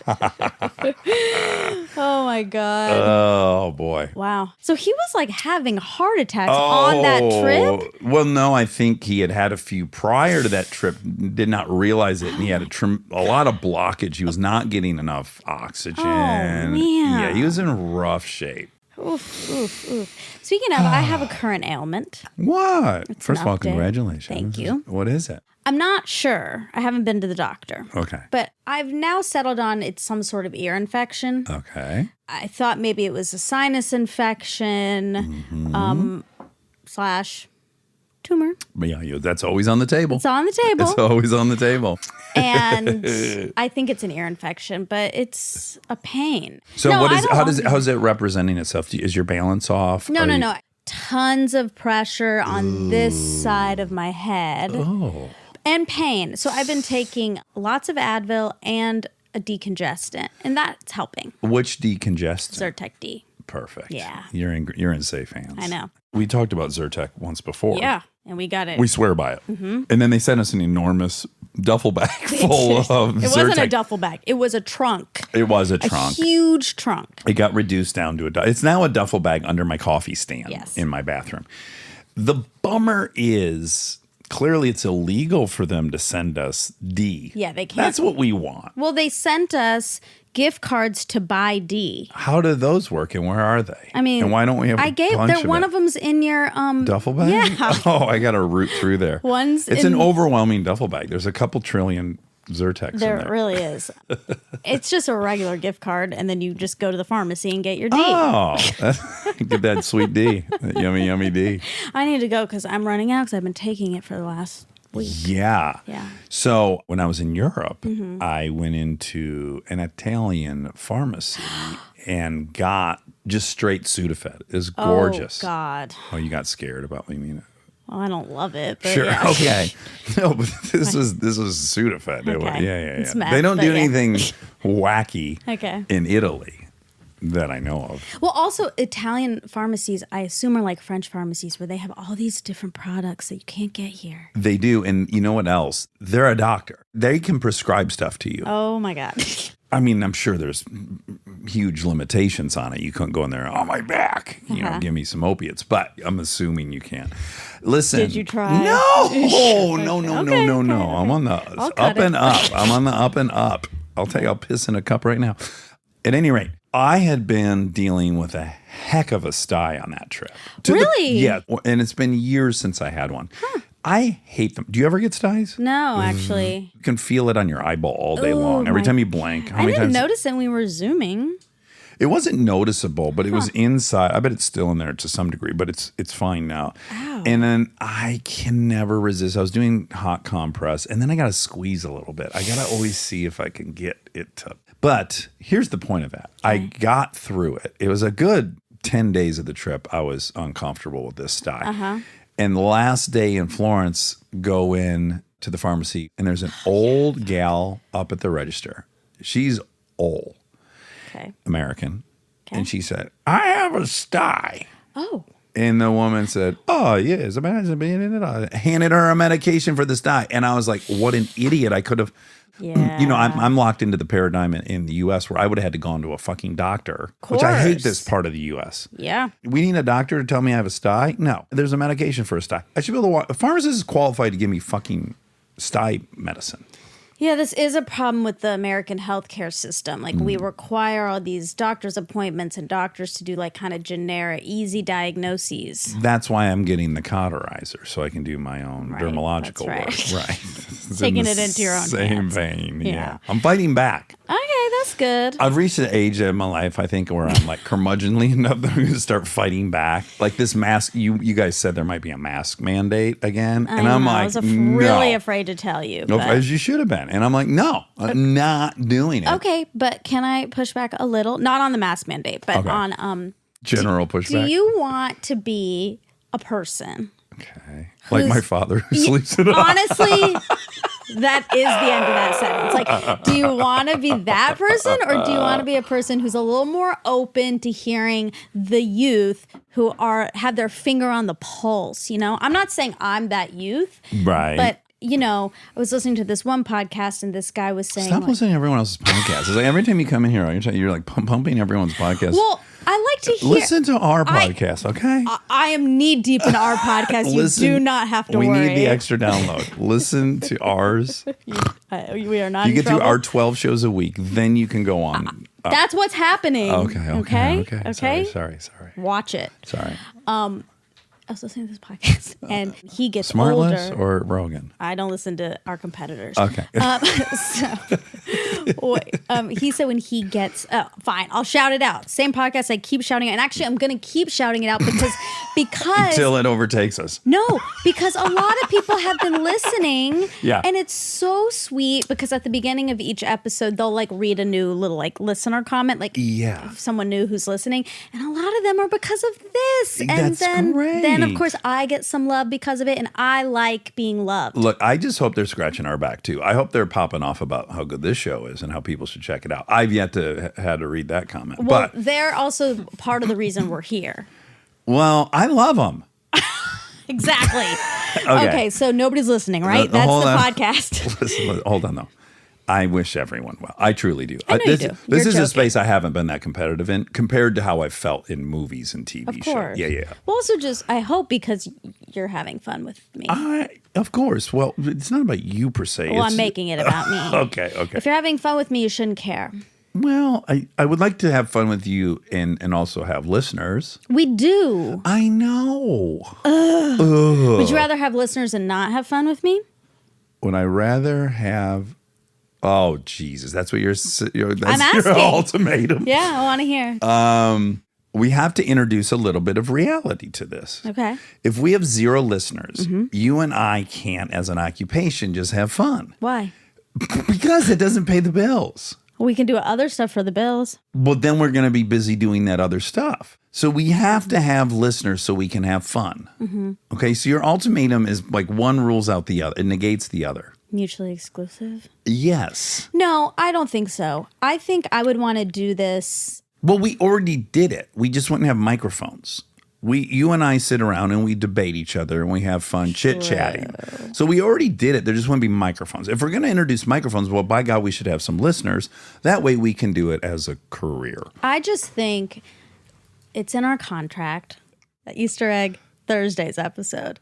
Speaker 2: Oh, my God.
Speaker 1: Oh, boy.
Speaker 2: Wow. So he was like having heart attacks on that trip?
Speaker 1: Well, no, I think he had a few prior to that trip, did not realize it, and he had a lot of blockage. He was not getting enough oxygen.
Speaker 2: Oh, man.
Speaker 1: Yeah, he was in rough shape.
Speaker 2: Oof, oof, oof. Speaking of, I have a current ailment.
Speaker 1: What?
Speaker 2: It's
Speaker 1: First
Speaker 2: an
Speaker 1: of all,
Speaker 2: update.
Speaker 1: congratulations.
Speaker 2: Thank you.
Speaker 1: What is it?
Speaker 2: I'm not sure. I haven't been to the doctor.
Speaker 1: Okay.
Speaker 2: But I've now settled on it's some sort of ear infection.
Speaker 1: Okay.
Speaker 2: I thought maybe it was a sinus infection. tumor.
Speaker 1: But yeah, that's always on the table.
Speaker 2: It's on the table.
Speaker 1: It's always on the table.
Speaker 2: And I think it's an ear infection, but it's a pain.
Speaker 1: So
Speaker 2: No, I don't
Speaker 1: how's it representing itself? Is your balance off?
Speaker 2: No. Tons of pressure on this side of my head.
Speaker 1: Oh.
Speaker 2: And pain. So I've been taking lots of Advil and a decongestant, and that's helping.
Speaker 1: Which decongestant?
Speaker 2: Zyrtec D.
Speaker 1: Perfect.
Speaker 2: Yeah.
Speaker 1: You're in safe hands.
Speaker 2: I know.
Speaker 1: We talked about Zyrtec once before.
Speaker 2: Yeah, and we got it.
Speaker 1: We swear by it. Mm-hmm. And then they sent us an enormous duffel bag full of Zyrtec.
Speaker 2: It wasn't a duffel bag. It was a trunk.
Speaker 1: It was a trunk.
Speaker 2: A huge trunk.
Speaker 1: It got reduced down to it's now a duffel bag under my coffee stand in my bathroom. The bummer is clearly it's illegal for them to send us D.
Speaker 2: Yeah, they can't.
Speaker 1: That's what we want.
Speaker 2: Well, they sent us gift cards to buy D.
Speaker 1: How do those work and where are they?
Speaker 2: I mean,
Speaker 1: and why don't we have
Speaker 2: one of them's in your
Speaker 1: duffel bag?
Speaker 2: Yeah.
Speaker 1: Oh, I got to root through there. It's an overwhelming duffel bag. There's a couple trillion Zyrtecs in there.
Speaker 2: There really is. It's just a regular gift card, and then you just go to the pharmacy and get your D.
Speaker 1: Oh, get that sweet D. That yummy, yummy D.
Speaker 2: I need to go because I'm running out because I've been taking it for the last week.
Speaker 1: Yeah.
Speaker 2: Yeah.
Speaker 1: So when I was in Europe, I went into an Italian pharmacy and got just straight Sudafed. It was gorgeous.
Speaker 2: Oh, God.
Speaker 1: Oh, you got scared about me, Mina?
Speaker 2: Well, I don't love it. But
Speaker 1: Sure.
Speaker 2: yeah.
Speaker 1: Okay. No, but this was Sudafed.
Speaker 2: Okay.
Speaker 1: Yeah.
Speaker 2: It's meth,
Speaker 1: They don't
Speaker 2: but
Speaker 1: do
Speaker 2: yeah.
Speaker 1: anything wacky
Speaker 2: Okay.
Speaker 1: in Italy that I know of.
Speaker 2: Well, also Italian pharmacies, I assume, are like French pharmacies where they have all these different products that you can't get here.
Speaker 1: They do. And you know what else? They're a doctor. They can prescribe stuff to you.
Speaker 2: Oh, my God.
Speaker 1: I mean, I'm sure there's huge limitations on it. You couldn't go in there on my back, give me some opiates. But I'm assuming you can. Listen.
Speaker 2: Did you try?
Speaker 1: No,
Speaker 2: Okay.
Speaker 1: no.
Speaker 2: Okay.
Speaker 1: I'm on the up and up. I'm on the up and up. I'll tell you, I'll piss in a cup right now. At any rate, I had been dealing with a heck of a sty on that trip.
Speaker 2: Really?
Speaker 1: Yeah. And it's been years since I had one. Huh. I hate them. Do you ever get styes?
Speaker 2: No, actually.
Speaker 1: You can feel it on your eyeball all day long. Every time you blink. How
Speaker 2: I
Speaker 1: many
Speaker 2: didn't
Speaker 1: times?
Speaker 2: notice it when we were Zooming.
Speaker 1: It wasn't noticeable, but it was inside. I bet it's still in there to some degree, but it's fine now.
Speaker 2: Ow.
Speaker 1: And then I can never resist. I was doing hot compress, and then I got to squeeze a little bit. I got to always see if I can get it to. But here's the point of that. I got through it. It was a good 10 days of the trip. I was uncomfortable with this sty. And the last day in Florence, go in to the pharmacy, and there's an old gal up at the register. She's old.
Speaker 2: Okay.
Speaker 1: American. And she said, I have a sty.
Speaker 2: Oh.
Speaker 1: And the woman said, oh, yes. Handed her a medication for the sty. And I was like, what an idiot. I could have, I'm locked into the paradigm in the U.S. where I would have had to gone to a fucking doctor, which I hate this part of the U.S.
Speaker 2: Yeah.
Speaker 1: We need a doctor to tell me I have a sty? No. There's a medication for a sty. I should be able to a pharmacist is qualified to give me fucking sty medicine.
Speaker 2: Yeah, this is a problem with the American healthcare system. Like, we require all these doctor's appointments and doctors to do, like, kind of generic, easy diagnoses.
Speaker 1: That's why I'm getting the cauterizer, so I can do my own dermatological work. Right.
Speaker 2: Taking it into your own
Speaker 1: same
Speaker 2: hands.
Speaker 1: vein. Yeah. I'm fighting back.
Speaker 2: Okay, that's good.
Speaker 1: I've reached an age in my life, I think, where I'm like curmudgeonly enough that I'm going to start fighting back. Like this mask, you guys said there might be a mask mandate again. And I'm like,
Speaker 2: I was
Speaker 1: no.
Speaker 2: really afraid to tell you.
Speaker 1: No,
Speaker 2: but-
Speaker 1: as you should have been. And I'm like, no, I'm not doing it.
Speaker 2: Okay, but can I push back a little? Not on the mask mandate, but on
Speaker 1: general pushback.
Speaker 2: Do you want to be a person?
Speaker 1: Okay. Like my father who sleeps it off.
Speaker 2: Honestly, that is the end of that sentence. Like, do you want to be that person, or do you want to be a person who's a little more open to hearing the youth who have their finger on the pulse? You know, I'm not saying I'm that youth,
Speaker 1: Right.
Speaker 2: But you know, I was listening to this one podcast, and this guy was saying,
Speaker 1: Stop listening to everyone else's podcast. It's like every time you come in here, you're like pumping everyone's podcast.
Speaker 2: Well, I like to hear.
Speaker 1: Listen to our podcast, okay?
Speaker 2: I am knee deep in our podcast.
Speaker 1: Listen,
Speaker 2: you do not have to
Speaker 1: we
Speaker 2: worry.
Speaker 1: need the extra download. Listen to ours.
Speaker 2: We are not.
Speaker 1: You
Speaker 2: in
Speaker 1: get through
Speaker 2: trouble.
Speaker 1: our 12 shows a week, then you can go on.
Speaker 2: That's what's happening.
Speaker 1: Okay.
Speaker 2: Okay.
Speaker 1: Sorry.
Speaker 2: Watch it.
Speaker 1: Sorry.
Speaker 2: I was listening to this podcast, and he gets
Speaker 1: Smartless
Speaker 2: older.
Speaker 1: or Rogan?
Speaker 2: I don't listen to our competitors.
Speaker 1: Okay.
Speaker 2: He said when he gets, fine, I'll shout it out. Same podcast, I keep shouting it. And actually, I'm going to keep shouting it out because
Speaker 1: Until it overtakes us.
Speaker 2: no, because a lot of people have been listening.
Speaker 1: Yeah.
Speaker 2: And it's so sweet because at the beginning of each episode, they'll like read a new little like listener comment, like someone new who's listening. And a lot of them are because of this. And
Speaker 1: That's
Speaker 2: then of
Speaker 1: great.
Speaker 2: course, I get some love because of it. And I like being loved.
Speaker 1: Look, I just hope they're scratching our back too. I hope they're popping off about how good this show is and how people should check it out. I've yet to had to read that comment.
Speaker 2: Well,
Speaker 1: but
Speaker 2: they're also part of the reason we're here.
Speaker 1: well, I love them.
Speaker 2: Exactly.
Speaker 1: Okay.
Speaker 2: Okay, so nobody's listening, right? That's
Speaker 1: Hold
Speaker 2: the
Speaker 1: on.
Speaker 2: podcast.
Speaker 1: Listen, hold on though. I wish everyone well. I truly do.
Speaker 2: I know you do.
Speaker 1: This
Speaker 2: You're
Speaker 1: is
Speaker 2: joking.
Speaker 1: a space I haven't been that competitive in compared to how I felt in movies and TV
Speaker 2: Of
Speaker 1: shows.
Speaker 2: course.
Speaker 1: Yeah.
Speaker 2: Well, also just, I hope because you're having fun with me.
Speaker 1: Of course. Well, it's not about you per se.
Speaker 2: Well, I'm
Speaker 1: It's-
Speaker 2: making it about me.
Speaker 1: Okay.
Speaker 2: If you're having fun with me, you shouldn't care.
Speaker 1: Well, I would like to have fun with you and also have listeners.
Speaker 2: We do.
Speaker 1: I know.
Speaker 2: Would you rather have listeners and not have fun with me?
Speaker 1: Would I rather have? Oh Jesus, that's what that's
Speaker 2: I'm
Speaker 1: your
Speaker 2: asking.
Speaker 1: ultimatum.
Speaker 2: Yeah, I want to hear.
Speaker 1: We have to introduce a little bit of reality to this.
Speaker 2: Okay.
Speaker 1: If we have 0 listeners,
Speaker 2: Mm-hmm.
Speaker 1: you and I can't, as an occupation, just have fun
Speaker 2: Why?
Speaker 1: because it doesn't pay the bills.
Speaker 2: We can do other stuff for the bills.
Speaker 1: Well, then we're going to be busy doing that other stuff. So we have to have listeners so we can have fun.
Speaker 2: Mm-hmm.
Speaker 1: Okay, so your ultimatum is like one rules out the other. It negates the other.
Speaker 2: Mutually exclusive?
Speaker 1: Yes.
Speaker 2: No, I don't think so. I think I would want to do this.
Speaker 1: Well, we already did it. We just wouldn't have microphones. You and I sit around and we debate each other and we have fun chit-chatting. So we already did it. There just wouldn't be microphones. If we're going to introduce microphones, well, by God, we should have some listeners. That way we can do it as a career.
Speaker 2: I just think it's in our contract, the Easter egg Thursday's episode.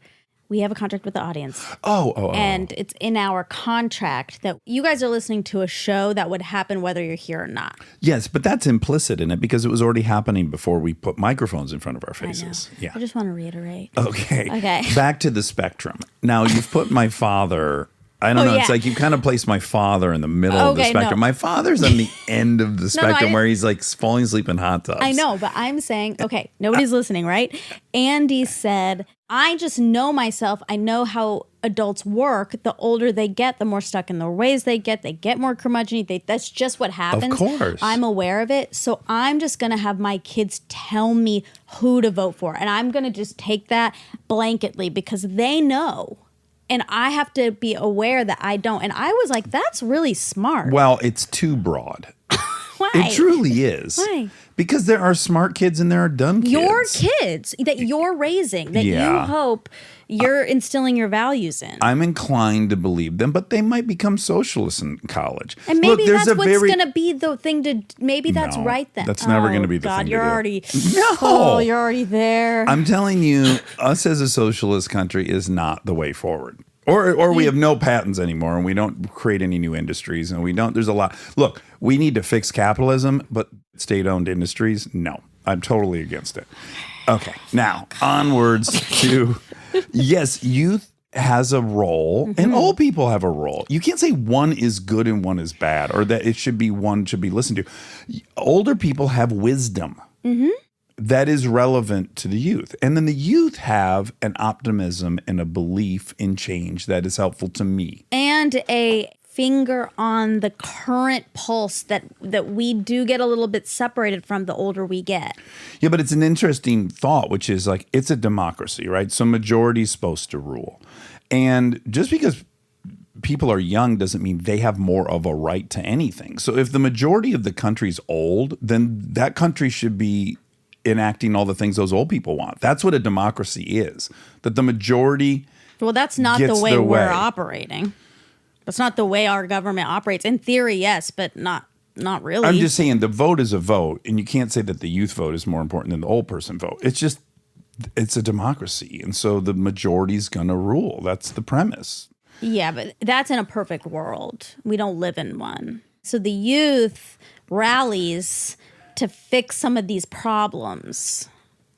Speaker 2: We have a contract with the audience.
Speaker 1: Oh.
Speaker 2: And it's in our contract that you guys are listening to a show that would happen whether you're here or not.
Speaker 1: Yes, but that's implicit in it because it was already happening before we put microphones in front of our
Speaker 2: I know.
Speaker 1: faces. Yeah.
Speaker 2: I just want to reiterate.
Speaker 1: Okay.
Speaker 2: Okay.
Speaker 1: Back to the spectrum. Now you've put my father. I don't know. It's
Speaker 2: yeah.
Speaker 1: like you kind of placed my father in the middle of the
Speaker 2: Okay,
Speaker 1: spectrum.
Speaker 2: no.
Speaker 1: My father's on the end of the
Speaker 2: I
Speaker 1: spectrum
Speaker 2: didn't-
Speaker 1: where he's like falling asleep in hot tubs.
Speaker 2: I know, but I'm saying, okay, nobody's listening, right? Andy said, I just know myself. I know how adults work. The older they get, the more stuck in their ways they get more curmudgeon. That's just what happens.
Speaker 1: Of course.
Speaker 2: I'm aware of it. So I'm just going to have my kids tell me who to vote for. And I'm going to just take that blanketly because they know. And I have to be aware that I don't. And I was like, that's really smart.
Speaker 1: Well, it's too broad.
Speaker 2: Why?
Speaker 1: It truly is.
Speaker 2: Why?
Speaker 1: Because there are smart kids and there are dumb kids.
Speaker 2: Your kids that you're raising, that
Speaker 1: Yeah.
Speaker 2: you hope you're instilling your values in.
Speaker 1: I'm inclined to believe them, but they might become socialists in college.
Speaker 2: And maybe
Speaker 1: there's
Speaker 2: that's
Speaker 1: a
Speaker 2: what's
Speaker 1: very-
Speaker 2: going to be the thing to. Maybe that's
Speaker 1: No,
Speaker 2: right then.
Speaker 1: that's never gonna be the
Speaker 2: God,
Speaker 1: thing to
Speaker 2: you're
Speaker 1: do.
Speaker 2: already.
Speaker 1: No.
Speaker 2: Oh, you're already there.
Speaker 1: I'm telling you, us as a socialist country is not the way forward. Or we have no patents anymore and we don't create any new industries and we don't, there's a lot. Look, we need to fix capitalism, but state-owned industries, no. I'm totally against it. Okay, now onwards to, yes, youth has a role and old people have a role. You can't say one is good and one is bad or that one should be listened to. Older people have wisdom. That is relevant to the youth. And then the youth have an optimism and a belief in change that is helpful to me.
Speaker 2: And a finger on the current pulse that we do get a little bit separated from the older we get.
Speaker 1: Yeah, but it's an interesting thought, which is like, it's a democracy, right? So majority is supposed to rule. And just because people are young doesn't mean they have more of a right to anything. So if the majority of the country's old, then that country should be enacting all the things those old people want. That's what a democracy is. That the majority
Speaker 2: Well, that's not
Speaker 1: gets
Speaker 2: the way
Speaker 1: their
Speaker 2: we're
Speaker 1: way.
Speaker 2: operating. That's not the way our government operates. In theory, yes, but not really.
Speaker 1: I'm just saying the vote is a vote, and you can't say that the youth vote is more important than the old person vote. It's a democracy, and so the majority's gonna rule. That's the premise.
Speaker 2: Yeah, but that's in a perfect world. We don't live in one. So the youth rallies to fix some of these problems.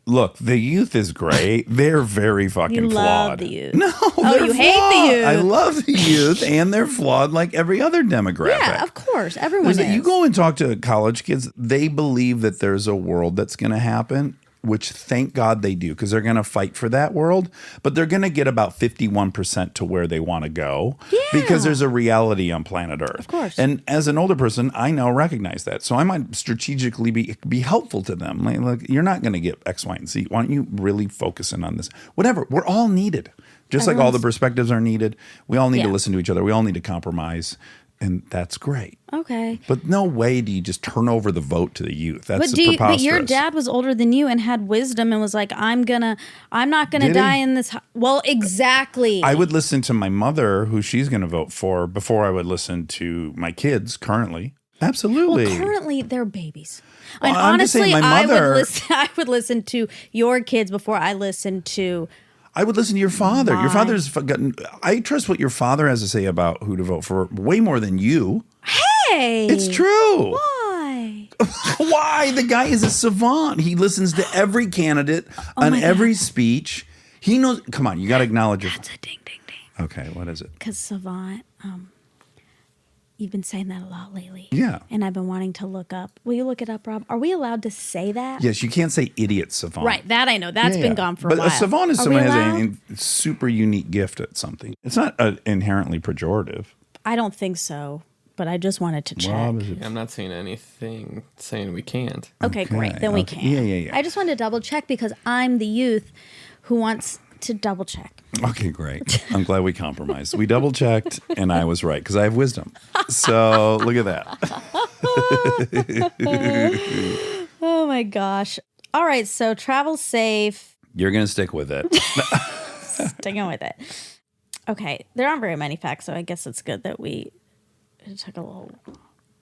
Speaker 1: Look, the youth is great. They're very fucking
Speaker 2: You
Speaker 1: flawed.
Speaker 2: love the youth.
Speaker 1: No, they're
Speaker 2: you hate the
Speaker 1: flawed.
Speaker 2: youth.
Speaker 1: I love the youth, and they're flawed like every other demographic.
Speaker 2: Yeah, of course. Everyone is.
Speaker 1: You go and talk to college kids, they believe that there's a world that's going to happen, which thank God they do, because they're going to fight for that world, but they're going to get about 51% to where they want to go because there's a reality on planet Earth.
Speaker 2: Of course.
Speaker 1: And as an older person, I now recognize that. So I might strategically be helpful to them. Like, look, you're not going to get X, Y, and Z. Why don't you really focus in on this? Whatever. We're all needed. Just like all the perspectives are needed. We all need to listen to each other. We all need to compromise. And that's great.
Speaker 2: Okay.
Speaker 1: But no way do you just turn over the vote to the youth. That's
Speaker 2: But
Speaker 1: preposterous.
Speaker 2: but your dad was older than you and had wisdom and was like, I'm not gonna
Speaker 1: Did
Speaker 2: die
Speaker 1: he?
Speaker 2: in this. Well, exactly.
Speaker 1: I would listen to my mother, who she's going to vote for, before I would listen to my kids currently. Absolutely.
Speaker 2: Well, currently they're babies.
Speaker 1: Well,
Speaker 2: And
Speaker 1: I'm just saying,
Speaker 2: honestly,
Speaker 1: my mother-
Speaker 2: I would listen to your kids before I listen to.
Speaker 1: I would listen to your father. Your
Speaker 2: My-
Speaker 1: father's gotten. I trust what your father has to say about who to vote for way more than you.
Speaker 2: Hey,
Speaker 1: It's true.
Speaker 2: Why?
Speaker 1: Why? The guy is a savant. He listens to every candidate on
Speaker 2: my
Speaker 1: every speech. He knows. Come on, you got to acknowledge it.
Speaker 2: That's a ding, ding, ding.
Speaker 1: Okay, what is it?
Speaker 2: Because savant, you've been saying that a lot lately.
Speaker 1: Yeah.
Speaker 2: And I've been wanting to look up. Will you look it up, Rob? Are we allowed to say that?
Speaker 1: Yes, you can't say idiot savant.
Speaker 2: Right. That I know. That's
Speaker 1: Yeah,
Speaker 2: been
Speaker 1: yeah.
Speaker 2: gone for
Speaker 1: but
Speaker 2: a while.
Speaker 1: a savant is
Speaker 2: Are
Speaker 1: someone
Speaker 2: we
Speaker 1: who has
Speaker 2: allowed?
Speaker 1: a super unique gift at something. It's not inherently pejorative.
Speaker 2: I don't think so, but I just wanted to check.
Speaker 1: Rob, is it-
Speaker 7: I'm not saying anything saying we can't.
Speaker 2: Okay, great. Then we
Speaker 1: okay.
Speaker 2: can.
Speaker 1: Yeah.
Speaker 2: I just wanted to double check because I'm the youth who wants to double check.
Speaker 1: Okay, great. I'm glad we compromised. We double checked, and I was right because I have wisdom. So look at that.
Speaker 2: Oh my gosh. All right, so travel safe.
Speaker 1: You're gonna stick with it.
Speaker 2: Sticking with it. Okay, there aren't very many facts, so I guess it's good that we took a little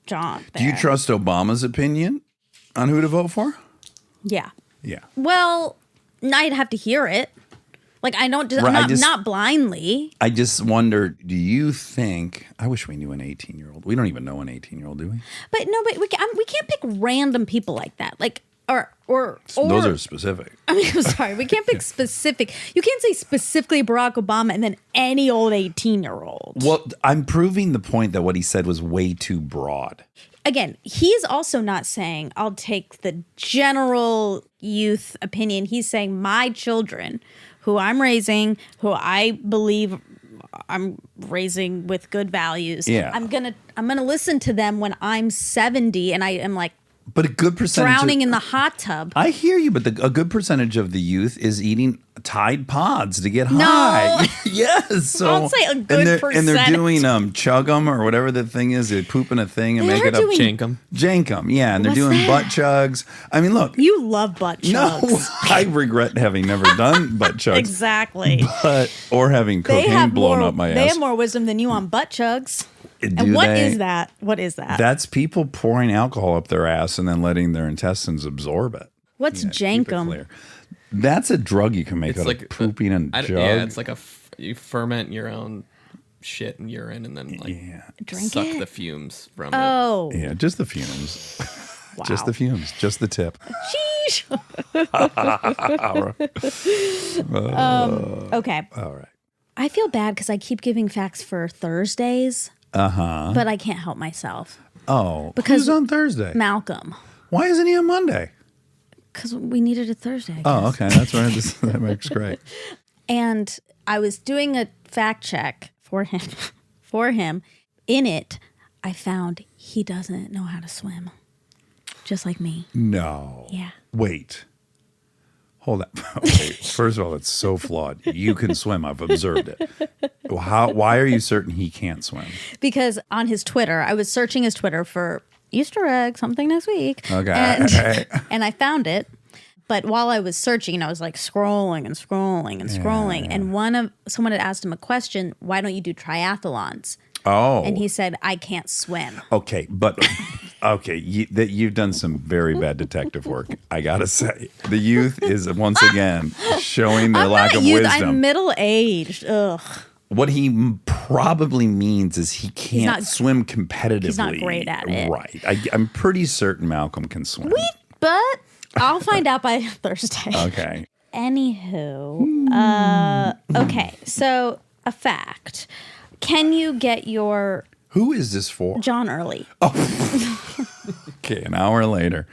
Speaker 2: jaunt there.
Speaker 1: Do you trust Obama's opinion on who to vote for?
Speaker 2: Yeah.
Speaker 1: Yeah.
Speaker 2: Well, I'd have to hear it. Like I don't.
Speaker 1: Right,
Speaker 2: I'm not blindly.
Speaker 1: I just wonder, do you think, I wish we knew an 18-year-old. We don't even know an 18-year-old, do we?
Speaker 2: But no, but we can't pick random people like that. Like or
Speaker 1: Those are specific.
Speaker 2: I mean, I'm sorry, we can't pick specific. You can't say specifically Barack Obama and then any old 18-year-old.
Speaker 1: Well, I'm proving the point that what he said was way too broad.
Speaker 2: Again, he's also not saying I'll take the general youth opinion. He's saying my children, who I'm raising, who I believe I'm raising with good values.
Speaker 1: Yeah.
Speaker 2: I'm gonna listen to them when I'm 70 and I am like
Speaker 1: But a good percentage
Speaker 2: drowning
Speaker 1: of,
Speaker 2: in the hot tub.
Speaker 1: I hear you, but a good percentage of the youth is eating Tide Pods to get high. Yes. So,
Speaker 2: Don't say a good
Speaker 1: and they're doing
Speaker 2: percentage.
Speaker 1: chug 'em or whatever the thing is. They poop in a thing and
Speaker 2: They're
Speaker 1: make it up.
Speaker 2: doing-
Speaker 7: Jankum.
Speaker 1: Jankum. Yeah. And they're
Speaker 2: What's
Speaker 1: doing
Speaker 2: that?
Speaker 1: butt chugs. I mean, look.
Speaker 2: You love butt chugs.
Speaker 1: No, I regret having never done butt chugs.
Speaker 2: Exactly.
Speaker 1: Or having cocaine blown up my ass.
Speaker 2: They have more wisdom than you on butt chugs.
Speaker 1: Do
Speaker 2: And what
Speaker 1: they?
Speaker 2: is that? What is that?
Speaker 1: That's people pouring alcohol up their ass and then letting their intestines absorb it.
Speaker 2: What's
Speaker 1: Yeah, keep it
Speaker 2: jankum?
Speaker 1: clear. That's a drug you can make
Speaker 7: It's
Speaker 1: out
Speaker 7: like
Speaker 1: of pooping and jug.
Speaker 7: Yeah, it's like you ferment your own shit and urine and then like
Speaker 2: Drink
Speaker 7: suck
Speaker 2: it?
Speaker 7: the fumes from
Speaker 2: Oh,
Speaker 1: Yeah, just the fumes.
Speaker 2: wow.
Speaker 1: Just the fumes. Just the tip.
Speaker 2: Sheesh. Okay.
Speaker 1: All right.
Speaker 2: I feel bad because I keep giving facts for Thursdays, but I can't help myself.
Speaker 1: Oh,
Speaker 2: Because-
Speaker 1: who's on Thursday?
Speaker 2: Malcolm,
Speaker 1: Why isn't he on Monday?
Speaker 2: because we needed a Thursday. I
Speaker 1: Oh,
Speaker 2: guess.
Speaker 1: okay. That's right. That makes great.
Speaker 2: And I was doing a fact check for him. In it, I found he doesn't know how to swim, just like me.
Speaker 1: No.
Speaker 2: Yeah.
Speaker 1: Wait. Hold on. Okay. First of all, it's so flawed. You can swim. I've observed it. Why are you certain he can't swim?
Speaker 2: Because on his Twitter, I was searching his Twitter for Easter egg, something next week.
Speaker 1: Okay.
Speaker 2: And I found it. But while I was searching, I was like scrolling and scrolling and scrolling. And someone had asked him a question, why don't you do triathlons?
Speaker 1: Oh.
Speaker 2: And he said, I can't swim.
Speaker 1: Okay, but okay, you've done some very bad detective work. I gotta say, the youth is once again showing their lack of wisdom.
Speaker 2: I'm middle-aged. Ugh.
Speaker 1: What he probably means is he can't
Speaker 2: not-
Speaker 1: swim competitively.
Speaker 2: he's not great at it.
Speaker 1: Right. I'm pretty certain Malcolm can swim.
Speaker 2: But I'll find out by Thursday.
Speaker 1: Okay.
Speaker 2: Anywho, okay, so a fact. Can you get your
Speaker 1: Who is this for?
Speaker 2: John Early?
Speaker 1: Okay, an hour later,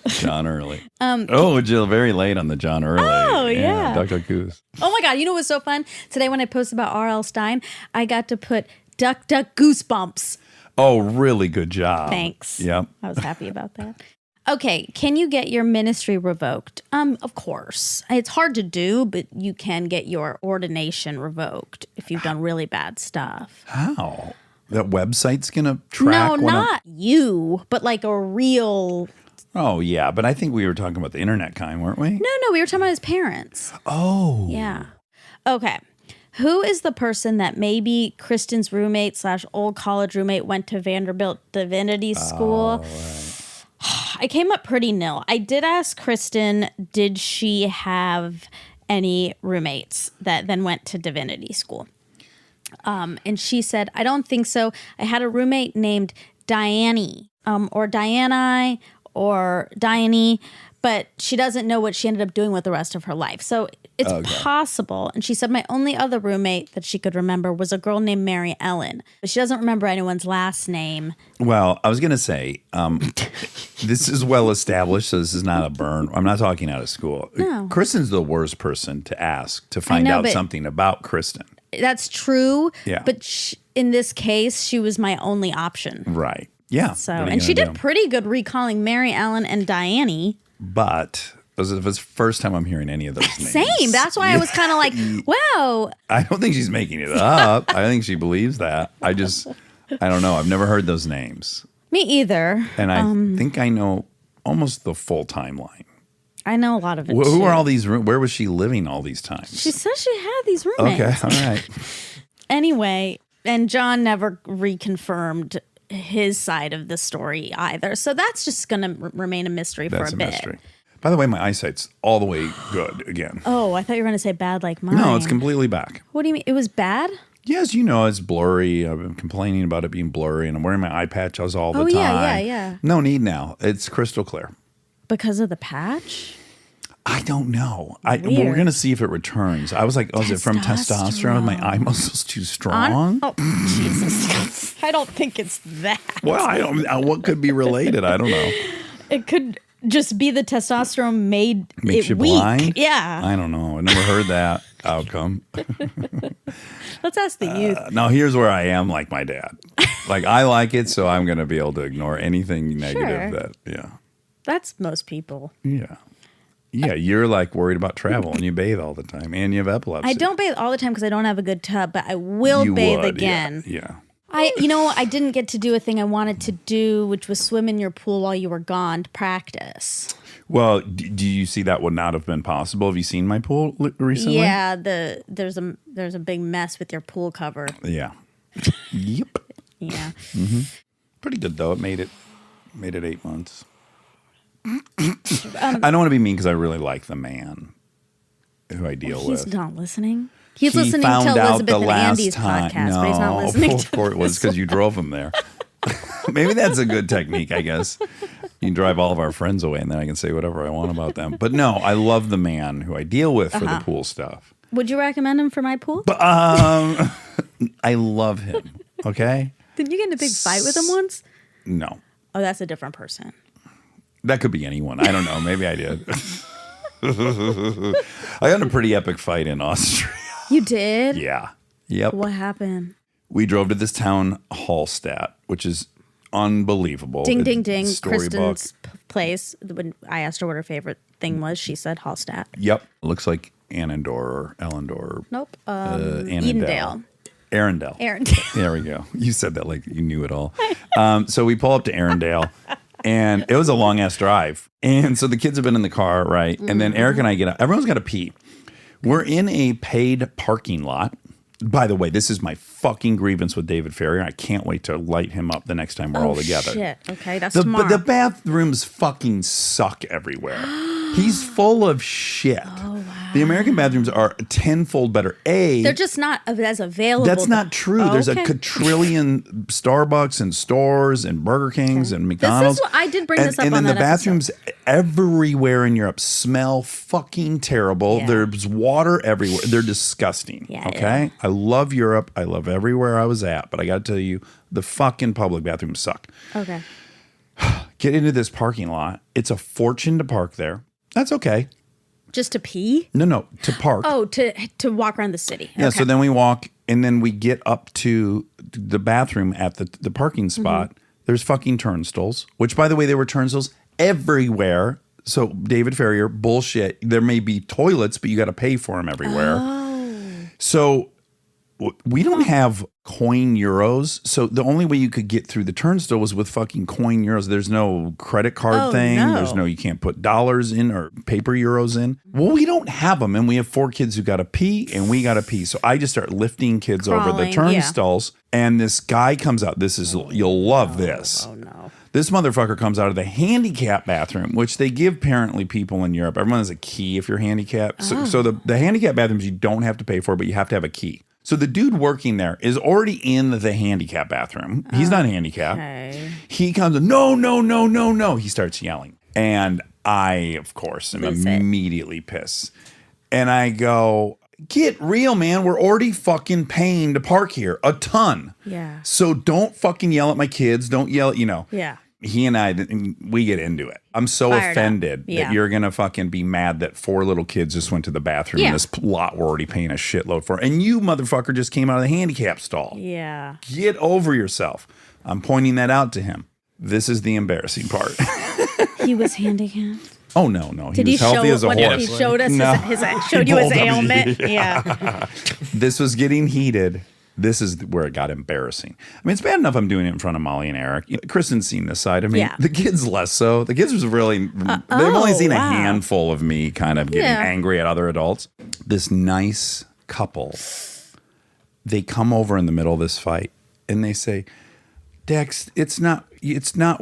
Speaker 1: John Early. Jill, very late on the John Early.
Speaker 2: Oh, yeah.
Speaker 1: Dr. Goose.
Speaker 2: Oh my God, you know what was so fun? Today when I posted about R.L. Stein, I got to put Duck Duck Goosebumps.
Speaker 1: Oh, really good job.
Speaker 2: Thanks.
Speaker 1: Yep.
Speaker 2: I was happy about that. Okay, can you get your ministry revoked? Of course. It's hard to do, but you can get your ordination revoked if you've done really bad stuff.
Speaker 1: How? That website's going to track?
Speaker 2: No, not you, but like a real...
Speaker 1: Oh, yeah, but I think we were talking about the internet kind, weren't we?
Speaker 2: No, we were talking about his parents.
Speaker 1: Oh.
Speaker 2: Yeah. Okay. Who is the person that maybe Kristen's roommate / old college roommate went to Vanderbilt Divinity School?
Speaker 1: Right.
Speaker 2: I came up pretty nil. I did ask Kristen, did she have any roommates that then went to divinity school? And she said, I don't think so. I had a roommate named Diane, or Diane or Diane, but she doesn't know what she ended up doing with the rest of her life. So it's possible. And she said my only other roommate that she could remember was a girl named Mary Ellen, but she doesn't remember anyone's last name.
Speaker 1: Well, I was going to say, this is well established, so this is not a burn. I'm not talking out of school.
Speaker 2: No.
Speaker 1: Kristen's the worst person to ask to find out something about Kristen.
Speaker 2: That's true.
Speaker 1: Yeah.
Speaker 2: But in this case, she was my only option.
Speaker 1: Right. Yeah.
Speaker 2: So, and she did pretty good recalling Mary Ellen and Diane.
Speaker 1: But it was the first time I'm hearing any of those names.
Speaker 2: Same. That's why I was kind of like, wow.
Speaker 1: I don't think she's making it up. I think she believes that. I don't know. I've never heard those names.
Speaker 2: Me either.
Speaker 1: And I think I know almost the full timeline.
Speaker 2: I know a lot of it.
Speaker 1: Who are all these? Where was she living all these times?
Speaker 2: She said she had these roommates.
Speaker 1: Okay. All right.
Speaker 2: Anyway, and John never reconfirmed his side of the story either. So that's just going to remain a mystery for a bit. Mystery.
Speaker 1: By the way, my eyesight's all the way good again.
Speaker 2: Oh, I thought you were going to say bad like mine.
Speaker 1: No, it's completely back.
Speaker 2: What do you mean? It was bad?
Speaker 1: Yes, it's blurry. I've been complaining about it being blurry, and I'm wearing my eye patches all the time.
Speaker 2: Yeah.
Speaker 1: No need now. It's crystal clear.
Speaker 2: Because of the patch?
Speaker 1: I don't know. We're going to see if it returns. I was like, is it from testosterone? My eye muscle's too strong?
Speaker 2: Oh, Jesus. I don't think it's that.
Speaker 1: Well, I don't know. What could be related? I don't know.
Speaker 2: It could just be the testosterone makes you weak.
Speaker 1: Blind?
Speaker 2: Yeah.
Speaker 1: I don't know. I never heard that outcome.
Speaker 2: Let's ask the youth.
Speaker 1: Now, here's where I am like my dad. Like, I like it, so I'm going to be able to ignore anything negative
Speaker 2: That's most people.
Speaker 1: Yeah. Yeah, you're like worried about travel and you bathe all the time and you have epilepsy.
Speaker 2: I don't bathe all the time because I don't have a good tub, but I will bathe again.
Speaker 1: Yeah.
Speaker 2: I didn't get to do a thing I wanted to do, which was swim in your pool while you were gone to practice.
Speaker 1: Well, do you see that would not have been possible? Have you seen my pool recently?
Speaker 2: Yeah, there's a big mess with your pool cover.
Speaker 1: Yeah. Yep.
Speaker 2: Yeah.
Speaker 1: Mm-hmm. Pretty good though. It made it 8 months. I don't want to be mean because I really like the man who I deal with.
Speaker 2: He's not listening. He's listening to Elizabeth and Andy's podcast, but he's not listening to
Speaker 1: of course it was because you drove him there. Maybe that's a good technique, I guess. You can drive all of our friends away and then I can say whatever I want about them. But no, I love the man who I deal with for the pool stuff.
Speaker 2: Would you recommend him for my pool?
Speaker 1: But I love him, okay?
Speaker 2: Did you get in a big fight with him once?
Speaker 1: No.
Speaker 2: Oh, that's a different person.
Speaker 1: That could be anyone. I don't know. Maybe I did. I got in a pretty epic fight in Austria.
Speaker 2: You did?
Speaker 1: Yeah. Yep.
Speaker 2: What happened?
Speaker 1: We drove to this town, Hallstatt, which is unbelievable.
Speaker 2: Ding, ding, ding. Kristen's place. When I asked her what her favorite thing was, she said Hallstatt.
Speaker 1: Yep. It looks like Annandale or Ellendor.
Speaker 2: Nope.
Speaker 1: Edendale.
Speaker 2: Arendelle.
Speaker 1: There we go. You said that like you knew it all. So we pull up to Arendelle. And it was a long-ass drive. And so the kids have been in the car, right? And then Eric and I get out. Everyone's got to pee. We're in a paid parking lot. By the way, this is my fucking grievance with David Ferrier. I can't wait to light him up the next time we're all together.
Speaker 2: Shit. Okay, that's tomorrow.
Speaker 1: But the bathrooms fucking suck everywhere. He's full of shit.
Speaker 2: Oh, wow.
Speaker 1: The American bathrooms are tenfold better.
Speaker 2: They're just not as available.
Speaker 1: That's not true. There's a
Speaker 2: okay.
Speaker 1: quadrillion Starbucks and stores and Burger Kings and McDonald's.
Speaker 2: This is what I did bring this up
Speaker 1: and
Speaker 2: on
Speaker 1: then the
Speaker 2: that
Speaker 1: bathrooms everywhere in Europe smell fucking terrible.
Speaker 2: Yeah.
Speaker 1: There's water everywhere. They're disgusting.
Speaker 2: Yeah,
Speaker 1: okay?
Speaker 2: yeah.
Speaker 1: I love Europe. I love everywhere I was at, but I got to tell you, the fucking public bathrooms suck.
Speaker 2: Okay.
Speaker 1: Get into this parking lot. It's a fortune to park there. That's okay.
Speaker 2: Just to pee?
Speaker 1: No, to park.
Speaker 2: Oh, to walk around the city.
Speaker 1: Yeah,
Speaker 2: Okay.
Speaker 1: so then we walk and then we get up to the bathroom at the parking spot.
Speaker 2: Mm-hmm.
Speaker 1: There's fucking turnstiles, which by the way, there were turnstiles everywhere. So David Ferrier, bullshit. There may be toilets, but you got to pay for them everywhere.
Speaker 2: Oh.
Speaker 1: So we don't have coin euros. So the only way you could get through the turnstile was with fucking coin euros. There's no credit card thing.
Speaker 2: no.
Speaker 1: There's no, you can't put dollars in or paper euros in. Well, we don't have them. And we have 4 kids who got to pee and we got to pee. So I just start lifting kids over the
Speaker 2: Crawling,
Speaker 1: turnstiles. And this guy comes out. You'll love this.
Speaker 2: Oh, no.
Speaker 1: This motherfucker comes out of the handicap bathroom, which they give apparently people in Europe. Everyone has a key if you're handicapped. So the handicap bathrooms you don't have to pay for, but you have to have a key. So the dude working there is already in the handicap bathroom. He's not handicapped.
Speaker 2: Okay.
Speaker 1: He comes in, no. He starts yelling. And I, of course, am
Speaker 2: Lose it.
Speaker 1: immediately pissed. And I go, get real, man. We're already fucking paying to park here a ton.
Speaker 2: Yeah.
Speaker 1: So don't fucking yell at my kids. Don't yell at,
Speaker 2: Yeah.
Speaker 1: He and I, we get into it. I'm so
Speaker 2: Fired up.
Speaker 1: offended
Speaker 2: Yeah.
Speaker 1: that you're going to fucking be mad that 4 little kids just went to the bathroom in
Speaker 2: Yeah.
Speaker 1: this lot we're already paying a shitload for. And you, motherfucker, just came out of the handicap stall.
Speaker 2: Yeah.
Speaker 1: Get over yourself. I'm pointing that out to him. This is the embarrassing part.
Speaker 2: He was handicapped.
Speaker 1: Oh, no.
Speaker 2: Did
Speaker 1: He
Speaker 2: he
Speaker 1: was healthy
Speaker 2: show
Speaker 1: as a
Speaker 2: what
Speaker 1: horse.
Speaker 2: he showed us?
Speaker 1: No.
Speaker 2: Showed you his
Speaker 1: He pulled up-
Speaker 2: ailment? Yeah.
Speaker 1: This was getting heated. This is where it got embarrassing. I mean, it's bad enough I'm doing it in front of Molly and Eric. Kristen's seen this side of me.
Speaker 2: Yeah.
Speaker 1: The kids less so. The kids was really, they've only seen a
Speaker 2: wow.
Speaker 1: handful of me kind of getting
Speaker 2: Yeah.
Speaker 1: angry at other adults. This nice couple, they come over in the middle of this fight and they say, Dax, it's not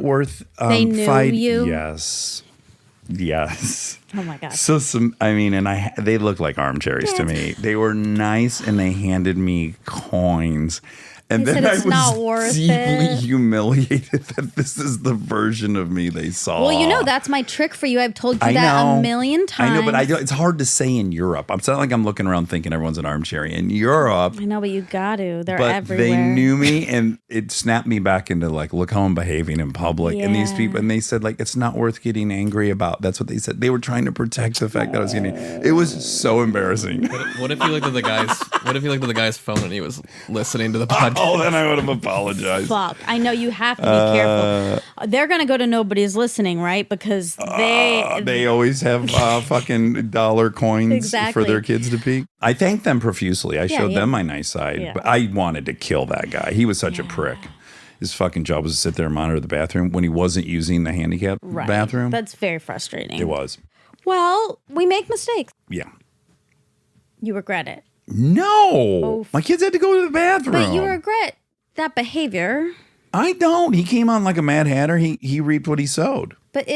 Speaker 1: worth
Speaker 2: They knew
Speaker 1: fight.
Speaker 2: you?
Speaker 1: Yes.
Speaker 2: Oh my God.
Speaker 1: So they looked like armchairs to me. They were nice and they handed me coins. And
Speaker 2: They
Speaker 1: then
Speaker 2: said
Speaker 1: I
Speaker 2: it's
Speaker 1: was
Speaker 2: not worth
Speaker 1: deeply
Speaker 2: it.
Speaker 1: humiliated that this is the version of me they saw.
Speaker 2: Well, that's my trick for you. I've told you
Speaker 1: I
Speaker 2: that
Speaker 1: know.
Speaker 2: a million times.
Speaker 1: I know, but it's hard to say in Europe. It's not like I'm looking around thinking everyone's an armchair. In Europe,
Speaker 2: I know, but you got to. They're
Speaker 1: but
Speaker 2: everywhere.
Speaker 1: they knew me and it snapped me back into like, look how I'm behaving in public. And these
Speaker 2: Yeah.
Speaker 1: people, and they said like, it's not worth getting angry about. That's what they said. They were trying to protect the fact that I was getting, it was so embarrassing.
Speaker 7: What if you looked at the guy's? What if you looked at the guy's phone and he was listening to the podcast?
Speaker 1: Oh, then I would have apologized.
Speaker 2: Fuck. I know you have to be careful. They're going to go to Nobody's Listening, right? Because
Speaker 1: They always have fucking dollar coins
Speaker 2: Exactly.
Speaker 1: for their kids to peek. I thanked them profusely. I showed
Speaker 2: yeah.
Speaker 1: them my nice side,
Speaker 2: Yeah.
Speaker 1: but I wanted to kill that guy. He was such a prick. His fucking job was to sit there and monitor the bathroom when he wasn't using the handicap
Speaker 2: right.
Speaker 1: bathroom.
Speaker 2: That's very frustrating.
Speaker 1: It was.
Speaker 2: Well, we make mistakes.
Speaker 1: Yeah.
Speaker 2: You regret it.
Speaker 1: No. My kids had to go to the bathroom.
Speaker 2: But you regret that behavior.
Speaker 1: I don't. He came on like a Mad Hatter. He reaped what he sowed.
Speaker 2: But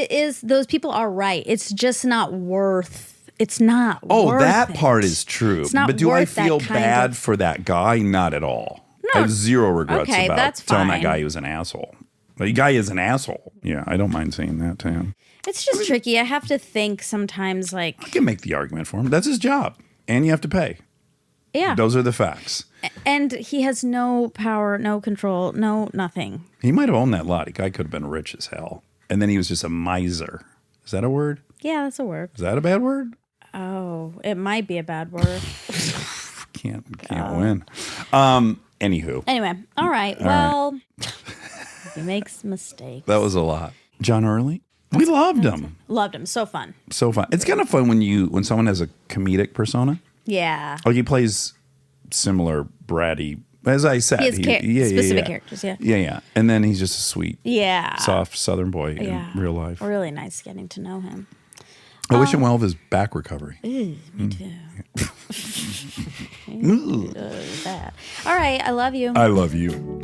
Speaker 2: those people are right. It's just not worth. It's not
Speaker 1: Oh,
Speaker 2: worth
Speaker 1: that
Speaker 2: it.
Speaker 1: part is true.
Speaker 2: It's not
Speaker 1: But do I
Speaker 2: worth that
Speaker 1: feel
Speaker 2: kind
Speaker 1: bad
Speaker 2: of-
Speaker 1: for that guy? Not at all.
Speaker 2: No.
Speaker 1: I have zero regrets
Speaker 2: Okay,
Speaker 1: about
Speaker 2: that's
Speaker 1: telling that
Speaker 2: fine.
Speaker 1: guy he was an asshole. The guy is an asshole. Yeah, I don't mind saying that to him.
Speaker 2: It's just tricky. I have to think sometimes
Speaker 1: I
Speaker 2: like,
Speaker 1: can make the argument for him. That's his job. And you have to pay.
Speaker 2: yeah.
Speaker 1: Those are the facts.
Speaker 2: And he has no power, no control, no nothing.
Speaker 1: He might have owned that lot. The guy could have been rich as hell. And then he was just a miser. Is that a word?
Speaker 2: Yeah, that's a word.
Speaker 1: Is that a bad word?
Speaker 2: Oh, it might be a bad word.
Speaker 1: Can't win. Anywho,
Speaker 2: Anyway, all right. Well, he makes mistakes.
Speaker 1: that was a lot. John Early, we loved him.
Speaker 2: Loved him. So fun.
Speaker 1: So fun. It's kind of fun when someone has a comedic persona.
Speaker 2: Yeah.
Speaker 1: Like he plays similar bratty, as I said.
Speaker 2: He has specific characters, yeah.
Speaker 1: Yeah. And then he's just a sweet,
Speaker 2: Yeah.
Speaker 1: soft Southern boy
Speaker 2: Yeah.
Speaker 1: in real life.
Speaker 2: Really nice getting to know him.
Speaker 1: I wish him well with his back recovery.
Speaker 2: Me too. That. All right. I love you.
Speaker 1: I love you.